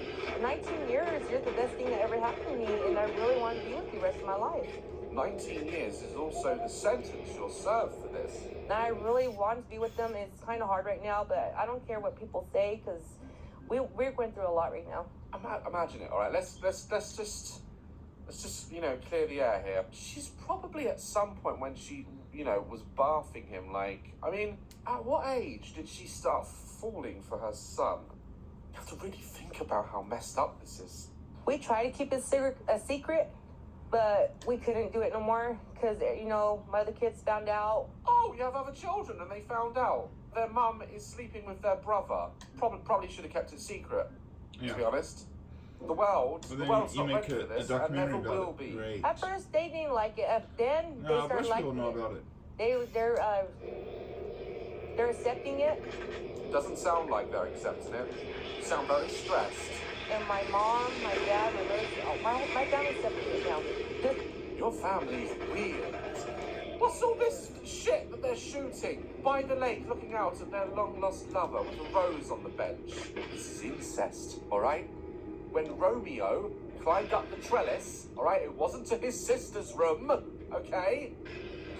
19 years, you're the best thing that ever happened to me, and I really want to be with you the rest of my life. 19 years is also the sentence you'll serve for this. And I really want to be with them. It's kind of hard right now, but I don't care what people say, because we're going through a lot right now. Imagine it, all right? Let's just you know, clear the air here. She's probably at some point when she, you know, was bathing him, like, I mean, at what age did she start falling for her son? You have to really think about how messed up this is. We tried to keep it a secret, but we couldn't do it no more because, you know, my other kids found out. Oh, you have other children and they found out. Their mum is sleeping with their brother. Probably should have kept it secret, to be honest. The world's not ready for this, and never will be. Great. At first, they didn't like it. Then they started liking it. Know about it. They're accepting it. Doesn't sound like they're accepting it. You sound very stressed. And my mom, my dad, my brothers, my family's separated now. Your family's weird. What's all this shit that they're shooting by the lake, looking out at their long-lost lover with a rose on the bench? This is incest, all right? When Romeo climbed up the trellis, all right, it wasn't to his sister's room, okay?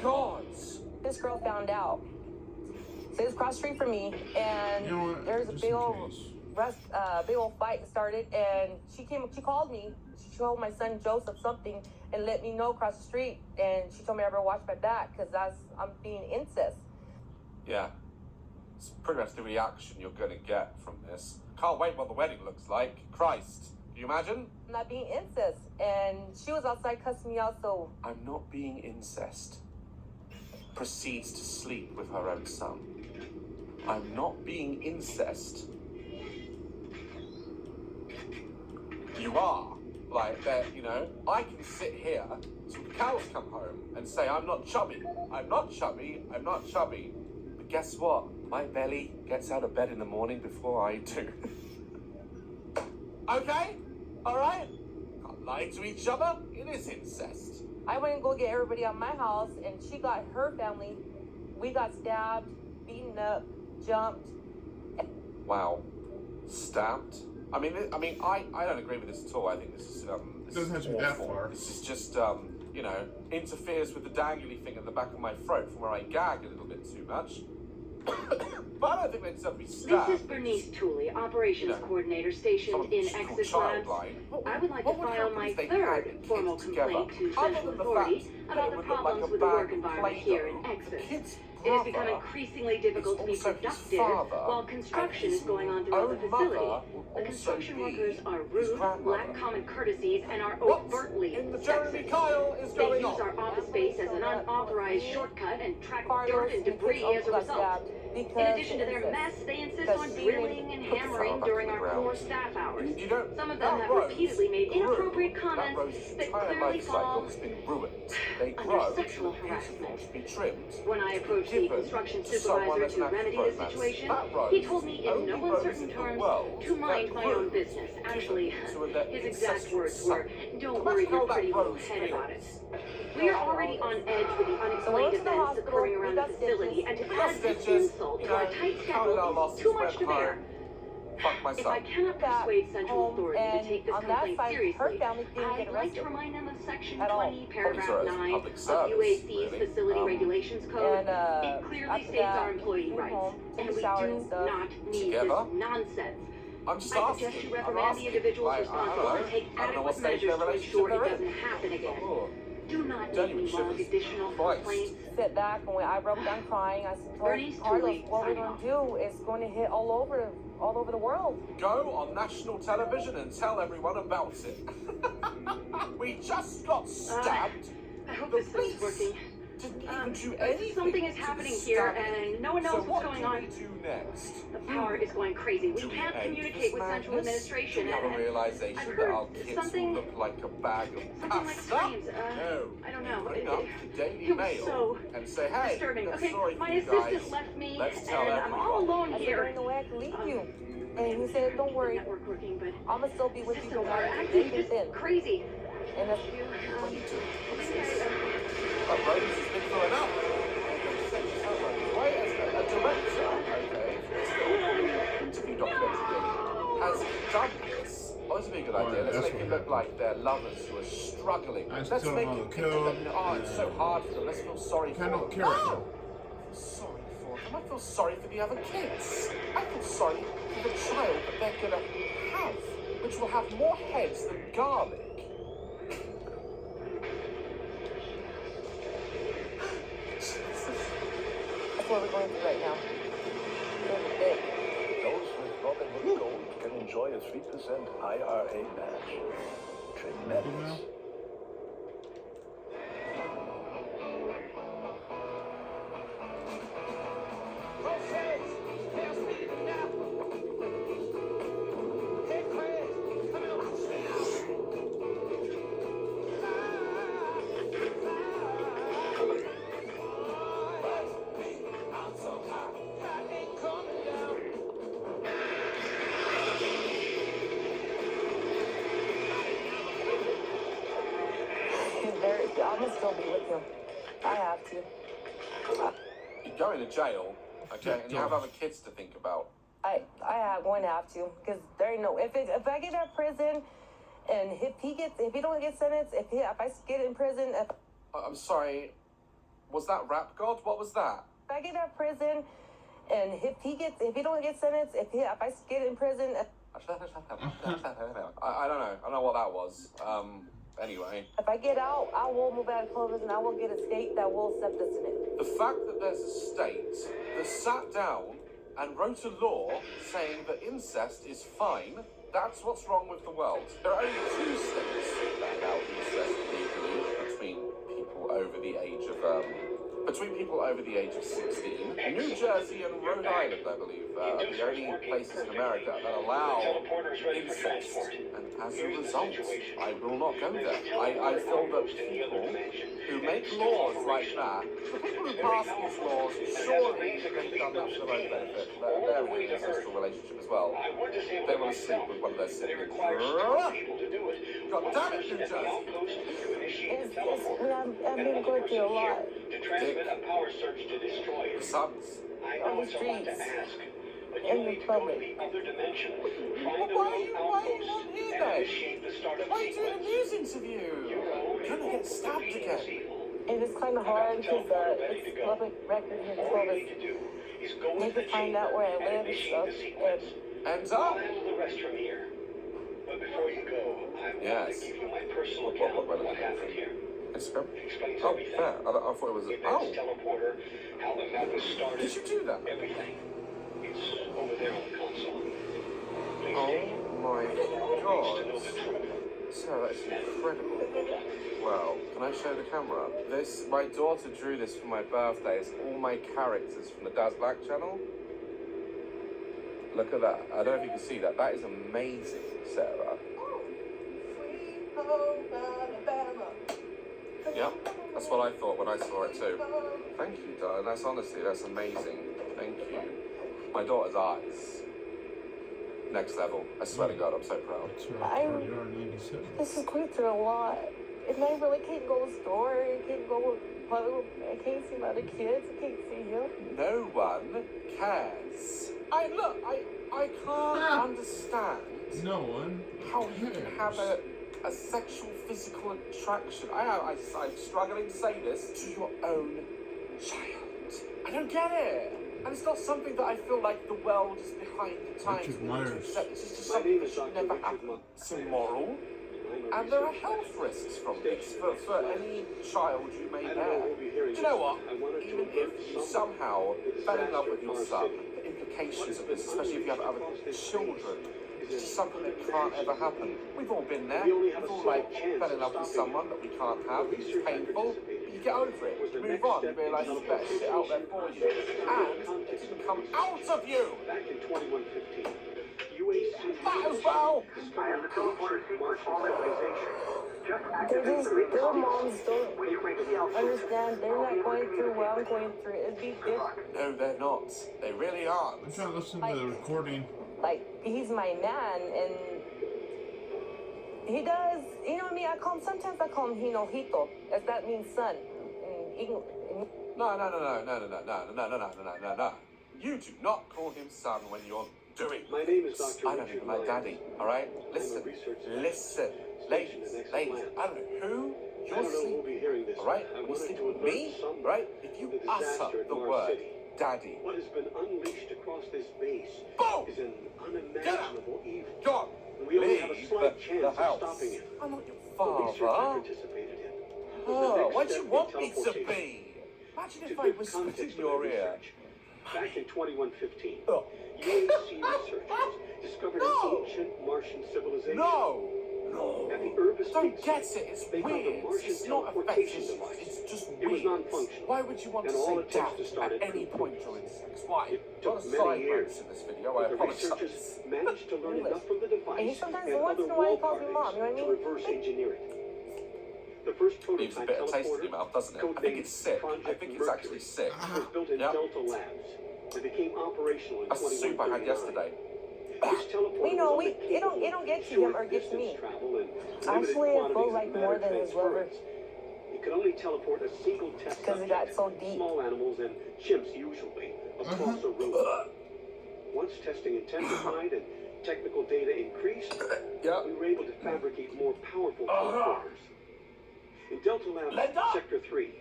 God. This girl found out. So it was across the street from me, and there's a big old fight started, and she called me. She told my son Joseph something and let me know across the street, and she told me I better watch my back because I'm being incest. Yeah, it's pretty much the reaction you're gonna get from this. Can't wait what the wedding looks like. Christ, can you imagine? I'm not being incest, and she was outside cussing me out, so... I'm not being incest. Proceeds to sleep with her own son. I'm not being incest. You are. Like, that, you know, I can sit here till the cows come home and say I'm not chubby. I'm not chubby. I'm not chubby. guess what? My belly gets out of bed in the morning before I do. Okay? Alright? Can't lie to each other. It is incest. I went and go get everybody out of my house, and she got her family. We got stabbed, beaten up, jumped. Wow. Stabbed? I don't agree with this at all. I think this is, It doesn't have to be that far. This is just, interferes with the dangly thing at the back of my throat from where I gag a little bit too much. But I don't think they deserve to be stabbed. This is Bernice Tooley, Operations Coordinator stationed in Exis Labs. I would like to file my third formal complaint to Central Authority about the problems with the work environment here in Exis. It has become increasingly difficult to be productive while construction is going on throughout the facility. The construction workers are rude, lack common courtesies, and are overtly sexist. They use our office space as an unauthorized shortcut and track dirt and debris as a result. In addition to their mess, they insist on drilling and hammering during our core staff hours. Some of them have repeatedly made inappropriate comments that clearly fall under sexual harassment. When I approached the construction supervisor to remedy the situation, he told me in no uncertain terms to mind my own business. Actually, his exact words were, "Don't worry your pretty little head about it." We are already on edge with the unexplained events occurring around the facility, and to add this insult to our tight schedule is too much to bear. If I cannot persuade Central Authority to take this complaint seriously, I'd like to remind them of Section 20, Paragraph 9 of UAC's Facility Regulations Code. It clearly states our employee rights, and we do not need this nonsense. I suggest you reprimand the individuals responsible and take adequate measures to ensure it doesn't happen again. Do not make me log additional complaints. Sit back, and when I broke down crying, I said, Carlos, what we're going to do is going to hit all over the world. Go on national television and tell everyone about it. We just got stabbed. I hope this is working. Something is happening here, and no one knows what's going on. Next? The power is going crazy. We can't communicate with central administration. Do you have a realization that our kids will look like a bag of pasta? Like screams. No. I don't know. Bring up the Daily Mail and say, hey, disturbing. Okay, sorry my for you guys. assistant left me, Let's tell and I'm all alone here. I said, no way I can leave you. And he said, don't worry. Working, but I'm going to still be with you. Are acting just crazy. And that's what do you do? But Rose has been through enough. Why, as a director, okay, interview documentary has done this. Oh, this would be a good idea. Let's make it look like they're lovers who are struggling. Let's make it feel it's so hard for them. Let's feel sorry for them. No! I feel sorry for them. I feel sorry for the other kids. I feel sorry for the child that they're going to have, which will have more heads than garlic. What we're going through right now. Those with Robinhood Gold can enjoy a 3% IRA match. Tremendous. I'm gonna still be with him. I have to. You're going to jail, okay, and you have other kids to think about. I am going to have to, because there ain't no, if I get out of prison, and if he don't get sentenced, if I get in prison, I'm sorry, was that Rap God? What was that? If I get out of prison, and if he don't get sentenced, if I get in prison, I don't know. I don't know what that was. Anyway. If I get out, I will move out of Clovis and I will get a state that will accept us in it. The fact that there's a state that sat down and wrote a law saying that incest is fine, that's what's wrong with the world. There are only 2 states that allow incest legally between people over the age of 16. New Jersey and Rhode Island, I believe, are the only places in America that allow incest. And as a result, I will not go there. I feel that people who make laws like that, the people who pass these laws surely they've done that for their own benefit. They're in an ancestral relationship as well. They want to sleep with one of their siblings. God damn it, New Jersey! I've been going through a lot. The sons. On the streets. In the public. Why are you not here then? Why are you doing a news interview? You're gonna get stabbed again. And it's kind of hard because it's public record here in Clovis. They could find out where I live and stuff. Ends up. But before you go, I'm going to give you my personal account of what happened here. Instagram? Explains Oh, everything. fair. I thought it was Events, oh. teleporter, how the map was started. Did you do that? Everything. It's over there on the console. Please Oh take my Everyone god. needs to know the truth. Sarah, that's incredible. Wow. Can I show the camera? My daughter drew this for my birthday. It's all my characters from the Daz Black channel. Look at that. I don't know if you can see that. That is amazing, Sarah. Yep, that's what I thought when I saw it too. Thank you, darling. That's amazing. Thank you. My daughter's eyes. Next level. I swear to God, I'm so proud. This is going through a lot. And I really can't go to the store. I can't go public. I can't see my other kids. I can't see him. No one cares. I can't understand. No one. How you can have a sexual physical attraction. I'm struggling to say this to your own child. I don't get it. And it's not something that I feel like the world is behind the times. It's just something that should never happen. It's immoral. And there are health risks from this for any child you may bear. Do you know what? Even if you somehow fell in love with your son, the implications of this, especially if you have other children, it's just something that can't ever happen. We've all been there. We've all fell in love with someone that we can't have. It's painful. But you get over it. You move on. You realise there's better shit out there for you. And it can come out of you. Back in 2115, That as well. Their moms don't understand. They're not going through what I'm going through. It'd be different. No, they're not. They really aren't. I'm trying to listen to the recording. Like, he's my man, and he does, you know what I mean? Sometimes I call him Hinojito, as that means son. No. You do not call him son when you're doing. My name is Dr. I don't even like daddy, alright? Listen, ladies, I don't know who you're sleeping with, alright? When you sleep with me, right? If you utter the word daddy. What has been unleashed across this base is an unimaginable evil. God, and we only have a leave slight chance the of house. stopping it. I'm not your The research I father. participated in. was the Oh, next what do you step want in me to teleportation. be? Imagine To if I give whispered in context to your my ear. research, back in 2115, Oh. UAC researchers discovered an ancient Martian civilization. No! At the Urbis Don't Base get it, it's they found a weird. Martian It's not a teleportation fetish, device. it's just It was weird. non-functional. Why would you want And to all say it takes to dad start at it any point during sex? Why? It Not a took side many years, notes in this video, I but the apologize. researchers managed to learn enough from the device And he sometimes and once other in a while he wall calls me mom, carvings you know what I to mean? reverse engineer it. The first Leaves a prototype bit of taste in your teleporter, mouth, doesn't it? I think it's sick. I think it's actually sick. was built in Delta Labs and became operational in That's the soup I had 2139. yesterday. This teleporter We know, was only it don't get to him or get to me. travel and Actually, it limited feels quantities like of more matter than his lover. transference. It could only teleport a single test Because it got subject, so deep. small animals and chimps usually, across a road. Once testing intensified and technical data increased, we were able to fabricate more powerful teleporters. In Delta Labs Sector 3,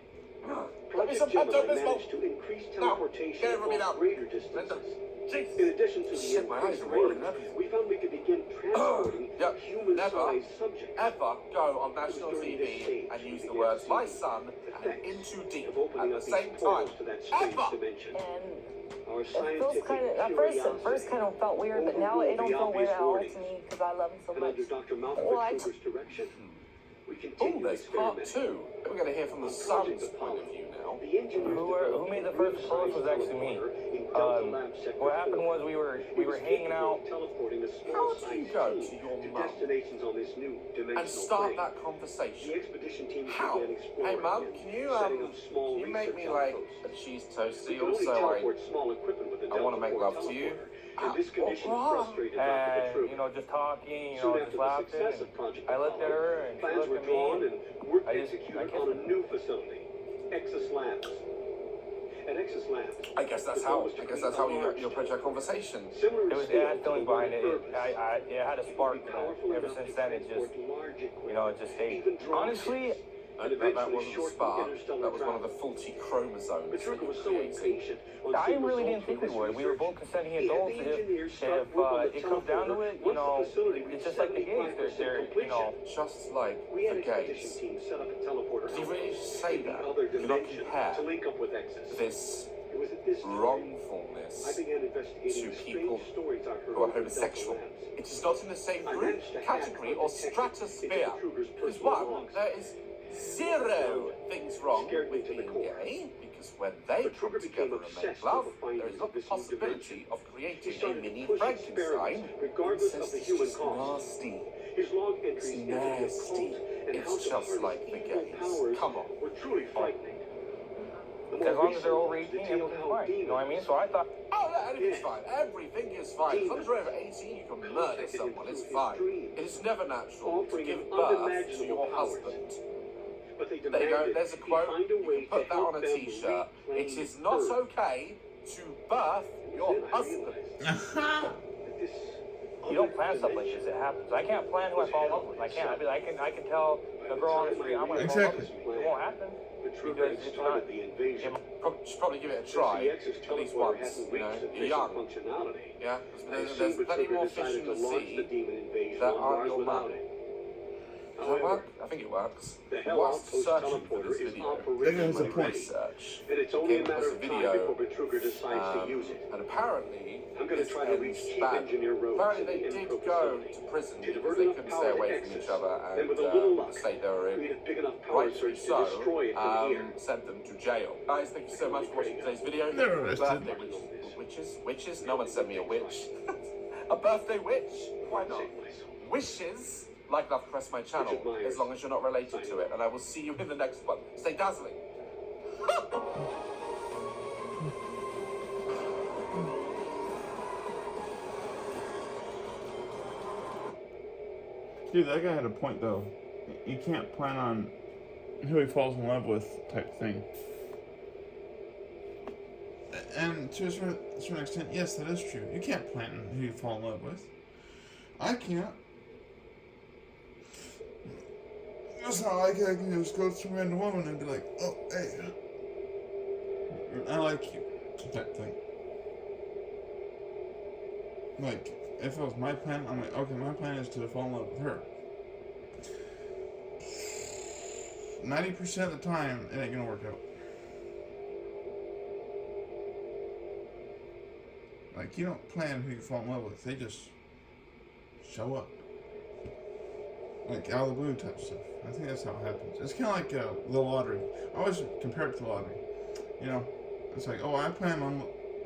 Project Gemini managed to increase teleportation across greater distances. In addition to the increased range, we found we could begin transporting human-sized subjects. Ever go on national TV and use the words my son and in too deep at the same time. Ever! Our It feels scientific kind of, at first kind of felt weird, but now it don't feel weird at all to me because I love him so and much. under Dr. Malcolm Well, Kruger's direction, we Oh, continue there's part experimenting. 2. We're going to hear from the son's point of view now. now. Who made the first post was actually me. What happened was we were hanging out. How do you go to your mum and start that conversation? How? Hey mum, can you make me like a cheese toasty? Also, I want to make love to you. And, just talking, just laughing. I looked at her and she looked at me. I kissed her. Exus Labs. At Exus Labs. I guess that's how you approach that conversation. It had feelings behind it. It had a spark, Ever since then, it just stayed. Honestly, that wasn't a spark. That was one of the faulty chromosomes. I really didn't think we would. We were both consenting adults. If it comes down to it, it's just like the gays. They're just like the gays. Did you really say that? Do not compare this wrongfulness to people who are homosexual. It is not in the same group, category, or stratosphere. Because one, there is zero things wrong with being gay, because when they come together and make love, there is not the possibility of creating a mini Frankenstein. Incest is just nasty. It's nasty. It's just like the gays. Come on. As long as they're over 18, everything's fine. You know what I mean? So I thought... Oh, yeah, everything's fine. Everything is fine. As long as you're over 18, you can murder someone. It's fine. It is never natural to give birth to your husband. There you go, there's a quote, you can put that on a t-shirt. It is not okay to birth your husband. You don't plan stuff like this, it happens. I can't plan who I fall in love with. I can't. I can tell the girl on the street I'm going to fall in love with you. It won't happen. Because it's not... Should probably give it a try, at least once, you're young. Yeah, there's plenty more fish in the sea that aren't your mum. Does that work? I think it works. Whilst searching for this video, research came across a video, and apparently this ends bad. Apparently they did go to prison because they couldn't stay away from each other, and the state they were in, rightfully so, sent them to jail. Guys, thank you so much for watching today's video. Birthday witches? No one sent me a witch. A birthday witch? Why not? Wishes? Like, love, press my channel, as long as you're not related to it, and I will see you in the next one. Stay dazzling. Dude, that guy had a point, though. You can't plan on who he falls in love with type thing. And to a certain extent, yes, that is true. You can't plan who you fall in love with. I can't. It's not like I can just go to a random woman and be like, oh, hey, I like you, type thing. Like, if it was my plan, I'm like, okay, my plan is to fall in love with her. 90% of the time, it ain't gonna work out. Like, you don't plan who you fall in love with, they just show up. Like, out of the blue type stuff. I think that's how it happens. It's kind of like the lottery. I always compare it to the lottery. It's like, oh, I plan on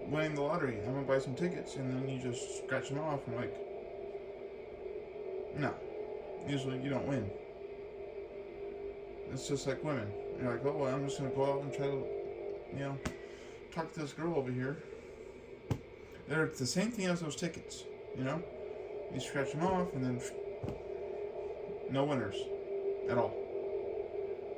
winning the lottery. I'm going to buy some tickets. And then you just scratch them off. And like, no. Usually you don't win. It's just like women. You're like, oh, well, I'm just going to go out and try to, talk to this girl over here. They're the same thing as those tickets, You scratch them off and then... no winners at all.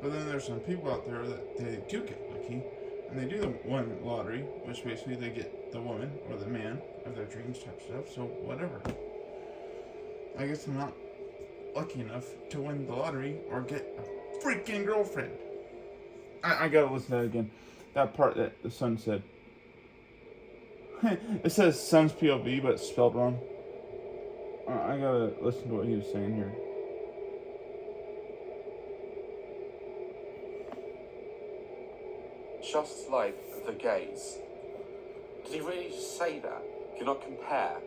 But then there's some people out there that they do get lucky, and they do win lottery, which basically they get the woman or the man of their dreams type stuff. So whatever. I guess I'm not lucky enough to win the lottery or get a freaking girlfriend. I gotta listen to that again. That part that the son said. It says son's POV, but it's spelled wrong. I gotta listen to what he was saying here. Just like the gays. Did he really say that? Do not compare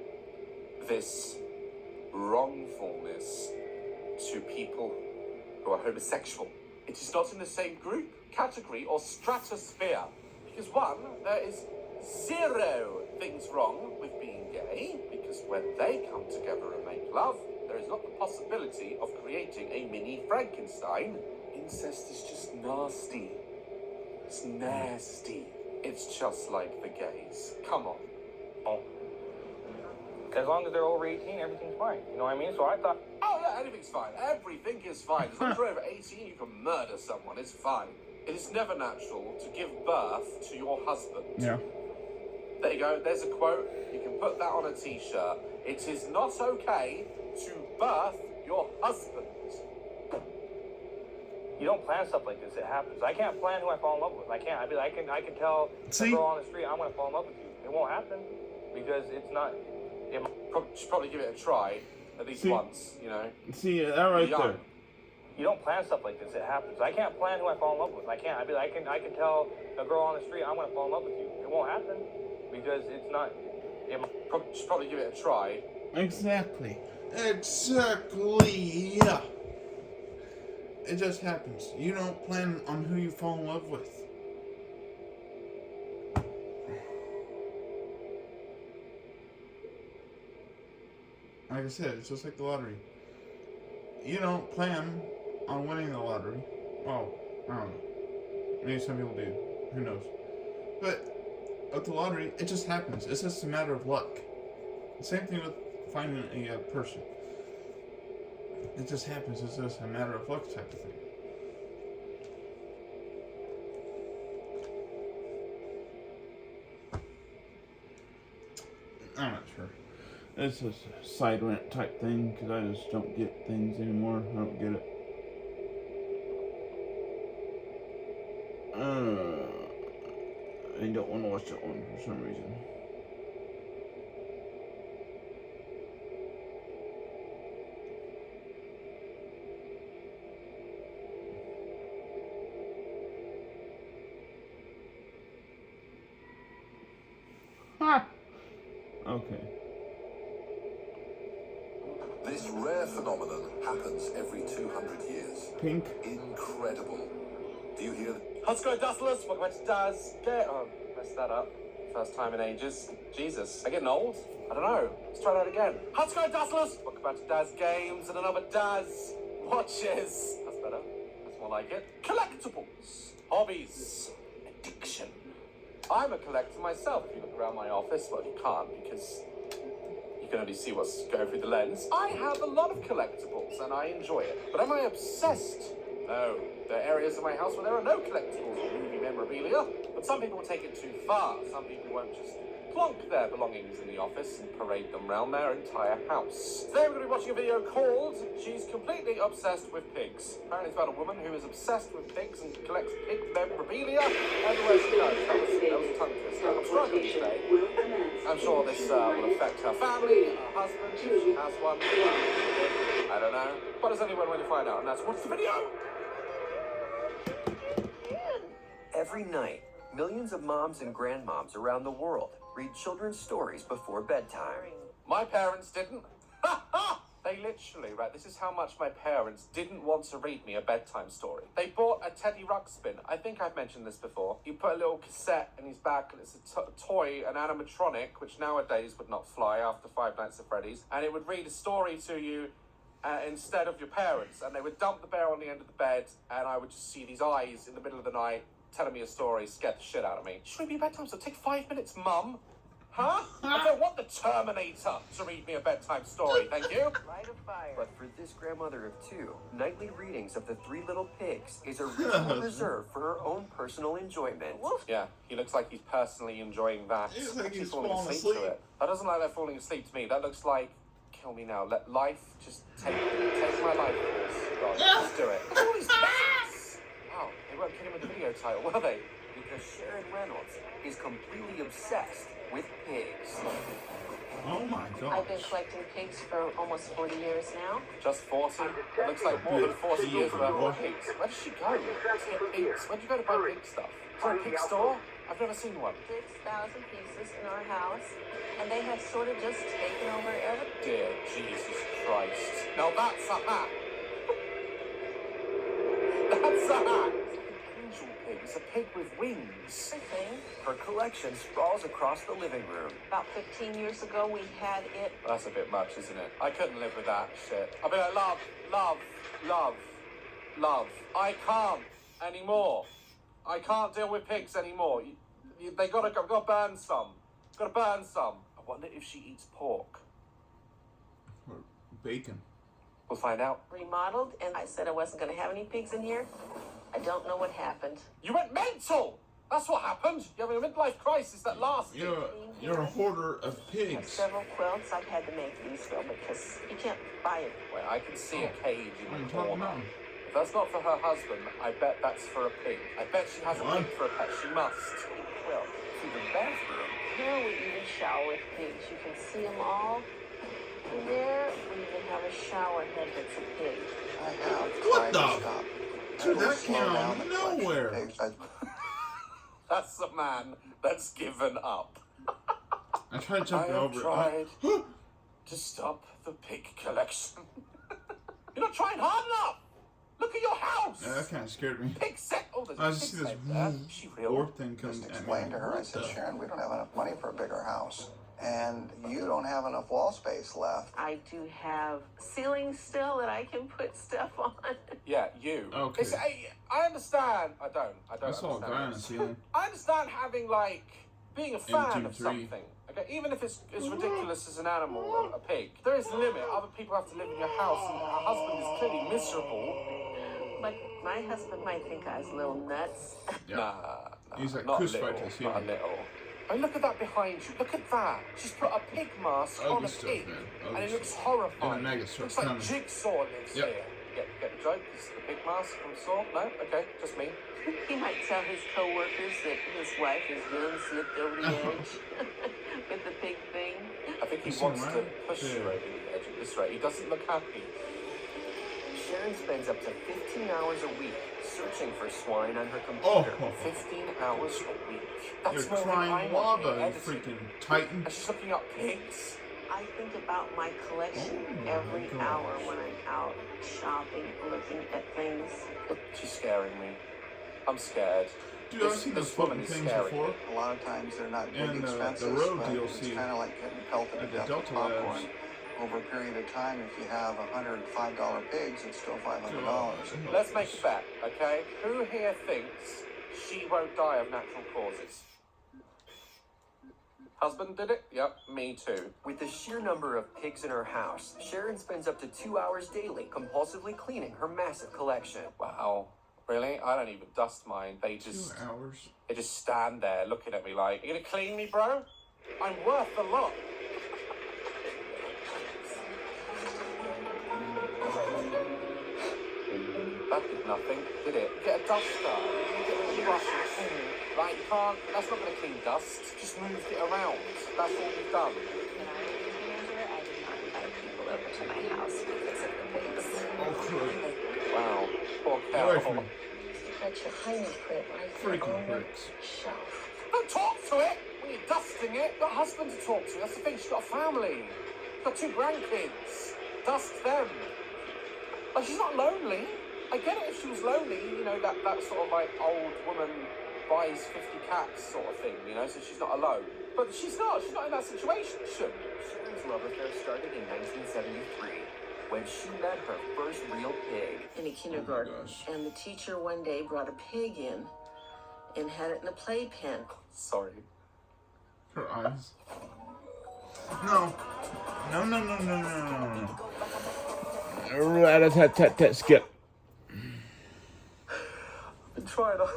this wrongfulness to people who are homosexual. It is not in the same group, category, or stratosphere. Because one, there is 0 things wrong with being gay, because when they come together and make love, there is not the possibility of creating a mini Frankenstein. Incest is just nasty. It's nasty. It's just like the gays. Come on. Oh. As long as they're over 18, everything's fine. You know what I mean? So I thought... Oh yeah, anything's fine. Everything is fine. As long as you're over 18, you can murder someone. It's fine. It is never natural to give birth to your husband. Yeah. There you go. There's a quote. You can put that on a t-shirt. It is not okay to birth your husband. You don't plan stuff like this. It happens. I can't plan who I fall in love with. I can't. I can tell a girl on the street, I'm going to fall in love with you. It won't happen because it's not... Should probably give it a try at least once, you know. See, that right there. You don't plan stuff like this. It happens. I can't plan who I fall in love with. I can't. I can tell a girl on the street, I'm going to fall in love with you. It won't happen because it's not... Should probably give it a try. Exactly. Exactly. Yeah. It just happens. You don't plan on who you fall in love with. Like I said, it's just like the lottery. You don't plan on winning the lottery. Well, I don't know. Maybe some people do. Who knows? But with the lottery, it just happens. It's just a matter of luck. The same thing with finding a person. It just happens. It's just a matter of luck type of thing. I'm not sure. It's just a side rant type thing because I just don't get things anymore. I don't get it. I don't want to watch that one for some reason. Okay. This rare phenomenon happens every 200 years. Pink. Incredible. Do you hear that? How's it going, Dazzlers? Welcome back to Daz. Oh, messed that up. First time in ages. Jesus. Am I getting old? I don't know. Let's try that again. How's it going, Dazzlers? Welcome back to Daz Games and another Daz Watches. That's better. That's more like it. Collectibles. Hobbies. Addiction. I'm a collector myself. If you look around my office, well, you can't because you can only see what's going through the lens. I have a lot of collectibles and I enjoy it. But am I obsessed? No. There are areas of my house where there are no collectibles or movie memorabilia, but some people will take it too far. Some people won't just plonk their belongings in the office and parade them around their entire house. Today we're going to be watching a video called She's Completely Obsessed with Pigs. Apparently it's about a woman who is obsessed with pigs and collects pig memorabilia everywhere she goes. That was a tongue twister. I'm struggling today. I'm sure this will affect her family, her husband, if she has one. I don't know. But there's only one way to find out, and that's what's the video. Every night, millions of moms and grandmoms around the world read children's stories before bedtime. My parents didn't. They literally, right, this is how much my parents didn't want to read me a bedtime story. They bought a Teddy Ruxpin. I think I've mentioned this before. You put a little cassette in his back and it's a toy, an animatronic, which nowadays would not fly after Five Nights at Freddy's, and it would read a story to you instead of your parents, and they would dump the bear on the end of the bed, and I would just see these eyes in the middle of the night telling me a story, scared the shit out of me. Should we be bedtime? So take 5 minutes, Mum. Huh? I don't want the Terminator to read me a bedtime story, thank you. Light a fire. But for this grandmother of two, nightly readings of The Three Little Pigs is a ritual reserved for her own personal enjoyment. Yeah, he looks like he's personally enjoying that. He looks like he's falling falling asleep to asleep. it. That doesn't look like falling asleep to me. That looks like, kill me now. Let life just take my life. God, just do it. All these pigs! Wow, they weren't kidding with the video title, were they? Because Sharon Reynolds is completely obsessed with pigs. Oh my god. I've been collecting pigs for almost 40 years now. Just 40? It looks like more than 40 years worth of pigs. Where does she go to get pigs? Where do you go to buy pig stuff? Is there a pig store? I've never seen one. 6,000 pieces in our house, and they have sort of just taken over everything. Dear Jesus Christ. Now that's a hat. That's a hat. Angel pig with wings. Her collection sprawls across the living room. About 15 years ago, we had it. That's a bit much, isn't it? I couldn't live with that shit. I'd be like, love, love, love, love. I can't anymore. I can't deal with pigs anymore. They gotta burn some. Gotta burn some. I wonder if she eats pork. Or bacon. We'll find out. Remodeled, and I said I wasn't going to have any pigs in here. I don't know what happened. You went mental! That's what happened. You're having a midlife crisis that lasts. You're a hoarder of I have pigs. several quilts. I've had to make these though because you can't buy it. Wait, I can see a cage in What are the you talking corner. about? If that's not for her husband, I bet that's for a pig. I bet she has a pig for a pet. She must. Well, To the bathroom. here we even shower with pigs. You can see them all. And there, we even have a shower head that's a pig. I have What tried the? to stop. Dude, I will that slow came out down of the collection nowhere. of pigs. That's a man that's given up. I tried I jumping have over tried it. to stop the pig collection. You're not trying hard enough. Look at your house. Yeah, that kind of scared me. Pig set. Oh, there's I a just pig see this set there. She real. board thing come Just at me. explained to her, I What said, the- Sharon, we don't have enough money for a bigger house. And you don't have enough wall space left. I do have ceilings still that I can put stuff on. Yeah, you. Okay. I understand. I don't I saw a guy on the understand. ceiling. I understand having being a fan Team of 3. something. Okay, even if it's as ridiculous as an animal, a pig. There is a limit. Other people have to live in your house, and her husband is clearly miserable. But my husband might think I was a little nuts. Yeah. Nah, He's like not a crucified little, to the not a ceiling. little. And look at that behind you. Look at that. She's put a pig mask on Ugly a stuff, pig, man. and Ugly it looks stuff. horrifying. And the mega starts looks like coming. Jigsaw lives Yep. here. Get the joke? Is the pig mask from Saw? No? Okay, just me. He might tell his co-workers that his wife has really slipped over the edge with the pig thing. I think he He's wants so to mad. push Yeah. her over the edge at this rate. He doesn't look happy. Sharon spends up to 15 hours a week searching for swine on her computer. 15 hours a week. That's You're more than crying I'm lava, on you editing. freaking titan. And she's looking up pigs. I think about my collection Oh every my hour gosh. when I'm out shopping, looking at things. She's scaring me. I'm scared. Dude, I've seen those this woman floating is things scaring before. me. A lot of times they're not big And the expenses, road but DLC it's kind of like getting pelted to at the death Delta with popcorn. Labs. Over a period of time, if you have $105 pigs, it's still $500. Let's make a bet, okay? Who here thinks she won't die of natural causes? Husband did it? Yep, me too. With the sheer number of pigs in her house, Sharon spends up to 2 hours daily compulsively cleaning her massive collection. Wow. Really? I don't even dust mine. They 2 just hours. they just stand there looking at me like, you gonna clean me, bro? I'm worth a lot. That did nothing, did it? Get a duster. You get a brush and like you can't, that's not gonna clean dust. Just moved it around. That's all you've done. When I was a teenager, I did not invite people over to my house because of the pigs. Oh, crud. Wow. Poor Get away cow. from me. Got your tiny print right there Freaking on the pricks. shelf. Don't talk to it when you're dusting it. You've got a husband to talk to. That's the thing. She's got a family. She's got 2 grandkids. Dust them. Like, she's not lonely. I get it if she was lonely, you know, that sort of like old woman buys 50 cats sort of thing, you know, so she's not alone. But she's not in that situation. Sharon's love affair started in 1973 when she met her first real pig. In a kindergarten. And the teacher one day brought a pig in and had it in a playpen. Sorry. Her eyes. No. No, no, no, no, no, no. Rat-a-tat-tat-tat, skip. I've been trying to...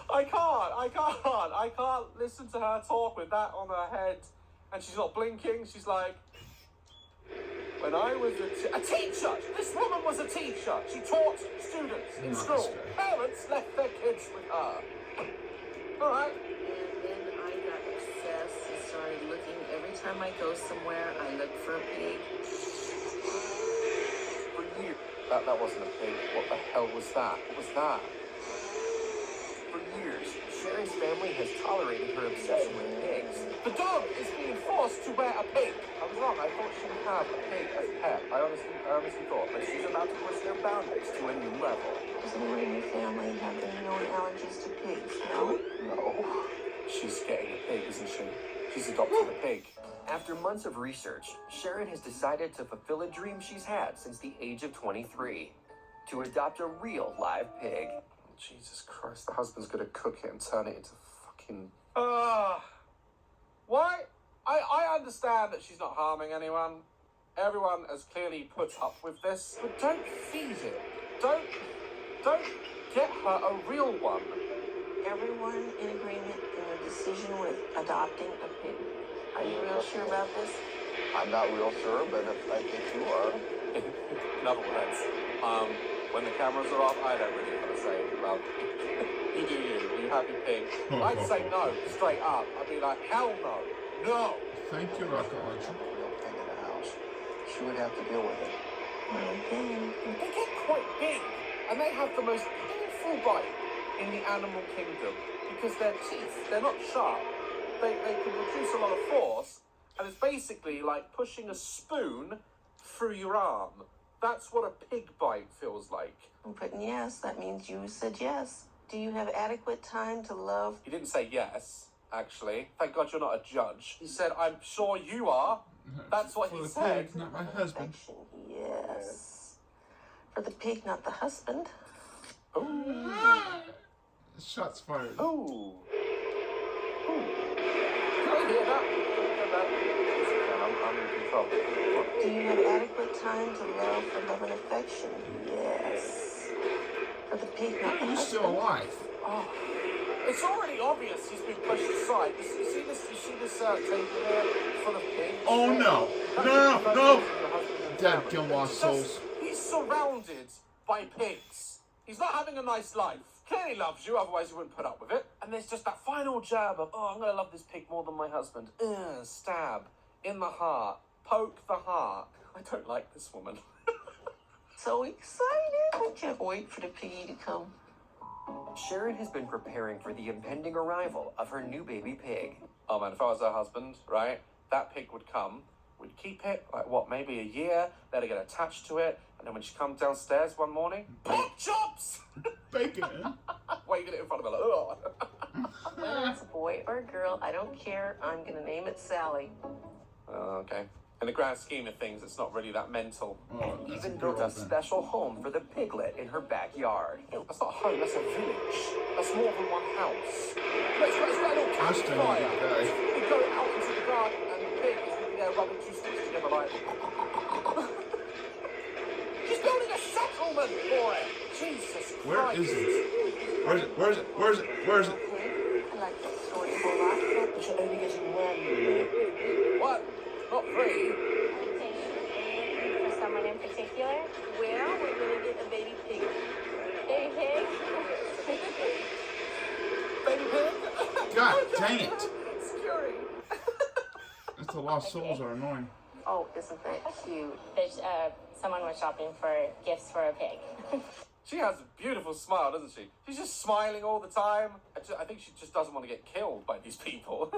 I can't listen to her talk with that on her head. And she's not blinking. She's like... When I was a teacher! This woman was a teacher! She taught students in school. Parents left their kids with her. Alright. And then I got obsessed and started looking. Every time I go somewhere, I look for a pig. For years. That wasn't a pig. What the hell was that? What was that? For years, Sharon's family has tolerated her obsession with pigs. The dog is being forced to wear a pig. I was wrong. I thought she would have a pig as a pet. I honestly thought. But she's about to push their boundaries to a new level. Does anyone in your family have any known allergies to pigs? No? No. She's getting a pig, isn't she? She's adopting a pig. After months of research, Sharon has decided to fulfill a dream she's had since the age of 23. To adopt a real live pig. Jesus Christ, the husband's gonna cook it and turn it into fucking... Why? I understand that she's not harming anyone. Everyone has clearly put up with this. But don't feed it. Don't get her a real one. Everyone in agreement in their decision with adopting a pig. Are you real sure about this? I'm not real sure, but I think you are. In other words, when the cameras are off, I don't really want to say, well, you do you happy pig. I'd say no, straight up. I'd be like, hell no, no. Thank you, Rocket Launcher. Real pig in the house. She would have to deal with it. Okay. They get quite big, and they have the most painful bite in the animal kingdom because their teeth, they're not sharp. They can produce a lot of force, and it's basically like pushing a spoon through your arm. That's what a pig bite feels like. I'm putting yes. That means you said yes. Do you have adequate time to love? He didn't say yes, actually. Thank God you're not a judge. He said, I'm sure you are. That's what he said. Pig, not my husband. Yes. For the pig, not the husband. Ooh. Shots fired. Ooh. Can I hear that? I'm in control. Do you have adequate time to love, for love and affection? Yes. For the pig, not the husband. He's still alive. Oh, it's already obvious he's been pushed aside. You see this table there full of pigs? Oh no! No! Dad killed lost souls. He's surrounded by pigs. He's not having a nice life. Clearly loves you, otherwise he wouldn't put up with it. And there's just that final jab of, oh, I'm gonna love this pig more than my husband. Stab. In the heart. Poke the heart. I don't like this woman. So excited. I can't wait for the piggy to come. Sharon has been preparing for the impending arrival of her new baby pig. Oh man, if I was her husband, right, that pig would come, we'd keep it, like what, maybe a year, let her get attached to it, and then when she comes downstairs one morning, pork chops! Bacon in. Waving it in front of her like, oh. Whether it's a boy or a girl, I don't care. I'm gonna name it Sally. Okay. In the grand scheme of things, it's not really that mental. Oh, Even built a special home for the piglet in her backyard. That's not a home, that's a village. That's more than one house. Let's get a little campfire. We go out into the garden and the pig is living there rubbing two sticks together like... She's building a settlement for it! Jesus Christ. Where is it? Where's it? I like that story a whole lot. But you're only getting one. What? Not three. For someone in particular? Well, we're gonna get a baby pig. Baby pig? Baby pig? God dang it! Scary. That's the lost souls are annoying. Oh, isn't that cute? There's, someone was shopping for gifts for a pig. She has a beautiful smile, doesn't she? She's just smiling all the time. I think she just doesn't want to get killed by these people.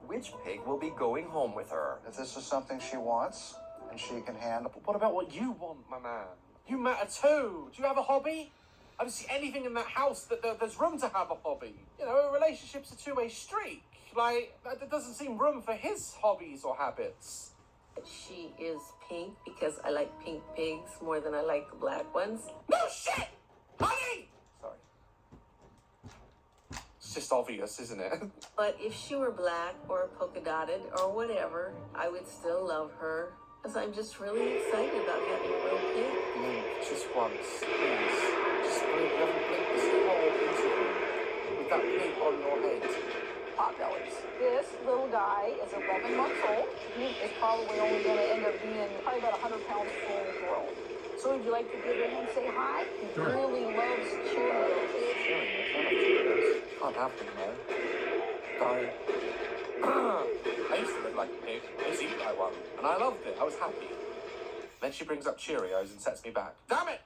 Which pig will be going home with her? If this is something she wants and she can handle. But what about what you want, my man? You matter too. Do you have a hobby? I don't see anything in that house that there's room to have a hobby. You know, a relationship's a two-way street. Like, there doesn't seem room for his hobbies or habits. She is pink because I like pink pigs more than I like the black ones. No shit! Honey! Sorry. It's just obvious, isn't it? But if she were black or polka dotted or whatever, I would still love her. Because I'm just really excited about having a real pig. Blink just once, please. Just blink, never blink this whole interview with that pig on your head. Potbellies. This little guy is 11 months old. He is probably only going to end up being probably about 100 pounds full grown. So would you like to give him and say hi? He really loves Cheerios. Can't have them though. Sorry. I used to live like a pig. I used to eat like one. And I loved it. I was happy. Then she brings up Cheerios and sets me back. Damn it!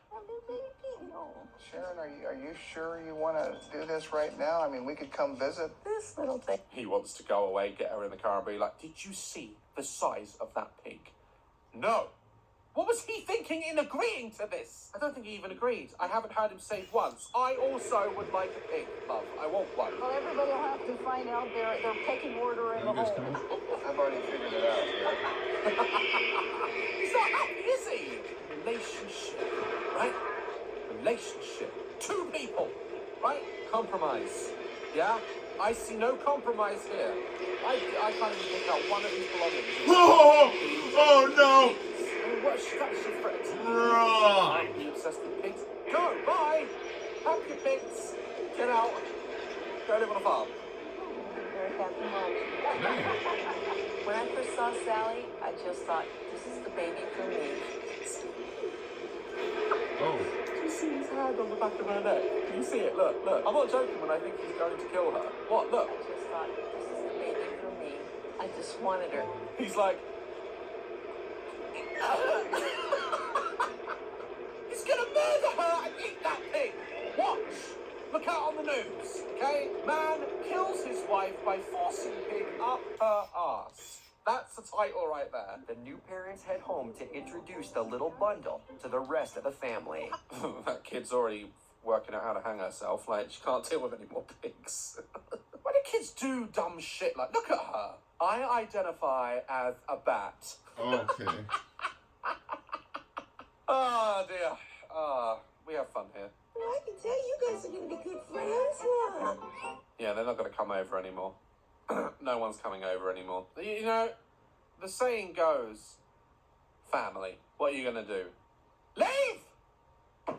Sharon, are you sure you want to do this right now? I mean, we could come visit. This little thing. He wants to go away, get her in the car and be like, did you see the size of that pig? No. What was he thinking in agreeing to this? I don't think he even agreed. I haven't heard him say once. I also would like a pig, love. I want one. Well, everybody will have to find out their pecking order in the home. I've already figured it out. He's not happy, is he? Relationship, right? Relationship. Two people, right? Compromise. Yeah? I see no compromise here. I can't even pick out one of his belongings. Oh no! I mean, what structure for it? Right. I'm obsessed with pigs. Go, bye! Pack your pigs. Get out. Go live on a farm. Very happy moment. When I first saw Sally, I just thought, this is the baby for me. Oh. Do you see his hand on the back of her neck? Can you see it? Look, look. I'm not joking when I think he's going to kill her. What? Look. I just thought, this is the baby for me. I just wanted her. He's like... He's gonna murder her and eat that pig! Watch! Look out on the news, okay? Man kills his wife by forcing pig up her arse. That's the title right there. The new parents head home to introduce the little bundle to the rest of the family. That kid's already working out how to hang herself. Like, she can't deal with any more pigs. Why do kids do dumb shit? Like, look at her. I identify as a bat. Okay. Oh, dear. We have fun here. Well, I can tell you guys are going to be good friends now. Yeah, they're not going to come over anymore. No one's coming over anymore. You know, the saying goes, family, what are you going to do? Leave!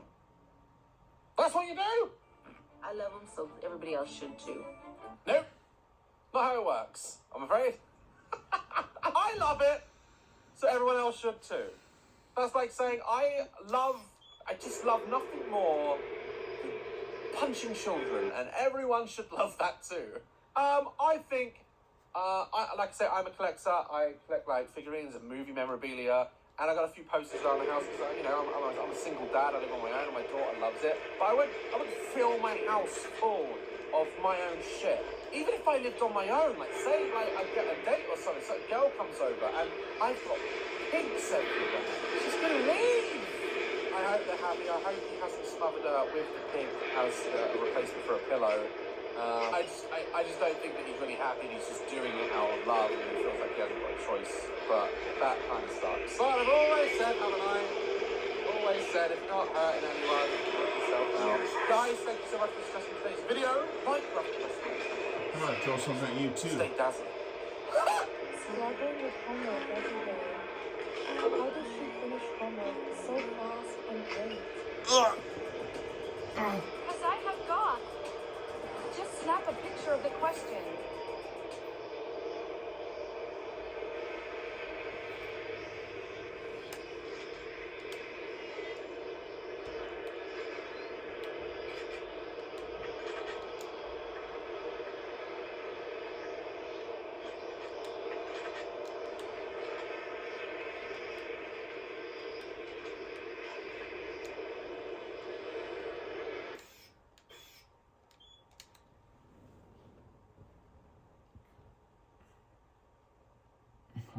That's what you do? I love them, so everybody else should too. Nope. Not how it works, I'm afraid. I love it, so everyone else should too. That's like saying I just love nothing more than punching children, and everyone should love that too. I think, like I say, I'm a collector. I collect like figurines and movie memorabilia, and I got a few posters around the house because you know I'm a single dad. I live on my own, and my daughter loves it. But I would fill my house full of my own shit. Even if I lived on my own, like say like I get a date or something, so a girl comes over and I've got pigs everywhere. She's gonna leave. I hope they're happy. I hope he hasn't smothered her with the pig as a replacement for a pillow. I just don't think that he's really happy. He's just doing it out of love and he feels like he hasn't got a choice. But that kind of sucks. But I've always said, haven't I? Always said, if you're not hurting anyone, work yourself out. Guys, thank you so much for discussing today's video. Like, love, I'm gonna throw something at you too. stay dazzling. Struggling with homework every day. How does she finish homework so fast and great? Because I have got. Just snap a picture of the question.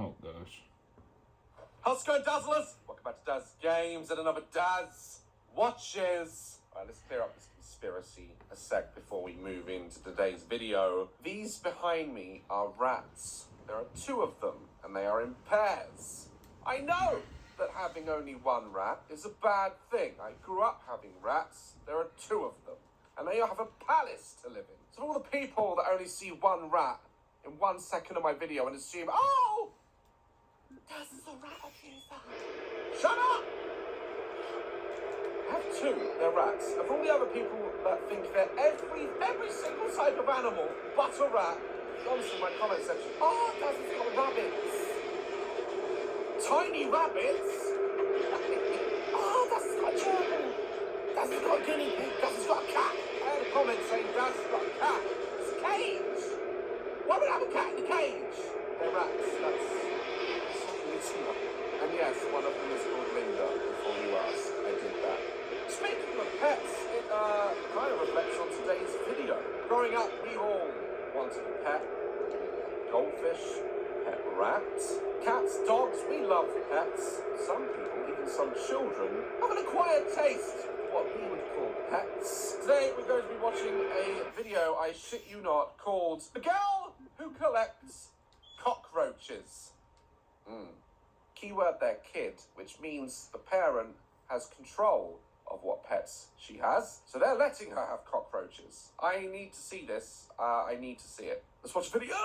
Oh gosh. How's it going, Dazzlers? Welcome back to Daz Games and another Daz Watches. Alright, let's clear up this conspiracy a sec before we move into today's video. These behind me are rats. There are two of them, and they are in pairs. I know that having only one rat is a bad thing. I grew up having rats. There are two of them, and they have a palace to live in. So for all the people that only see one rat in 1 second of my video and assume, oh, Daz is a rat abuser. Shut up! I have two, they're rats. And for all the other people that think they're every single type of animal but a rat, honestly, in my comment section, oh, Daz has got rabbits. Tiny rabbits? Oh, Daz has got a gerbil. Daz has got a guinea pig. Daz has got a cat. I had a comment saying Daz has got a cat. It's a cage. Why would I have a cat in a cage? They're rats, that's... And yes, one of them is called Linda, before you ask, I did that. Speaking of pets, it kind of reflects on today's video. Growing up, we all wanted a pet. Goldfish, pet rat. Cats, dogs, we love pets. Some people, even some children, have an acquired taste for what we would call pets. Today we're going to be watching a video, I shit you not, called The Girl Who Collects Cockroaches. Keyword there, kid, which means the parent has control of what pets she has. So they're letting her have cockroaches. I need to see this. I need to see it. Let's watch the video!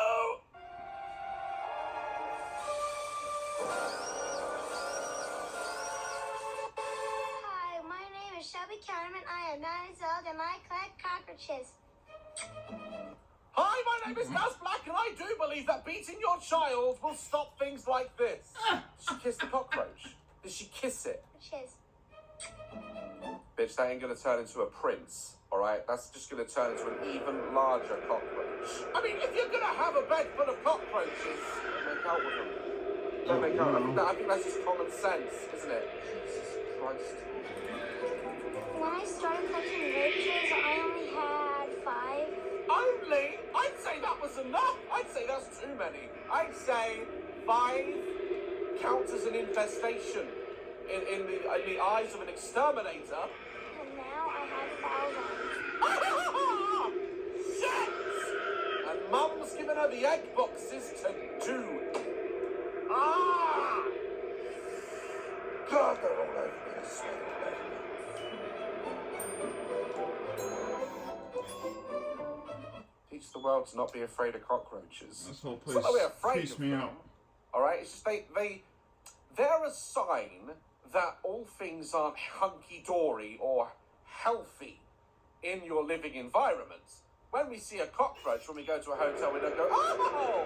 Hi, my name is Shelby Counterman. I am 9 years old and I collect cockroaches. Hi, my name is Naz Black, and I do believe that beating your child will stop things like this. Did she kiss the cockroach? Did she kiss it? Cheers. Bitch, that ain't gonna turn into a prince, alright? That's just gonna turn into an even larger cockroach. I mean, if you're gonna have a bed full of cockroaches, make out with them. Don't make out. I think that's just common sense, isn't it? Jesus Christ. When I started collecting roaches, I only had 5. Only? I'd say that was enough. I'd say that's too many. I'd say 5 counts as an infestation in the eyes of an exterminator. And now I have 1,000. Shit! And Mum's given her the egg boxes to do. Ah! God, they're all over me. I swear they're all over me. Teach the world to not be afraid of cockroaches. This whole It's not that we're place afraid freaks of me them. out. Alright, it's just they're a sign that all things aren't hunky-dory or healthy in your living environment. When we see a cockroach, when we go to a hotel, we don't go, oh,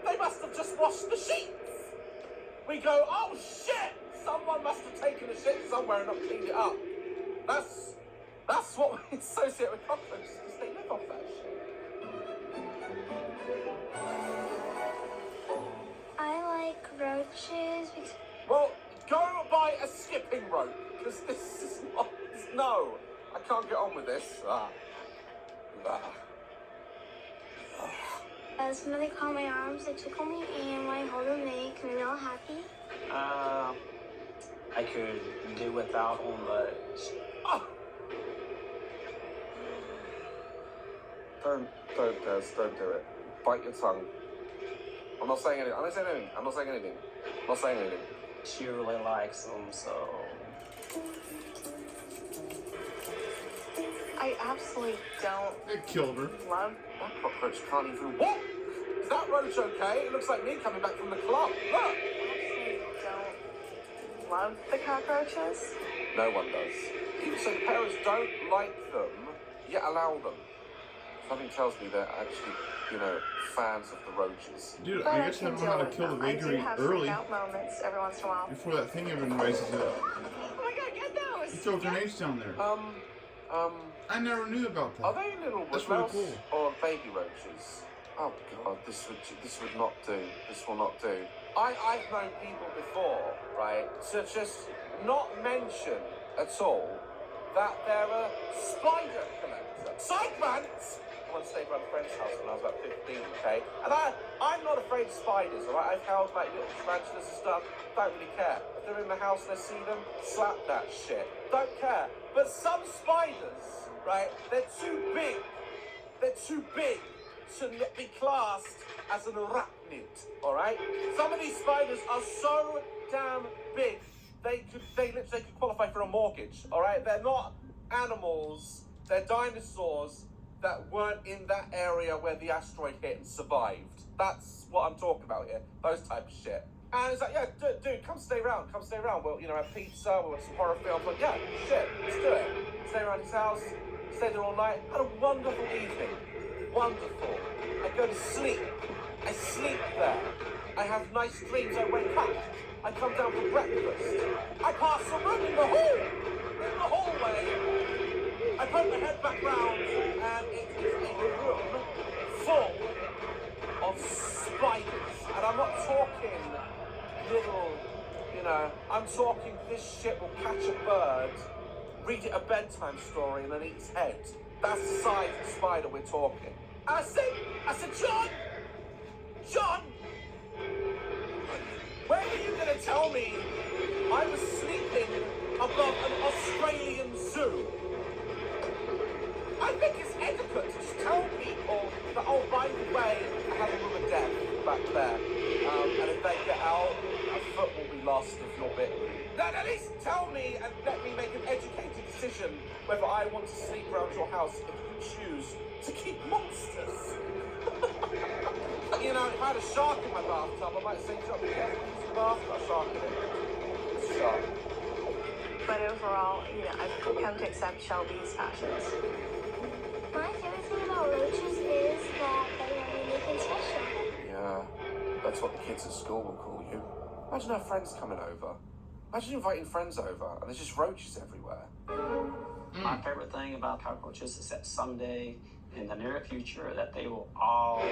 they must have just washed the sheets. We go, oh shit, someone must have taken a shit somewhere and not cleaned it up. That's what we associate with cockroaches, because they live off that shit. I like roaches because... Well, go buy a skipping rope, because this is not... No, I can't get on with this. When they call my arms, they tickle me, and when I hold them, they make me real happy. I could do without them, but... Don't do it. Bite your tongue. I'm not saying anything. I'm not saying anything. She really likes them, so... I absolutely don't. It killed her. Love. That cockroach can't even walk. Is that roach okay? It looks like me coming back from the club. Look. I don't love the cockroaches. No one does. Even so, the parents don't like them, yet allow them. Something tells me they're actually, fans of the roaches. Dude, But I guess I don't know how to kill the I do vagary have early freak out moments every once in a while. before that thing even rises up. Oh my god, get those! You throw grenades down there. I never knew about that. Are they little That's really mouse cool. or baby roaches? Oh god, this would not do. This will not do. I've known people before, right, to just not mention at all that they're a spider collector. Psychmans! I once stayed around a friend's house when I was about 15, okay? And I'm not afraid of spiders, alright? I've held like little tarantulas and stuff, don't really care. If they're in the house and I see them, slap that shit. Don't care. But some spiders, right, they're too big. They're too big to be classed as an arachnid, alright? Some of these spiders are so damn big, they literally could qualify for a mortgage, alright? They're not animals, they're dinosaurs that weren't in that area where the asteroid hit and survived. That's what I'm talking about here, those type of shit. And it's like, yeah, dude, come stay around. We'll, have pizza, we'll watch some horror films. Like, yeah, shit, let's do it. Stay around his house, stay there all night. Had a wonderful evening. Wonderful. I go to sleep. I sleep there. I have nice dreams. I wake up. I come down for breakfast. I pass a room in the hall. In the hallway. I put my head back round, and it is a room full of spiders. And I'm not talking little, I'm talking this shit will catch a bird, read it a bedtime story, and then eat its head. That's the size of the spider we're talking. And I said, John, tell me I was sleeping above an Australian zoo? I think it's etiquette to just tell people that, oh, by the way, I have a room of death back there. And if they get out, a foot will be lost if you're bitten. Then at least tell me and let me make an educated decision whether I want to sleep around your house if you choose to keep monsters. You know, if I had a shark in my bathtub, I might say, "Drop it careful, use the bath, got a shark in it." It's a shark. But overall, you know, I've come to accept Shelby's fashions. My favorite thing about roaches is that they are unique and special. Yeah, that's what the kids at school will call you. Imagine our friends coming over. Imagine inviting friends over and there's just roaches everywhere. My favorite thing about cockroaches is that someday, in the near future, that they will all go.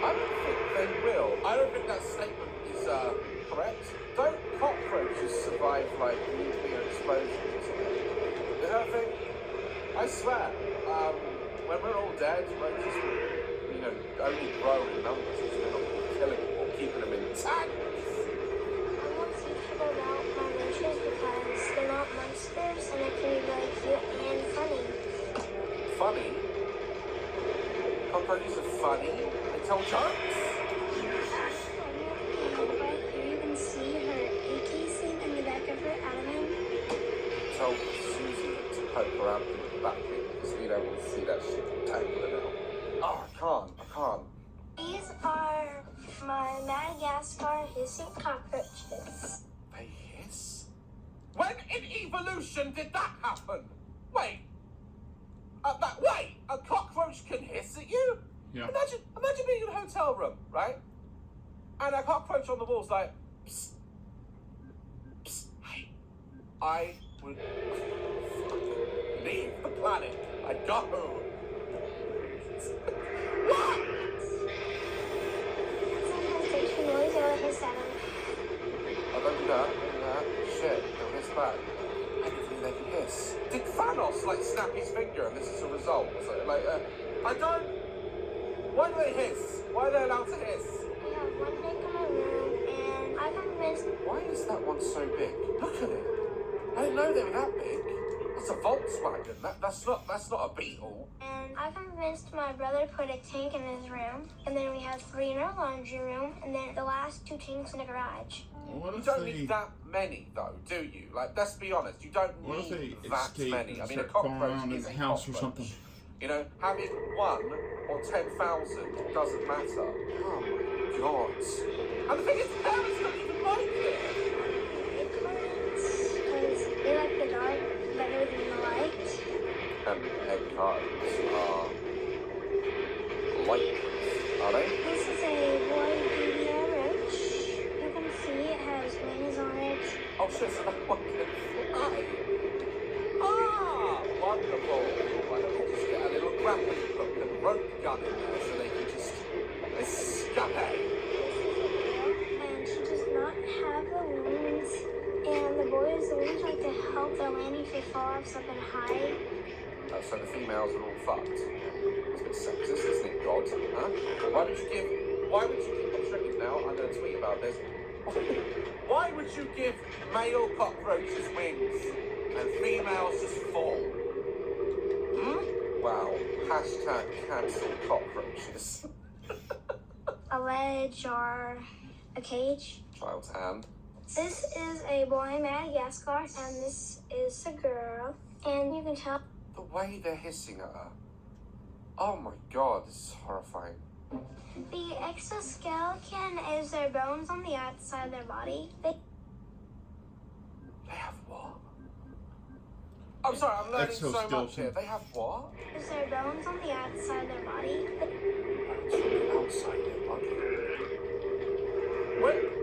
I don't think they will. I don't think that statement is correct. Don't cockroaches survive like nuclear explosions or something? Is that a thing? I swear, when we're all dead, roaches will, you know, only grow in numbers. They're not killing them or keeping them in tanks. I want to teach people about my roaches because they're not monsters and it can be really cute and funny. Funny? Cockroaches are funny? They tell jokes? Right here you can see her egg casing in the back of her abdomen. Tell Susie to poke her abdomen back in because we don't want to see that shit tangling out. Oh, I can't. These are my Madagascar hissing cockroaches. They hiss? When in evolution did that happen? Wait. Wait, a cockroach can hiss at you? Yeah. Imagine being in a hotel room, right? And a cockroach on the wall's like, psst, psst, hey, I would leave the planet. I'd go. What? Sometimes they make noise or hiss at them. Oh, don't do that. Shit, they'll hiss back. I didn't think they could hiss. Did Thanos, like, snap his finger and this is a result? So, I don't... Why do they hiss? Why are they allowed to hiss? I have one thing in my room, and I'm convinced... Why is that one so big? Look at it. I didn't know they were that big. It's a Volkswagen. That's not a Beetle. And I'm convinced my brother put a tank in his room, and then we have 3 in our laundry room, and then the last 2 tanks in the garage. You don't need that many, though, do you? Like, let's be honest, you don't need that many. I mean, a cockroach is a house or something. You know, having 1 or 10,000 doesn't matter. Oh my God! And the thing is, parents don't even like it. Because they like the dark better than the light. And egg cartons are light, are they? This is a boy baby roach. You can see it has wings on it. Oh shit, so that one can fly. Ah, wonderful. Why don't we just get a little grappling hook and rope gun in there so they can just escape? And she does not have the wings. And the wings like to help the landing if they fall off something high. So the females are all fucked. It's a bit sexist, isn't it, God? Huh? Why would you give... I'm triggered now, I'm going to tweet about this. Why would you give male cockroaches wings and females just fall? Hmm? Wow. Hashtag cancel cockroaches. A ledge or a cage. Child's hand. This is a boy in Madagascar, and this is a girl. And you can tell... The way they're hissing at her. Oh my God, this is horrifying. The exoskeleton is their bones on the outside of their body. They have what? I'm sorry, I'm learning so much here. They have what? It's their bones on the outside of their body. Outside their body?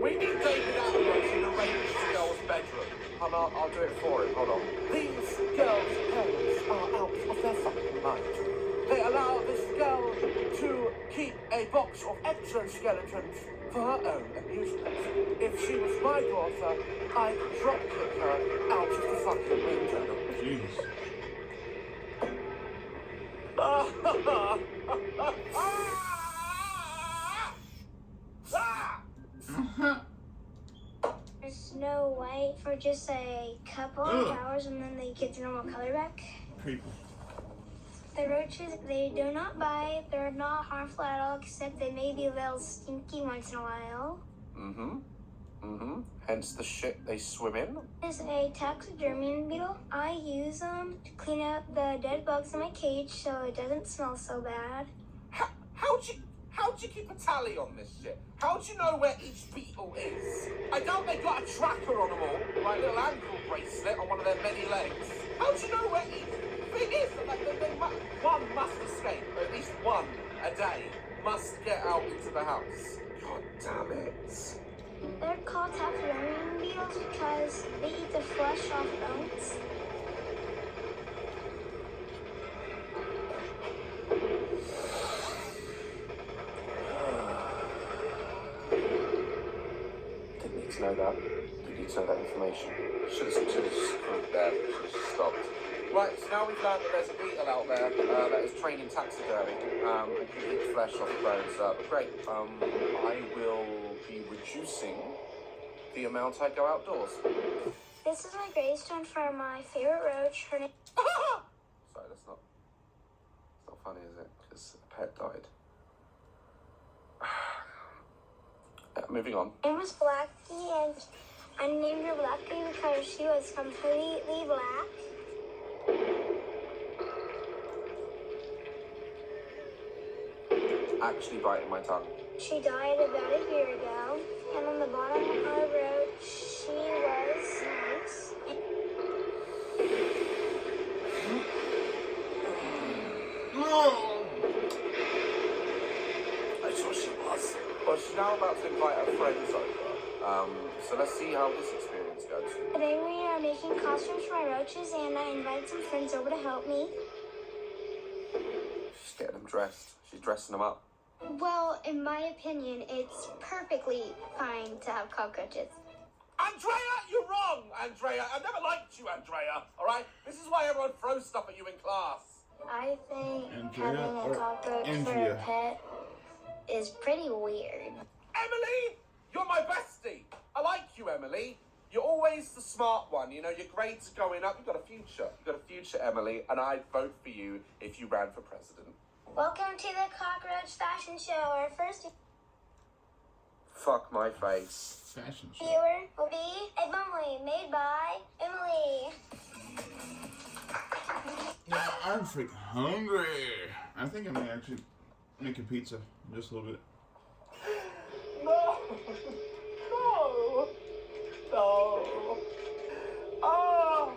We need David Attenborough to narrate this girl's bedroom. I'll do it for him. Hold on. These girls' parents are out of their fucking mind. They allow this girl to keep a box of exoskeletons for her own amusement. If she was my daughter, I'd drop kick her out of the fucking window. Jeez. for just a couple of hours and then they get their normal color back. Creepy. The roaches, they do not bite. They're not harmful at all, except they may be a little stinky once in a while. Hence the shit they swim in. There's a taxidermy beetle. I use them to clean up the dead bugs in my cage so it doesn't smell so bad. How'd you keep a tally on this shit? How'd you know where each beetle is? I doubt they got a tracker on them all, like a little ankle bracelet on one of their many legs. How'd you know where each thing is? One must escape, at least one a day must get out into the house. God damn it. They're called taxidermy beetles because they eat the flesh off bones. Didn't need to know that. Didn't need to know that information. Should have screwed there. Should have stopped. Right, so now we've learned that there's a beetle out there that is trained in taxidermy and can eat flesh off bones. Great. I will be reducing the amount I go outdoors. This is my gravestone for my favorite roach. Her name. Sorry, that's not funny, is it? Because a pet died. Moving on. Her name was Blackie, and I named her Blackie because she was completely black. Actually biting my tongue. She died about a year ago, and on the bottom I wrote she was nice. I thought she was. Well, she's now about to invite her friends over. So let's see how this experience goes. Today we are making costumes for my roaches, and I invited some friends over to help me. She's getting them dressed. She's dressing them up. Well, in my opinion, it's perfectly fine to have cockroaches. Andrea, you're wrong, Andrea. I never liked you, Andrea. All right? This is why everyone throws stuff at you in class. I think Andrea having a cockroach for a pet is pretty weird. Emily, you're my bestie. I like you, Emily. You're always the smart one. You know, your grades are going up. You've got a future. You've got a future, Emily. And I'd vote for you if you ran for president. Welcome to the Cockroach Fashion Show. Our first Fuck my face. Fashion show. viewer will be a bumblebee made by Emily. Now, I'm freaking hungry. I think I may actually make a pizza just a little bit. No. No. No. Oh.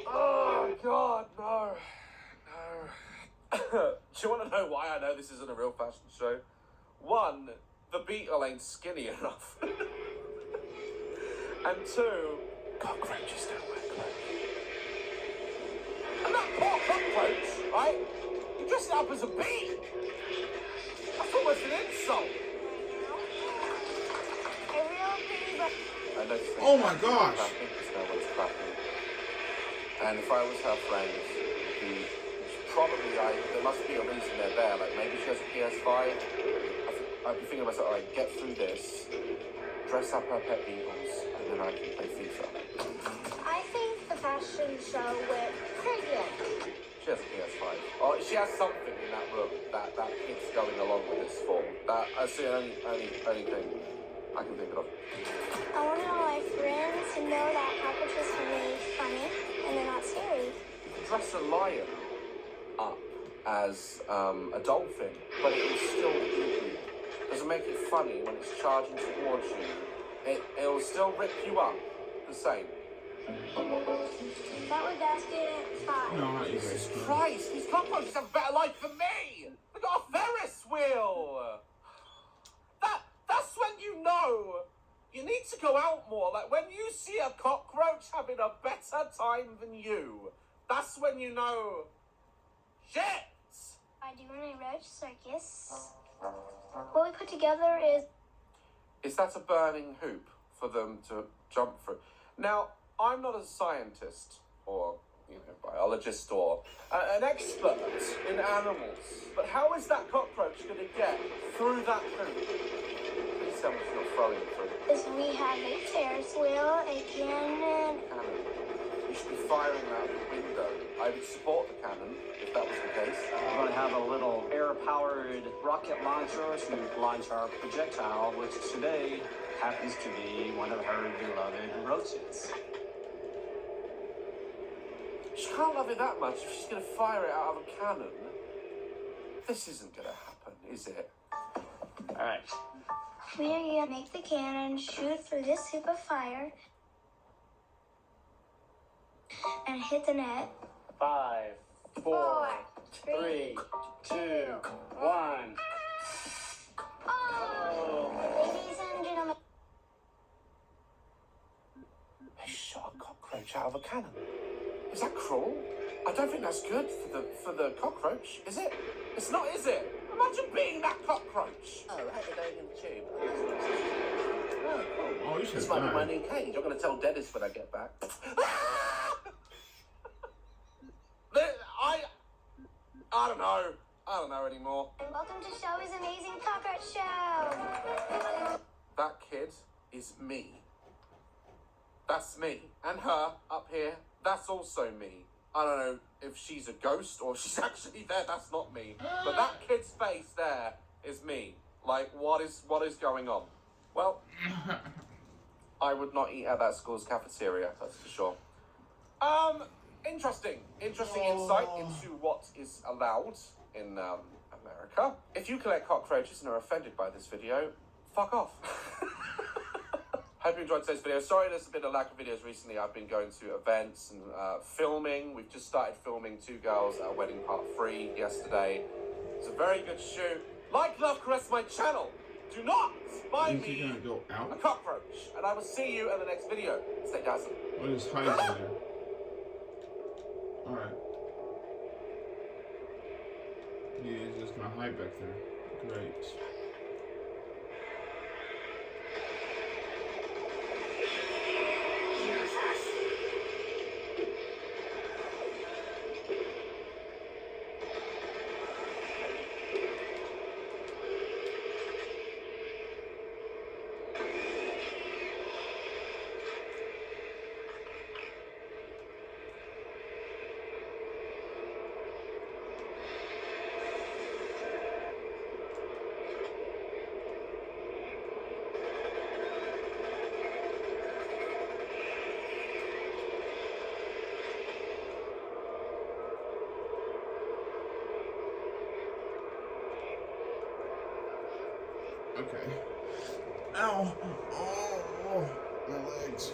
Oh, God, no. No. Do you want to know why I know this isn't a real fashion show? One, the beetle ain't skinny enough. And two, cockroaches don't wear clothes. And that poor cockroach, right? You dressed it up as a bee. That's almost an insult. A real pretty but Oh my gosh! I think there's no one's clapping. And if I was her friend, who probably, there must be a reason they're there. Like maybe she has a PS5. I'd be thinking to myself, like, get through this, dress up her pet beetles, and then I can play FIFA. I think the fashion show went pretty good. She has a PS5. Oh, she has something in that room that it's going along with this form. That's the only thing I can think of. I want my friends to know that cockroaches can be funny and they're not scary. You can dress a lion up as a dolphin, but it will still eat you. Doesn't make it funny when it's charging towards you. It'll still rip you up the same. That was basket 5. No, not you Jesus guys. Christ, these cockroaches have a better life than me! They got a Ferris wheel! That's when you know you need to go out more. Like when you see a cockroach having a better time than you, that's when you know, shit! I do want a roach circus. What we put together Is that a burning hoop for them to jump through? Now, I'm not a scientist or, biologist or an expert in animals, but how is that cockroach going to get through that hoop? Please tell me she's not throwing it through. Is we have a Ferris wheel, a cannon. Cannon. You should be firing out the window. I would support the cannon if that was the case. We're going to have a little air-powered rocket launcher to launch our projectile, which today happens to be one of her beloved roaches. She can't love it that much if she's going to fire it out of a cannon. This isn't going to happen, is it? All right. We are going to make the cannon shoot through this hoop of fire and hit the net. 5, 4, 3, 2, 1. Ladies and gentlemen. They shot a cockroach out of a cannon. Is that cruel? I don't think that's good for the cockroach, is it? It's not, is it? Imagine being that cockroach. Oh, how are going in the tube? Oh, you should This might be my new cage. I'm going to tell Dennis when I get back. I don't know. I don't know anymore. And welcome to Shelby's Amazing Cockroach Show. That kid is me. That's me. And her up here, that's also me. I don't know if she's a ghost or she's actually there. That's not me. But that kid's face there is me. Like, what is going on? Well, I would not eat at that school's cafeteria, that's for sure. Interesting insight into what is allowed in America. If you collect cockroaches and are offended by this video, fuck off. Hope you enjoyed today's video. Sorry there's been a lack of videos recently. I've been going to events and filming. We've just started filming Two Girls at a Wedding Part 3 yesterday. It's a very good shoot. Like, love, caress my channel. Do not buy me a cockroach. And I will see you in the next video. Stay dazzling. What is hiding there? Alright. He's just gonna hide back there. Great. Okay. Ow! Oh, my legs.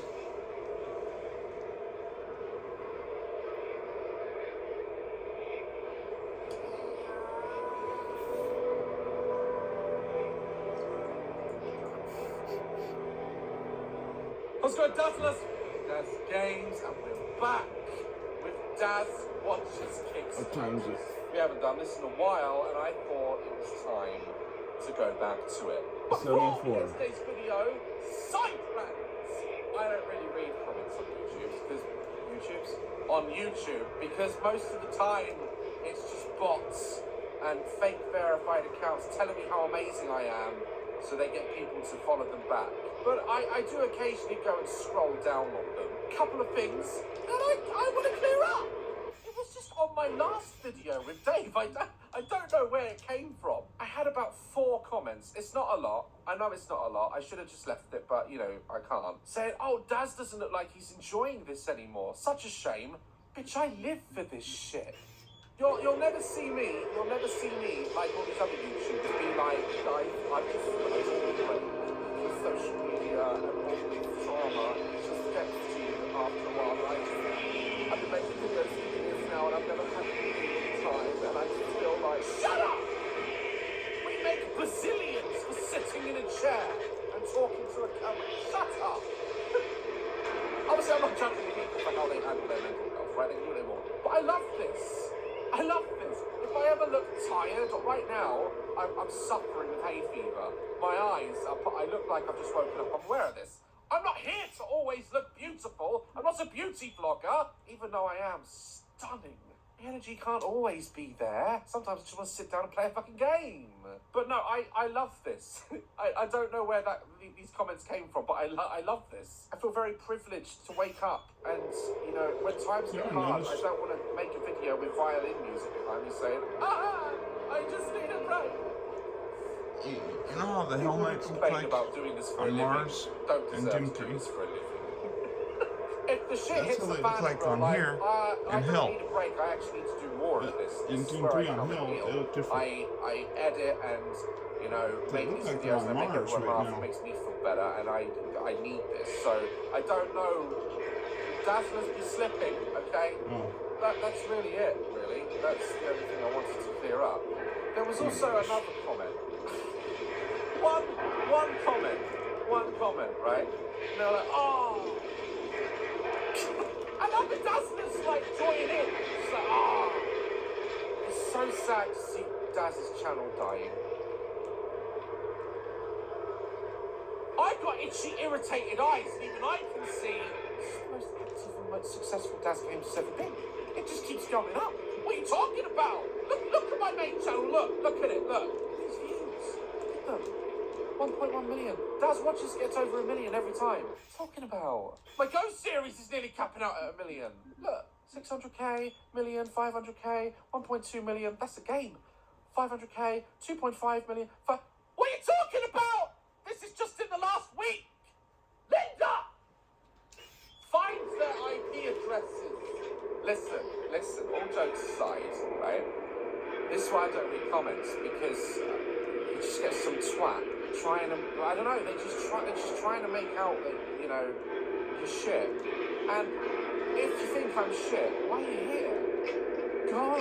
Let's go, Dazzlers! Daz Games, and we're back with Daz Watches Kicks. What time is it? We haven't done this in a while, and I thought it was time to go back to it. 74. Today's video, side plans. I don't really read comments on YouTube because most of the time it's just bots and fake verified accounts telling me how amazing I am, so they get people to follow them back. But I do occasionally go and scroll down on them. Couple of things that I want to clear up. It was just on my last video with Dave. I don't know where it came from. I had about 4 comments. It's not a lot. I know it's not a lot. I should have just left it, but, you know, I can't. Saying, oh, Daz doesn't look like he's enjoying this anymore. Such a shame. Bitch, I live for this shit. You'll never see me like all these other YouTubers be like, guys, I'm just social media and all this drama. It just gets to you after a while. I've been making videos for years now and I've never had any time, and I just feel like, shut up! We make bazillions for sitting in a chair and talking to a camera. Shut up! Obviously, I'm not judging people for how they handle their mental health, right? They can do it more. But I love this. I love this. If I ever look tired, right now, I'm suffering with hay fever. My eyes, I look like I've just woken up. I'm aware of this. I'm not here to always look beautiful. I'm not a beauty vlogger, even though I am stunning. the energy can't always be there. Sometimes I just want to sit down and play a fucking game. But no, I love this. I don't know where these comments came from, but I love this. I feel very privileged to wake up and, you know, when times get hard, I don't want to make a video with violin music behind me saying, I just need a break. You know how the helmets look like about doing this for on Mars and Doom 3? If the shit That's hits how the they fan, look like bro, on like, here I in don't Hell. need a break. I actually need to do more of this. In This is Doom where 3 I on come Hell, and heal. they look different. I edit and, you know, They make look these like videos they're and I on make Mars everyone right laugh. now. It makes me feel better, and I need this. So I don't know. Dazzlers be slipping, okay? That's really it, really. That's the only thing I wanted to clear up. There was also another comment. One comment, right? And they're like, oh. And other Dazzlers like join in. It's like, it's so sad to see Dazz's channel dying. I've got itchy, irritated eyes, and even I can see it's the most active and most successful Daz games has ever been. It just keeps going up. What are you talking about? Look at my main channel. Look at it. Look. These views. Look at them. 1.1 million. Daz watches gets over 1 million every time. What are you talking about? My Ghost series is nearly capping out at 1 million. Look, 600k, million, 500k, 1.2 million. That's a game. 500k, 2.5 million. What are you talking about? This is just in the last week. Linda! Find their IP addresses. Listen, all jokes aside, right? This is why I don't read comments, because you just get some twat trying to, I don't know, they're just trying to make out that, you know, you're shit. And if you think I'm shit, why are you here? Go!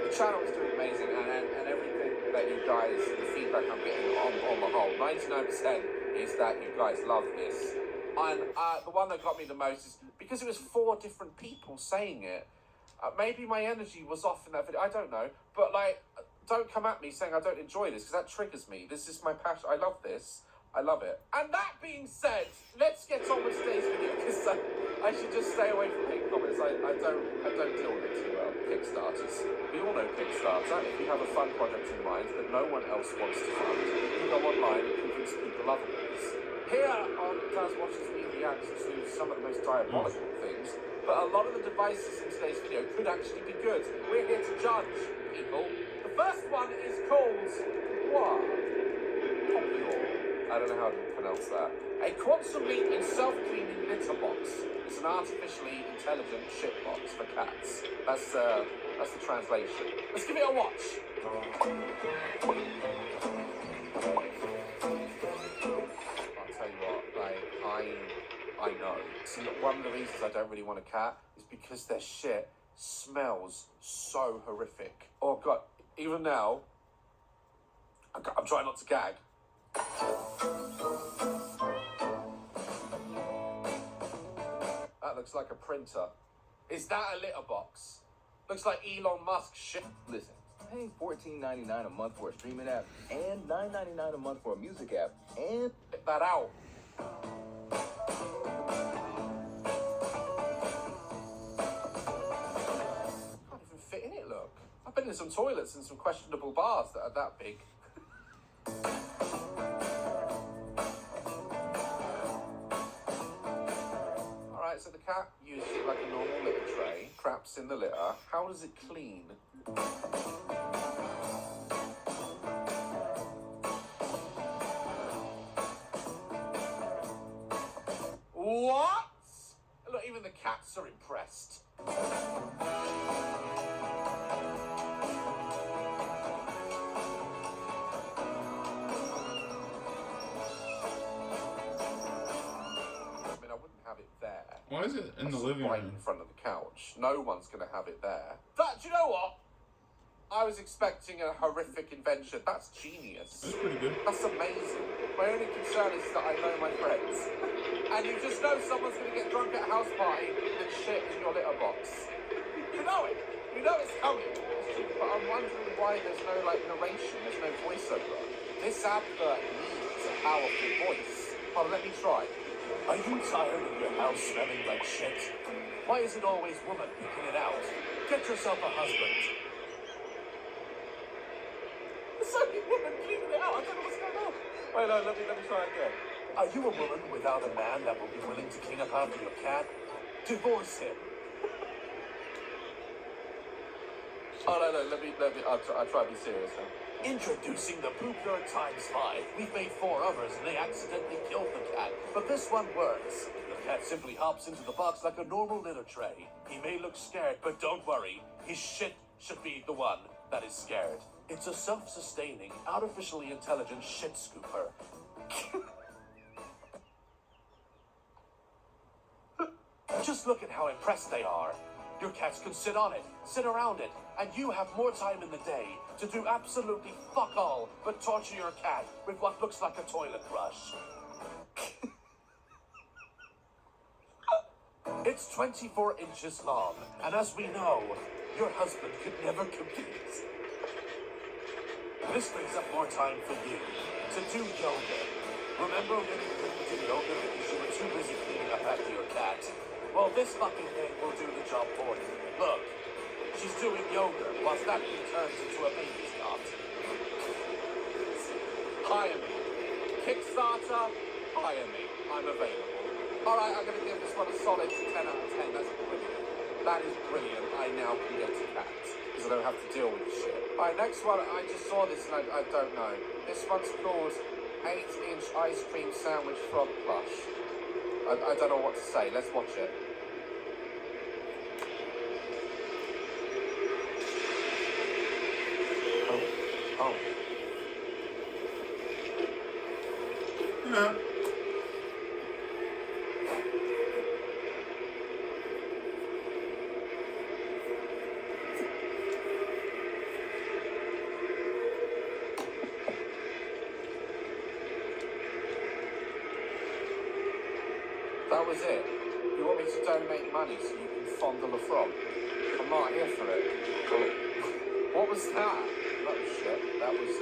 The channel's doing amazing, and everything that you guys, the feedback I'm getting on the whole, 99% is that you guys love this. And the one that got me the most is because it was 4 different people saying it. Maybe my energy was off in that video, I don't know. But like, don't come at me saying I don't enjoy this, because that triggers me. This is my passion. I love this. I love it. And that being said, let's get on with today's video, because I should just stay away from hate comments. I don't deal with it too well. Kickstarters. We all know Kickstarter. If you have a fun project in mind that no one else wants to fund, you go online and convince people otherwise. Here on Daz Watches, we react to some of the most diabolical things, but a lot of the devices in today's video could actually be good. We're here to judge, people. The first one is called Popular. I don't know how to pronounce that. A quantum leap in self-cleaning litter box. It's an artificially intelligent shit box for cats. That's the translation. Let's give it a watch. I'll tell you what, like, I know. See, one of the reasons I don't really want a cat is because their shit smells so horrific. Oh God, even now, I'm trying not to gag. That looks like a printer. Is that a litter box? Looks like Elon Musk shit. Listen, paying $14.99 a month for a streaming app and $9.99 a month for a music app and... Get that out. Can't even fit in it, look. I've been in some toilets and some questionable bars that are that big. Alright, so the cat uses it like a normal litter tray, craps in the litter. How does it clean? What? Look, even the cats are impressed. Why is it in the living right room? in front of the couch? No one's going to have it there. Do you know what? I was expecting a horrific invention. That's genius. That's pretty good. That's amazing. My only concern is that I know my friends. And you just know someone's going to get drunk at a house party and shit in your litter box. You know it. You know it's coming. But I'm wondering why there's no, like, narration. There's no voiceover. This advert needs a powerful voice. Hold on, let me try. Are you tired of your house smelling like shit? Why is it always woman picking it out? Get yourself a husband. It's like a woman cleaning it out. I don't know what's going on. Wait, no, let me try again. Are you a woman without a man that will be willing to clean up after your cat? Divorce him. Oh, no, I'll try to be serious now. Introducing the Poop Nerd x5. We've made 4 others and they accidentally killed the cat, but this one works. The cat simply hops into the box like a normal litter tray. He may look scared, but don't worry. His shit should be the one that is scared. It's a self-sustaining, artificially intelligent shit scooper. Just look at how impressed they are. Your cats can sit on it, sit around it, and you have more time in the day to do absolutely fuck all but torture your cat with what looks like a toilet brush. It's 24 inches long, and as we know, your husband could never compete. This brings up more time for you to do yoga. Remember when you couldn't do yoga because you were too busy cleaning up after your cat? Well, this fucking thing will do the job for you. Look, she's doing yoga whilst that thing turns into a baby's cot. Hire me. Kickstarter, hire me. I'm available. Alright, I'm gonna give this one a solid 10 out of 10. That's brilliant. That is brilliant. I now can get to cats because I don't have to deal with this shit. Alright, next one. I just saw this and I don't know. This one's called 8-inch ice cream sandwich frog plush. I don't know what to say. Let's watch it. Oh. Yeah. That was it. You want me to donate money so you can fondle a frog? I'm not here for it. What was that? That was shit. That was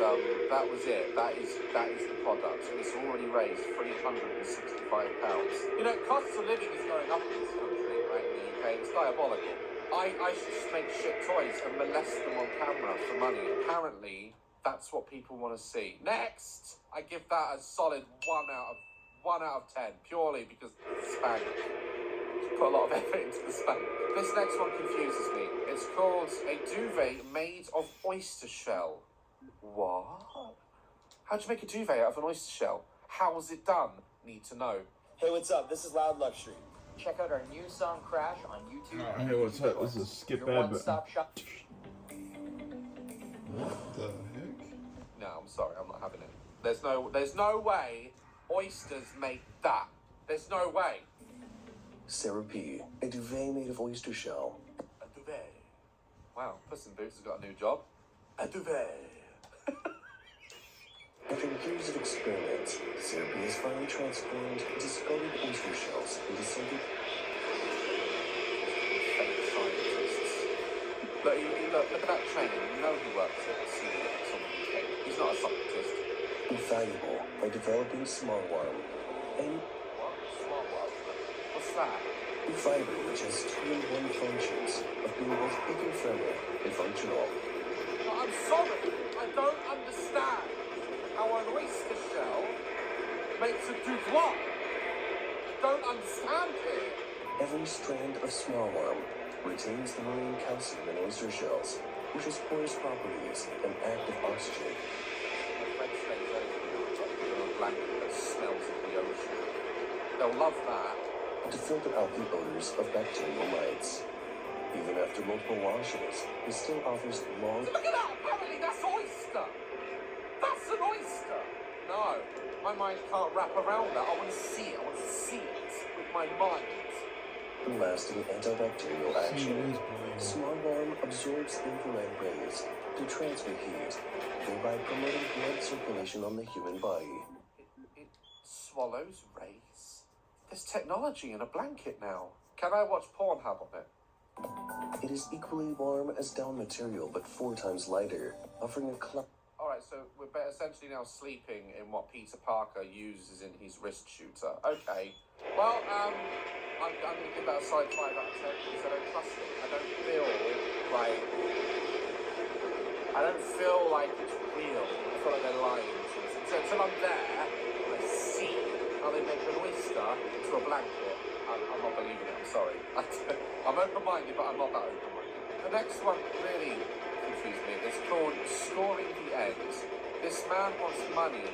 it. That is the product. It's already raised £365. You know, costs of living is going up in this country, right, in the UK. It's diabolical. I should just make shit toys and molest them on camera for money. Apparently, that's what people want to see. Next, I give that a solid 1 out of 10, purely because it's spank. Just put a lot of effort into the spank. This next one confuses me. It's called a duvet made of oyster shell. What? How'd you make a duvet out of an oyster shell? How was it done? Need to know. Hey, what's up? This is Loud Luxury. Check out our new song Crash on YouTube. Hey, what's up? This is Skip Your Abbott. one-stop shop. What the heck? No, I'm sorry, I'm not having it. There's no way oysters make that. There's no way. Sarah P., a duvet made of oyster shell. A duvet. Wow, Puss in Boots has got a new job. A duvet. After years of experiments, Sarah P. has finally transformed discarded oyster shells into something. Look at that trainer. You know he works at CDX on the UK. He's not a scientist. Invaluable by developing SmartWarm. And what? SmartWarm? What's that? Fiber, which has 2-in-1 functions of being both eco-friendly and functional. I'm sorry, I don't understand how an oyster shell makes a duvet. Don't understand it. Every strand of SmartWarm retains the marine calcium in oyster shells, which has porous properties and active oxygen. Blanket that smells of the ocean. They'll love that. To filter out the odors of bacterial mites. Even after multiple washes, it still offers long... Look at that! Apparently that's oyster! That's an oyster! No, my mind can't wrap around that. I want to see it. I want to see it with my mind. Lasting antibacterial action. SmartWarm absorbs infrared rays to transfer heat, thereby promoting blood circulation on the human body. It swallows rays? There's technology in a blanket now. Can I watch Pornhub on it? It is equally warm as down material, but 4 times lighter, offering a Alright, right, so we're essentially now sleeping in what Peter Parker uses in his wrist shooter. Okay. Well, I'm going to give that a solid 5 out of 10 because I don't trust it. I don't feel like it's real. I feel like they're lying to us. So until I'm there, I see how they make an oyster into a blanket. I'm not believing it, I'm sorry. I'm open-minded, but I'm not that open-minded. The next one really confused me. It's called Scoring the End. This man wants money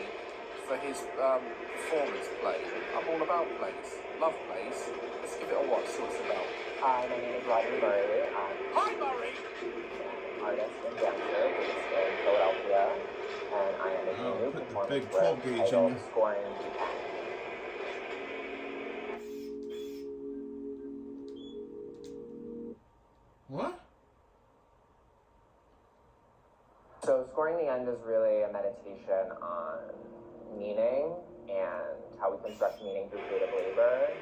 for his performance play. I'm all about plays. Love plays. Let's give it a watch, see what it's about. Hi, my name is Rodney Murray. Hi, Murray! Artist and dancer based in Philadelphia, and I am a new performance titled Scoring the End. What? So Scoring the End is really a meditation on meaning and how we construct meaning through creative labor.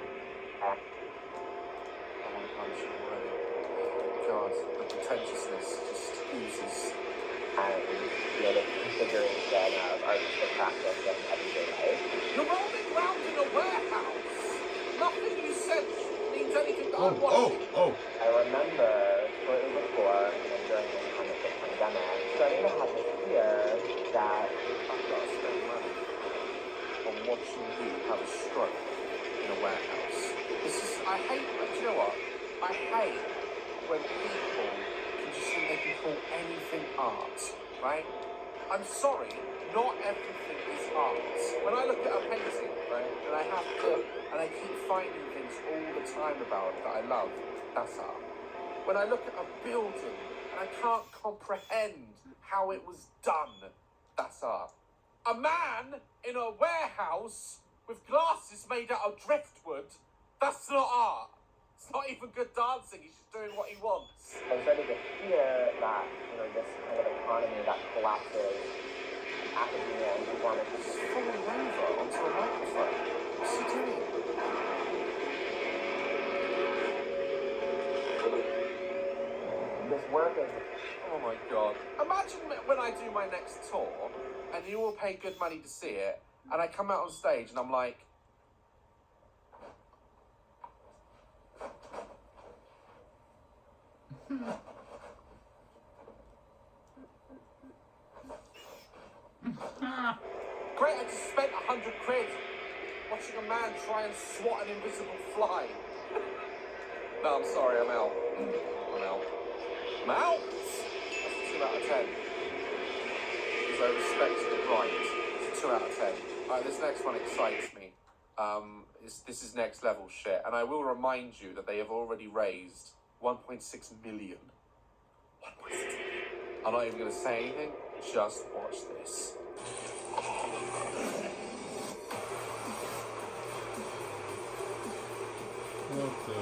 God, the pretentiousness just oozes. And the configuration of artistic practice in everyday life. You're rolling around in a warehouse! Nothing you said means anything that I'm watching. I remember shortly before and during the time of the pandemic, starting to have this fear that I've got to spend money on watching you have a stroke in a warehouse. I hate, do you know what? I hate when people can just think they can call anything art, right? I'm sorry, not everything is art. When I look at a painting, right, and I keep finding things all the time about it that I love, that's art. When I look at a building and I can't comprehend how it was done, that's art. A man in a warehouse with glasses made out of driftwood, that's not art. It's not even good dancing, he's just doing what he wants. I started to fear that, this kind of economy that collapses academia and performance is just falling over onto a microphone. What's he doing? This work is... Oh my God. Imagine when I do my next tour, and you all pay good money to see it, and I come out on stage and I'm like, great, I just spent 100 quid watching a man try and swat an invisible fly. No, I'm sorry, I'm out. I'm out. I'm out! That's a 2 out of 10. Because I respect the grind. It's a 2 out of 10. Alright, this next one excites me. This is next level shit. And I will remind you that they have already raised 1.6 million. 1.6 million. I'm not even going to say anything. Just watch this. What the...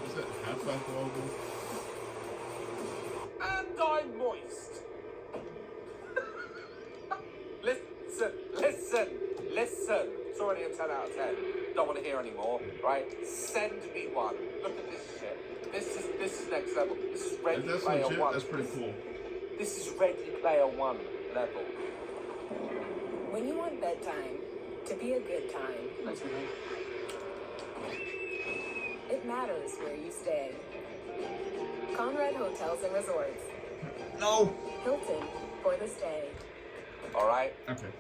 Is that Half-Life logo? And I'm moist. Listen. It's already a 10 out of 10. Don't want to hear anymore, right? Send me one. Look at this shit. This is next level. This is Ready Player legit, One. that's pretty cool. This is Ready Player One level. When you want bedtime to be a good time, it matters where you stay. Conrad Hotels and Resorts. No. Hilton for the stay. All right. Okay.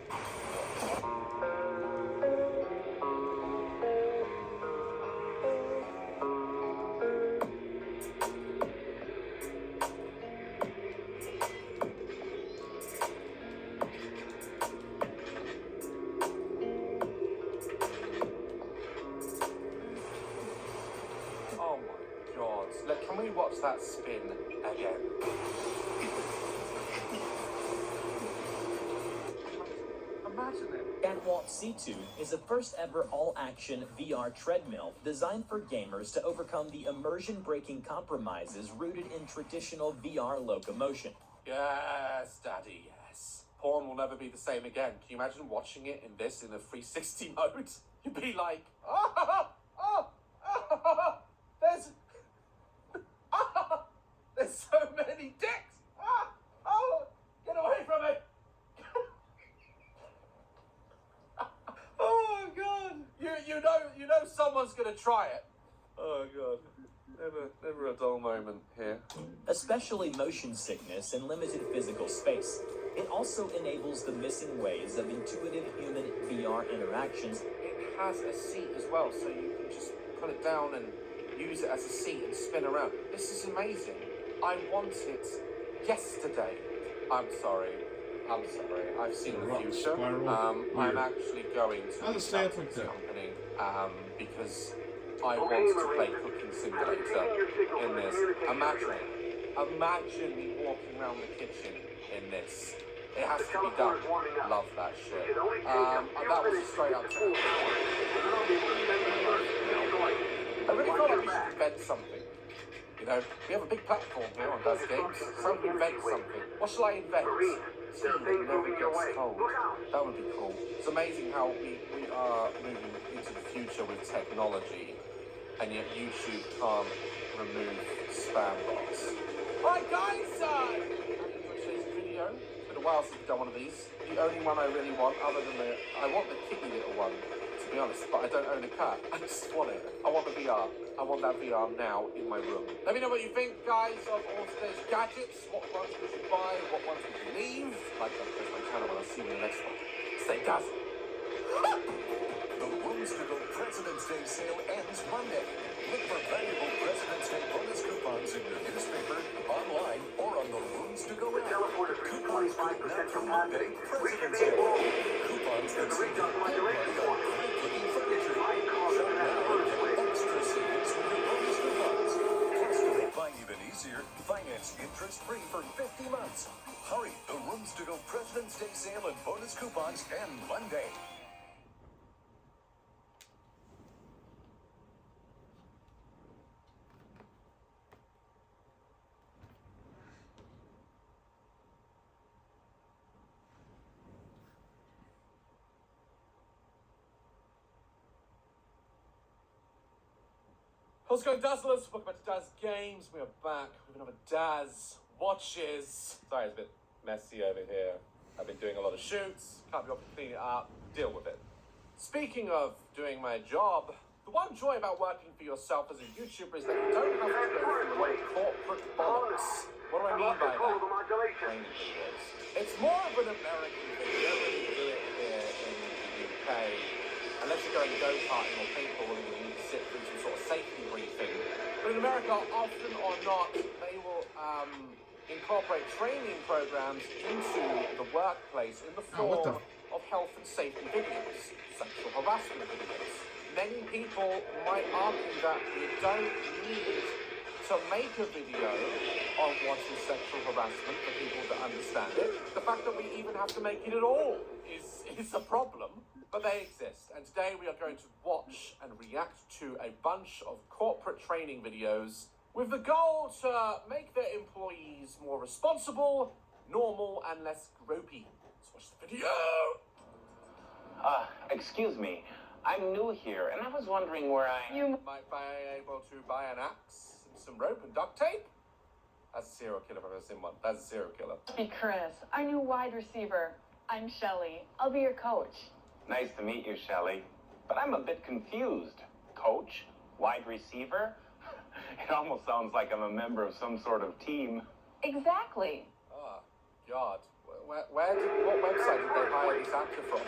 Oh my God. Look, can we watch that spin again? Imagine it. Catwalk C2 is the first ever all-action VR treadmill designed for gamers to overcome the immersion-breaking compromises rooted in traditional VR locomotion. Yes, Daddy, yes. porn will never be the same again. Can you imagine watching it in this, in a 360 mode? You'd be like, there's so many dicks. Get away from me. Oh God. You know someone's gonna try it. Oh God. Never a dull moment here. Especially motion sickness and limited physical space. It also enables the missing ways of intuitive human VR interactions. It has a seat as well, so you can just put it down and use it as a seat and spin around. This is amazing. I want it yesterday. I'm sorry. I've seen the future. I'm actually going to reach out to this company because I want to play Cooking Simulator in this. Imagine me walking around the kitchen in this. It has to be done. Love that shit. That was a straight up. I really feel like we should invent something. You know, we have a big platform here on Does Games, so we invent something. What shall I invent? Tea that never gets cold. That would be cool. It's amazing how we are moving into the future with technology, and yet YouTube can't remove spam bots. Alright guys, I enjoyed today's video. It's been a while since we've done one of these. The only one I really want, other than I want the kitty little one, to be honest, but I don't own a cat. I just want it. I want the VR. I want that VR now in my room. Let me know what you think, guys, of all today's gadgets. What ones would you buy? What ones would you leave? Like that on my channel, and I'll see you in the next one. Stay dazzled. The Rooms to Go President's Day sale ends Monday. Look for valuable President's Day bonus coupons in your newspaper, online, or on the Rooms to Go app. Coupons good now for Monday, President's Day. Coupons that save you big money on great looking furniture. Shop now and get extra savings with your bonus coupons. Plus, to make buying even easier, finance interest-free for 50 months. Hurry, the Rooms to Go President's Day sale and bonus coupons end Monday. What's going, Dazzlers? Welcome back to Daz Games. We are back with another Daz Watches. Sorry, it's a bit messy over here. I've been doing a lot of shoots. Can't be able to clean it up. Deal with it. Speaking of doing my job, the one joy about working for yourself as a YouTuber is that you don't have to go through a lot of corporate bollocks. What do I mean by that? Training videos. It's more of an American thing. You don't really do it here in the UK. Unless you're going go-karting or paintballing and you need to sit through some sort of safety briefing. But in America, often or not, they will incorporate training programs into the workplace in the form of health and safety videos, sexual harassment videos. Many people might argue that you don't need to make a video on what is sexual harassment for people to understand it. The fact that we even have to make it at all is a problem. But they exist, and today we are going to watch and react to a bunch of corporate training videos with the goal to make their employees more responsible, normal, and less gropey. Let's watch the video! Excuse me. I'm new here, and I was wondering where You might be able to buy an axe, some rope, and duct tape? That's a serial killer if I've ever seen one. That's a serial killer. Hey, Chris. Our new wide receiver. I'm Shelly. I'll be your coach. Nice to meet you, Shelly. But I'm a bit confused. Coach? Wide receiver? It almost sounds like I'm a member of some sort of team. Exactly. Oh, God. What website did they hire this actor from?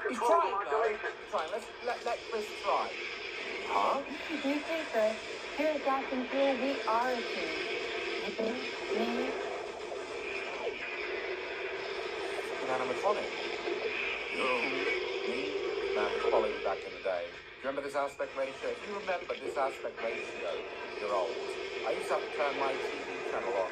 He's trying, though. He's trying. Let Chris try. Huh? You see, Chris, here at Captain Fuel, we are a team. Me. An animatronic. Quality back in the day. Do you remember this aspect ratio? If you remember this aspect ratio, you're old. I used to have to turn my TV channel on, a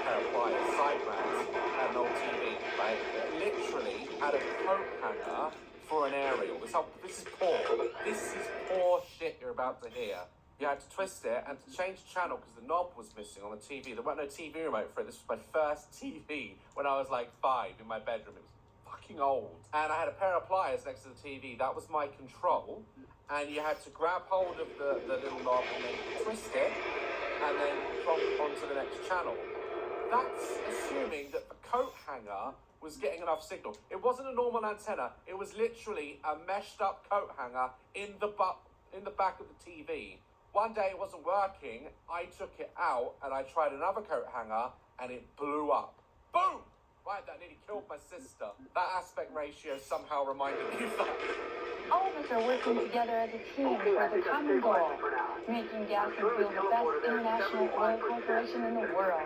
pair of pliers, side mounts, and an old TV, right? Literally had a coat hanger for an aerial. This is poor. This is poor shit you're about to hear. You had to twist it, and to change channel, because the knob was missing on the TV. There wasn't no TV remote for it. This was my first TV when I was like 5 in my bedroom. It was fucking old. And I had a pair of pliers next to the TV. That was my control. And you had to grab hold of the little knob and then twist it, and then drop onto the next channel. That's assuming that the coat hanger was getting enough signal. It wasn't a normal antenna. It was literally a meshed up coat hanger in the back of the TV. One day it wasn't working. I took it out and I tried another coat hanger and it blew up. Boom! Right, that nearly killed my sister. That aspect ratio somehow reminded me of that. All of us are working together as a team for the common goal, making Gas and Fuel the best international oil corporation in the world.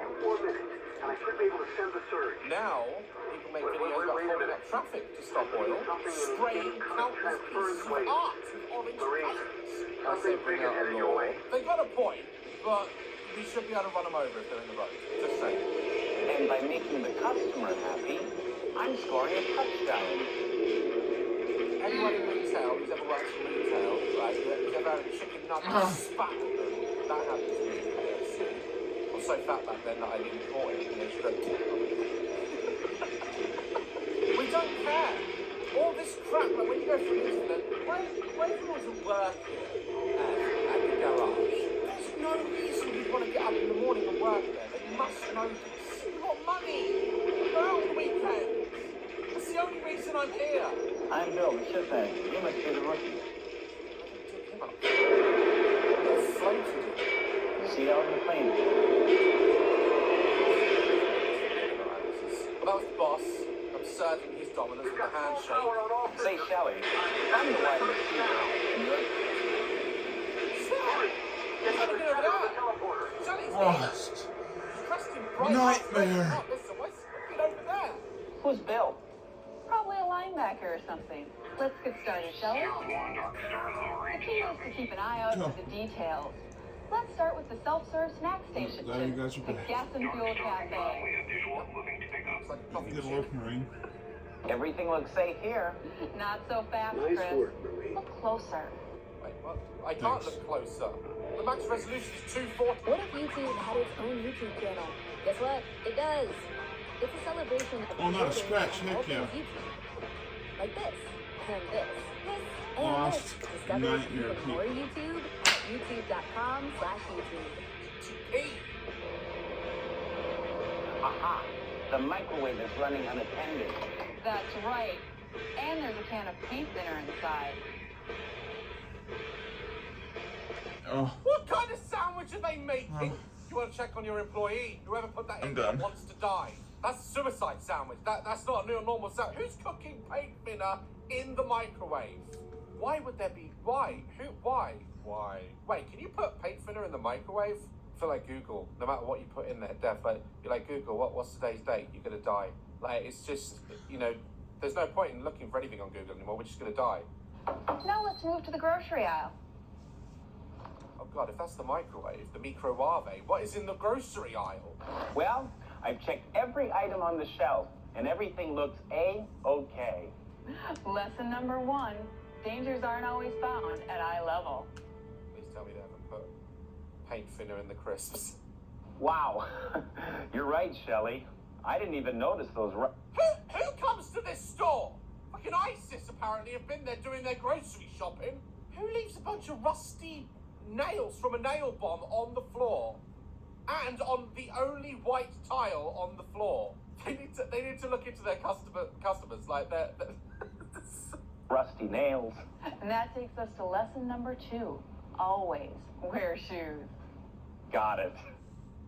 Now, people make videos about holding up traffic to stop oil, spraying countless pieces of art with orange paint. As they bring out a law. They got a point, but we should be able to run them over if they're in the road. Just saying. And by making the customer happy, I'm scoring a touchdown. Anyone in retail who's ever worked in retail, right, who's ever had a chicken nugget spat on them, that happened to me in KFC. I was so fat back then that I didn't caught it, and they should have. We don't care. All this crap, like when you go through the internet, why everyone's working at the garage? There's no reason you'd want to get up in the morning and work there. They must know this. You've got money. Go out on the weekend. That's the only reason I'm here. I'm Bill, the ship man. You must be the rookie. You're floating. See out in the plane. Well, that was the boss observing his dominance with a handshake. Say, Shelley, I'm the wide receiver. And you're... Nightmare. Who's Bill? Probably a linebacker or something. Let's get started, shall we? The key is to keep an eye out for the details. Let's start with the self-serve snack station, Glad you guys are the back. Gas and Fuel Cafe. Good work, Marine. Everything looks safe here. Not so fast, Chris. Look closer. Wait, what? I can't look closer. The max resolution is 240. What if YouTube had its own YouTube channel? Guess what? It does. It's a celebration of Oh, not a creating scratch, all heck things yeah. YouTube. Like this, and this, and Lost this. Discover nightmare even more YouTube at youtube.com/YouTube. Aha! The microwave is running unattended. That's right. And there's a can of paint thinner inside. Oh. What kind of sandwich are they making? You want to check on your employee? Whoever put that in there wants to die. That's a suicide sandwich. That's not a normal sandwich. Who's cooking paint thinner in the microwave? Why would there be? Why? Who? Why? Why? Wait, can you put paint thinner in the microwave? I feel like Google. No matter what you put in there, Def, like, you're like, Google, what's today's date? You're gonna die. Like, it's just, you know, there's no point in looking for anything on Google anymore. We're just gonna die. Now let's move to the grocery aisle. Oh God, if that's the microwave, the microwave, what is in the grocery aisle? Well, I've checked every item on the shelf, and everything looks A-okay. Lesson number 1, dangers aren't always found at eye level. Please tell me they haven't put paint thinner in the crisps. Wow. You're right, Shelley. I didn't even notice those. Who comes to this store? Fucking ISIS apparently have been there doing their grocery shopping. Who leaves a bunch of rusty nails from a nail bomb on the floor? And on the only white tile on the floor. They need to look into their customers like they're rusty nails. And that takes us to lesson number 2. Always wear shoes. Got it.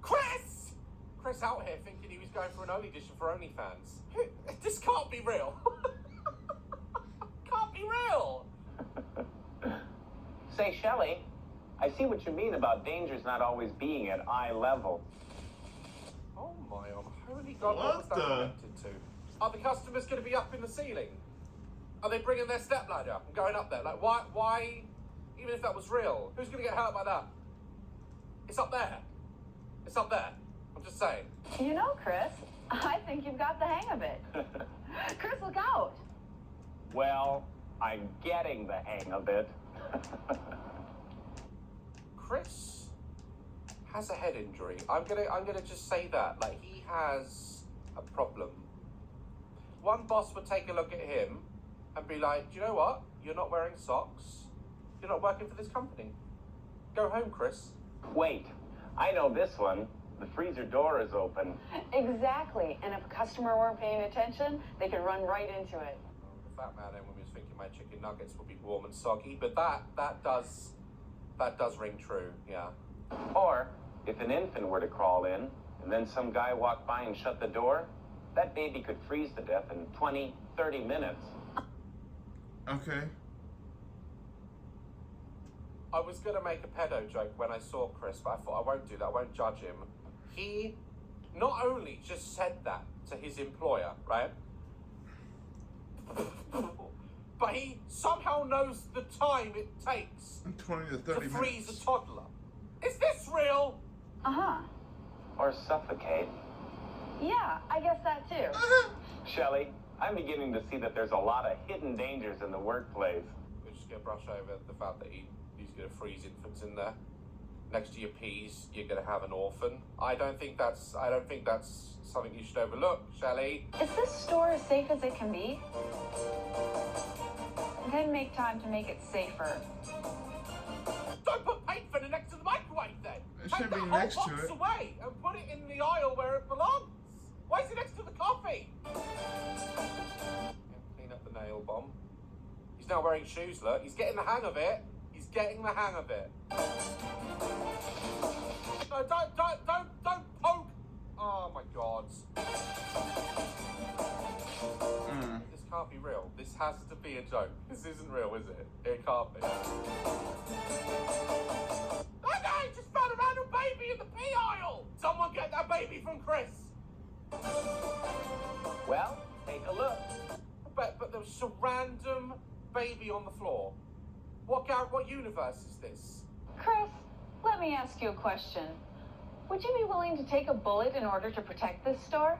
Chris! Chris out here thinking he was going for an Only Edition for OnlyFans. This can't be real. Can't be real. Say, Shelley, I see what you mean about dangers not always being at eye level. Oh my holy God, what was that connected to? Are the customers going to be up in the ceiling? Are they bringing their stepladder and going up there? Like, why, even if that was real, who's going to get hurt by that? It's up there. It's up there. I'm just saying. You know, Chris, I think you've got the hang of it. Chris, look out. Well, I'm getting the hang of it. Chris has a head injury. I'm gonna just say that. Like, he has a problem. One boss would take a look at him and be like, do you know what? You're not wearing socks. You're not working for this company. Go home, Chris. Wait, I know this one. The freezer door is open. Exactly. And if a customer weren't paying attention, they could run right into it. The fat man then when we was thinking my chicken nuggets would be warm and soggy, but that does ring true, yeah. Or, if an infant were to crawl in, and then some guy walked by and shut the door, that baby could freeze to death in 20, 30 minutes. Okay. I was going to make a pedo joke when I saw Chris, but I thought I won't do that. I won't judge him. He not only just said that to his employer, right? But he somehow knows the time it takes 20 to 30 to freeze minutes. a toddler. Is this real? Uh-huh. Or suffocate. Yeah, I guess that too. Shelley, I'm beginning to see that there's a lot of hidden dangers in the workplace. We're just going to brush over the fact that he's going to freeze infants in there. Next to your peas, you're going to have an orphan. I don't think that's something you should overlook, Shelley. Is this store as safe as it can be? Then make time to make it safer. Don't put paint thinner next to the microwave then. It Take should that be whole next to box it. away and put it in the aisle where it belongs. Why is it next to the coffee? Clean up the nail bomb. He's now wearing shoes, look. He's getting the hang of it. He's getting the hang of it. No, don't poke. Oh my God. This can't be real. This has to be a joke. This isn't real, is it? It can't be. That guy just found a random baby in the pea aisle. Someone get that baby from Chris. Well, take a look. But there was just a random baby on the floor. What universe is this? Chris, let me ask you a question. Would you be willing to take a bullet in order to protect this store?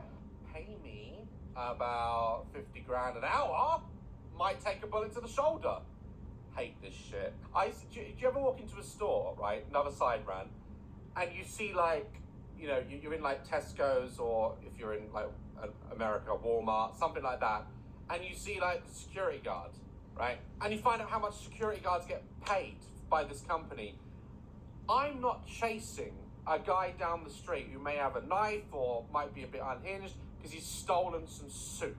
Pay me about 50 grand an hour. Might take a bullet to the shoulder. Hate this shit. Do you ever walk into a store, right? Another side rant, and you see like, you know, you're in like Tesco's, or if you're in like America, Walmart, something like that, and you see like the security guard, right? And you find out how much security guards get paid by this company. I'm not chasing a guy down the street who may have a knife or might be a bit unhinged because he's stolen some soup.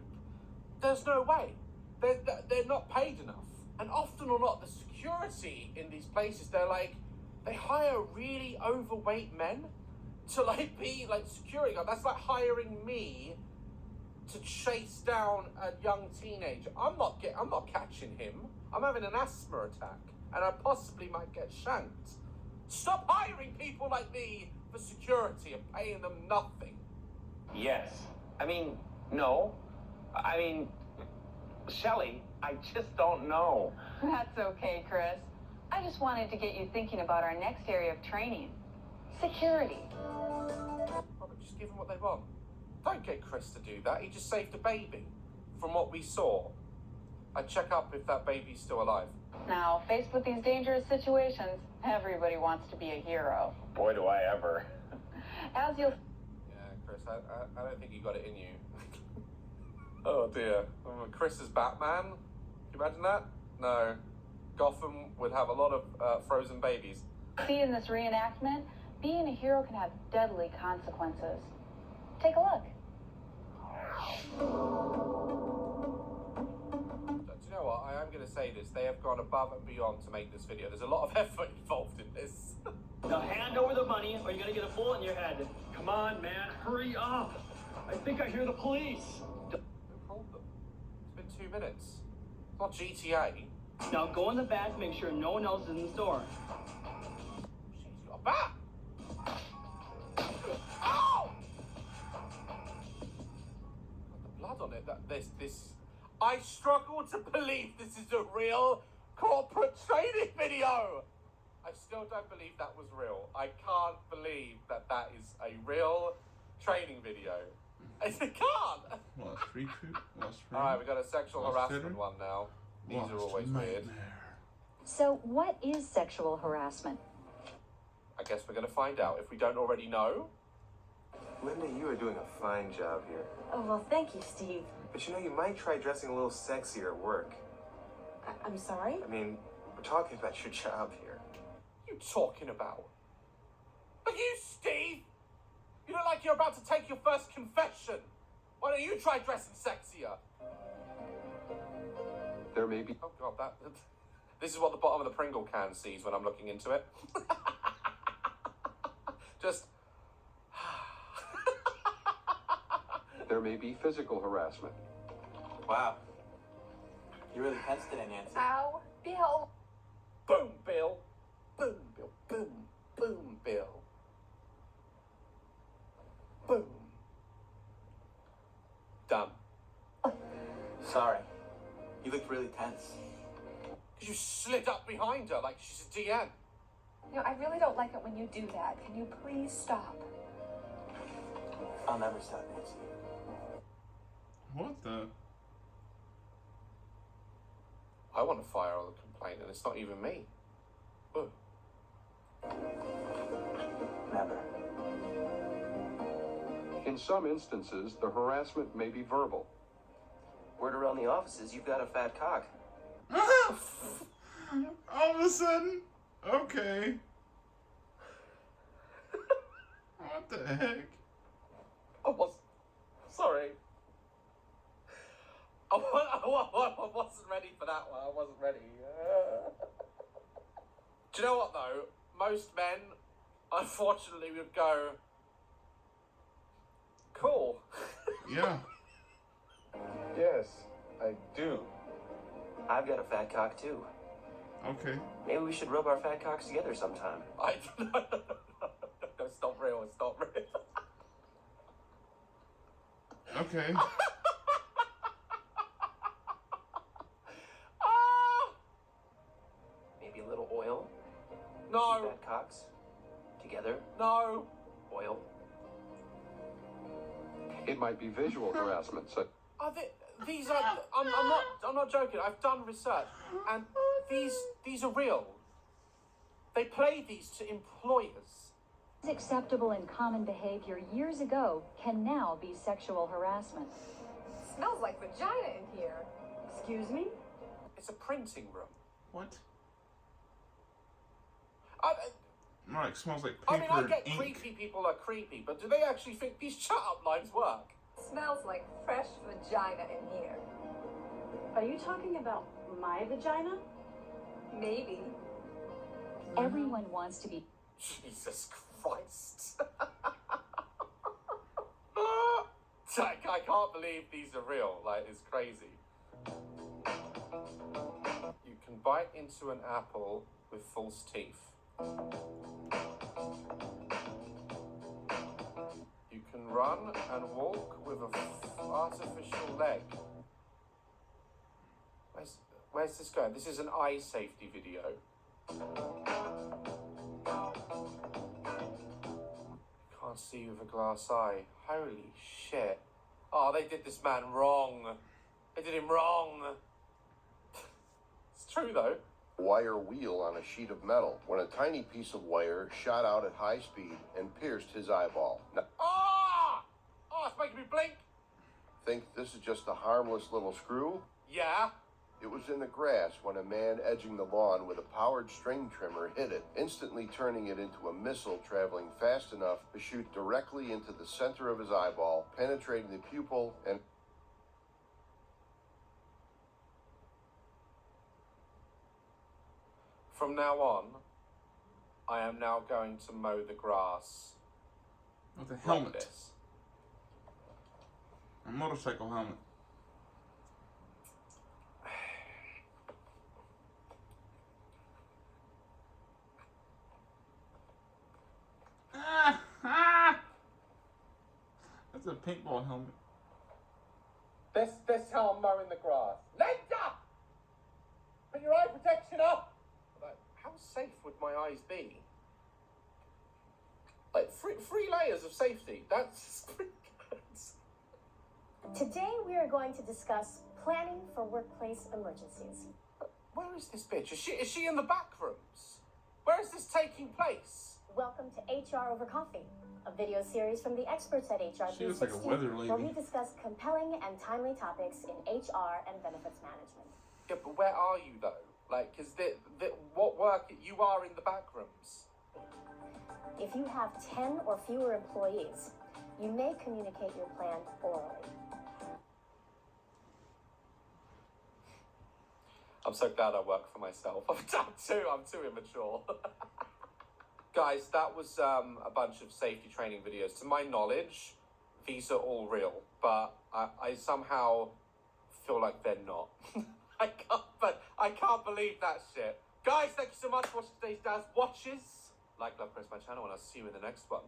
There's no way. They're not paid enough. And often or not, the security in these places, they hire really overweight men to like be like security guard. That's like hiring me to chase down a young teenager. I'm not catching him. I'm having an asthma attack and I possibly might get shanked. Stop hiring people like me for security and paying them nothing. Yes. I mean, no. I mean, Shelley, I just don't know. That's okay, Chris. I just wanted to get you thinking about our next area of training. Security. Robert, just give them what they want. Don't get Chris to do that. He just saved a baby. From what we saw, I'd check up if that baby's still alive. Now, faced with these dangerous situations, everybody wants to be a hero. Boy, do I ever. As you'll... Yeah, Chris, I don't think you got it in you. Oh dear. Chris is Batman? Can you imagine that? No. Gotham would have a lot of frozen babies. See, in this reenactment, being a hero can have deadly consequences. Take a look. Do you know what? I am going to say this. They have gone above and beyond to make this video. There's a lot of effort involved in this. Now hand over the money or you're going to get a bullet in your head. Come on, man. Hurry up. I think I hear the police. Who called them? It's been 2 minutes. It's not GTA. Now go in the back, make sure no one else is in the store. She's got a bat! Ow! Got the blood on it. This. I struggle to believe this is a real corporate training video! I still don't believe that was real. I can't believe that is a real training video. I can't! Well, street food? Alright, we got a sexual harassment one now. These are always weird. So, what is sexual harassment? guess we're going to find out if we don't already know. Linda, you are doing a fine job here. Oh, well, thank you, Steve. But you know, you might try dressing a little sexier at work. I'm sorry? I mean, we're talking about your job here. What are you talking about? Are you, Steve? You look like you're about to take your first confession. Why don't you try dressing sexier? There may be... Oh, God, this is what the bottom of the Pringle can sees when I'm looking into it. Just... There may be physical harassment. Wow. You're really tense today, Nancy. Ow, Bill. Boom, Bill. Boom, Bill. Boom, boom, Bill. Boom. Done. Sorry. You looked really tense. Because you slid up behind her like she's a DN. You know, I really don't like it when you do that. Can you please stop? I'll never stop, Nancy. What the? I want to file a complaint, and it's not even me. Oh. Never. In some instances, the harassment may be verbal. Word around the office is you've got a fat cock. All of a sudden? Okay. What the heck? I was... Sorry. I wasn't ready for that one. I wasn't ready. Do you know what, though? Most men, unfortunately, would go... Cool. Yeah. Yes, I do. I've got a fat cock, too. Okay. Maybe we should rub our fat cocks together sometime. No, stop real. Stop real. Okay. Maybe a little oil? No. Two fat cocks? Together? No. Oil? It might be visual harassment, so... These are... I'm not joking. I've done research, and these are real. They play these to employers. Acceptable and common behavior years ago can now be sexual harassment. Smells like vagina in here. Excuse me? It's a printing room. What? Like, smells like paper I mean, I get and ink. creepy people are creepy, but do they actually think these shut-up lines work? Smells like fresh vagina in here. Are you talking about my vagina? Maybe. Everyone wants to be... Jesus Christ. I can't believe these are real. Like, it's crazy. You can bite into an apple with false teeth. You can run and walk with an artificial leg. Where's this going? This is an eye safety video. Can't see with a glass eye. Holy shit. Oh, they did this man wrong. They did him wrong. It's true though. Wire wheel on a sheet of metal when a tiny piece of wire shot out at high speed and pierced his eyeball. Now, Oh, it's making me blink. think this is just a harmless little screw? Yeah. It was in the grass when a man edging the lawn with a powered string trimmer hit it, instantly turning it into a missile traveling fast enough to shoot directly into the center of his eyeball, penetrating the pupil and... From now on, I am now going to mow the grass. With a helmet. Like this. A motorcycle helmet. That's a paintball helmet. This how I'm mowing the grass. Linda! Put your eye protection up! Like, how safe would my eyes be? Like, three layers of safety. That's pretty good. Today we are going to discuss planning for workplace emergencies. Where is this bitch? Is she in the back rooms? Where is this taking place? Welcome to HR Over Coffee, a video series from the experts at HR She looks like a 360, weather lady. where we discuss compelling and timely topics in HR and benefits management. Yeah, but where are you though? Like, is what work you are in the back rooms? If you have 10 or fewer employees, you may communicate your plan orally. I'm so glad I work for myself. I'm too immature. Guys, that was a bunch of safety training videos. To my knowledge, these are all real, but I somehow feel like they're not. I can't believe that shit. Guys, thank you so much for watching today's Daz Watches. Like, love, press my channel, and I'll see you in the next one.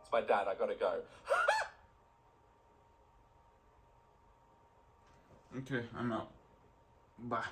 It's my dad, I gotta go. Okay, I'm out. Bye.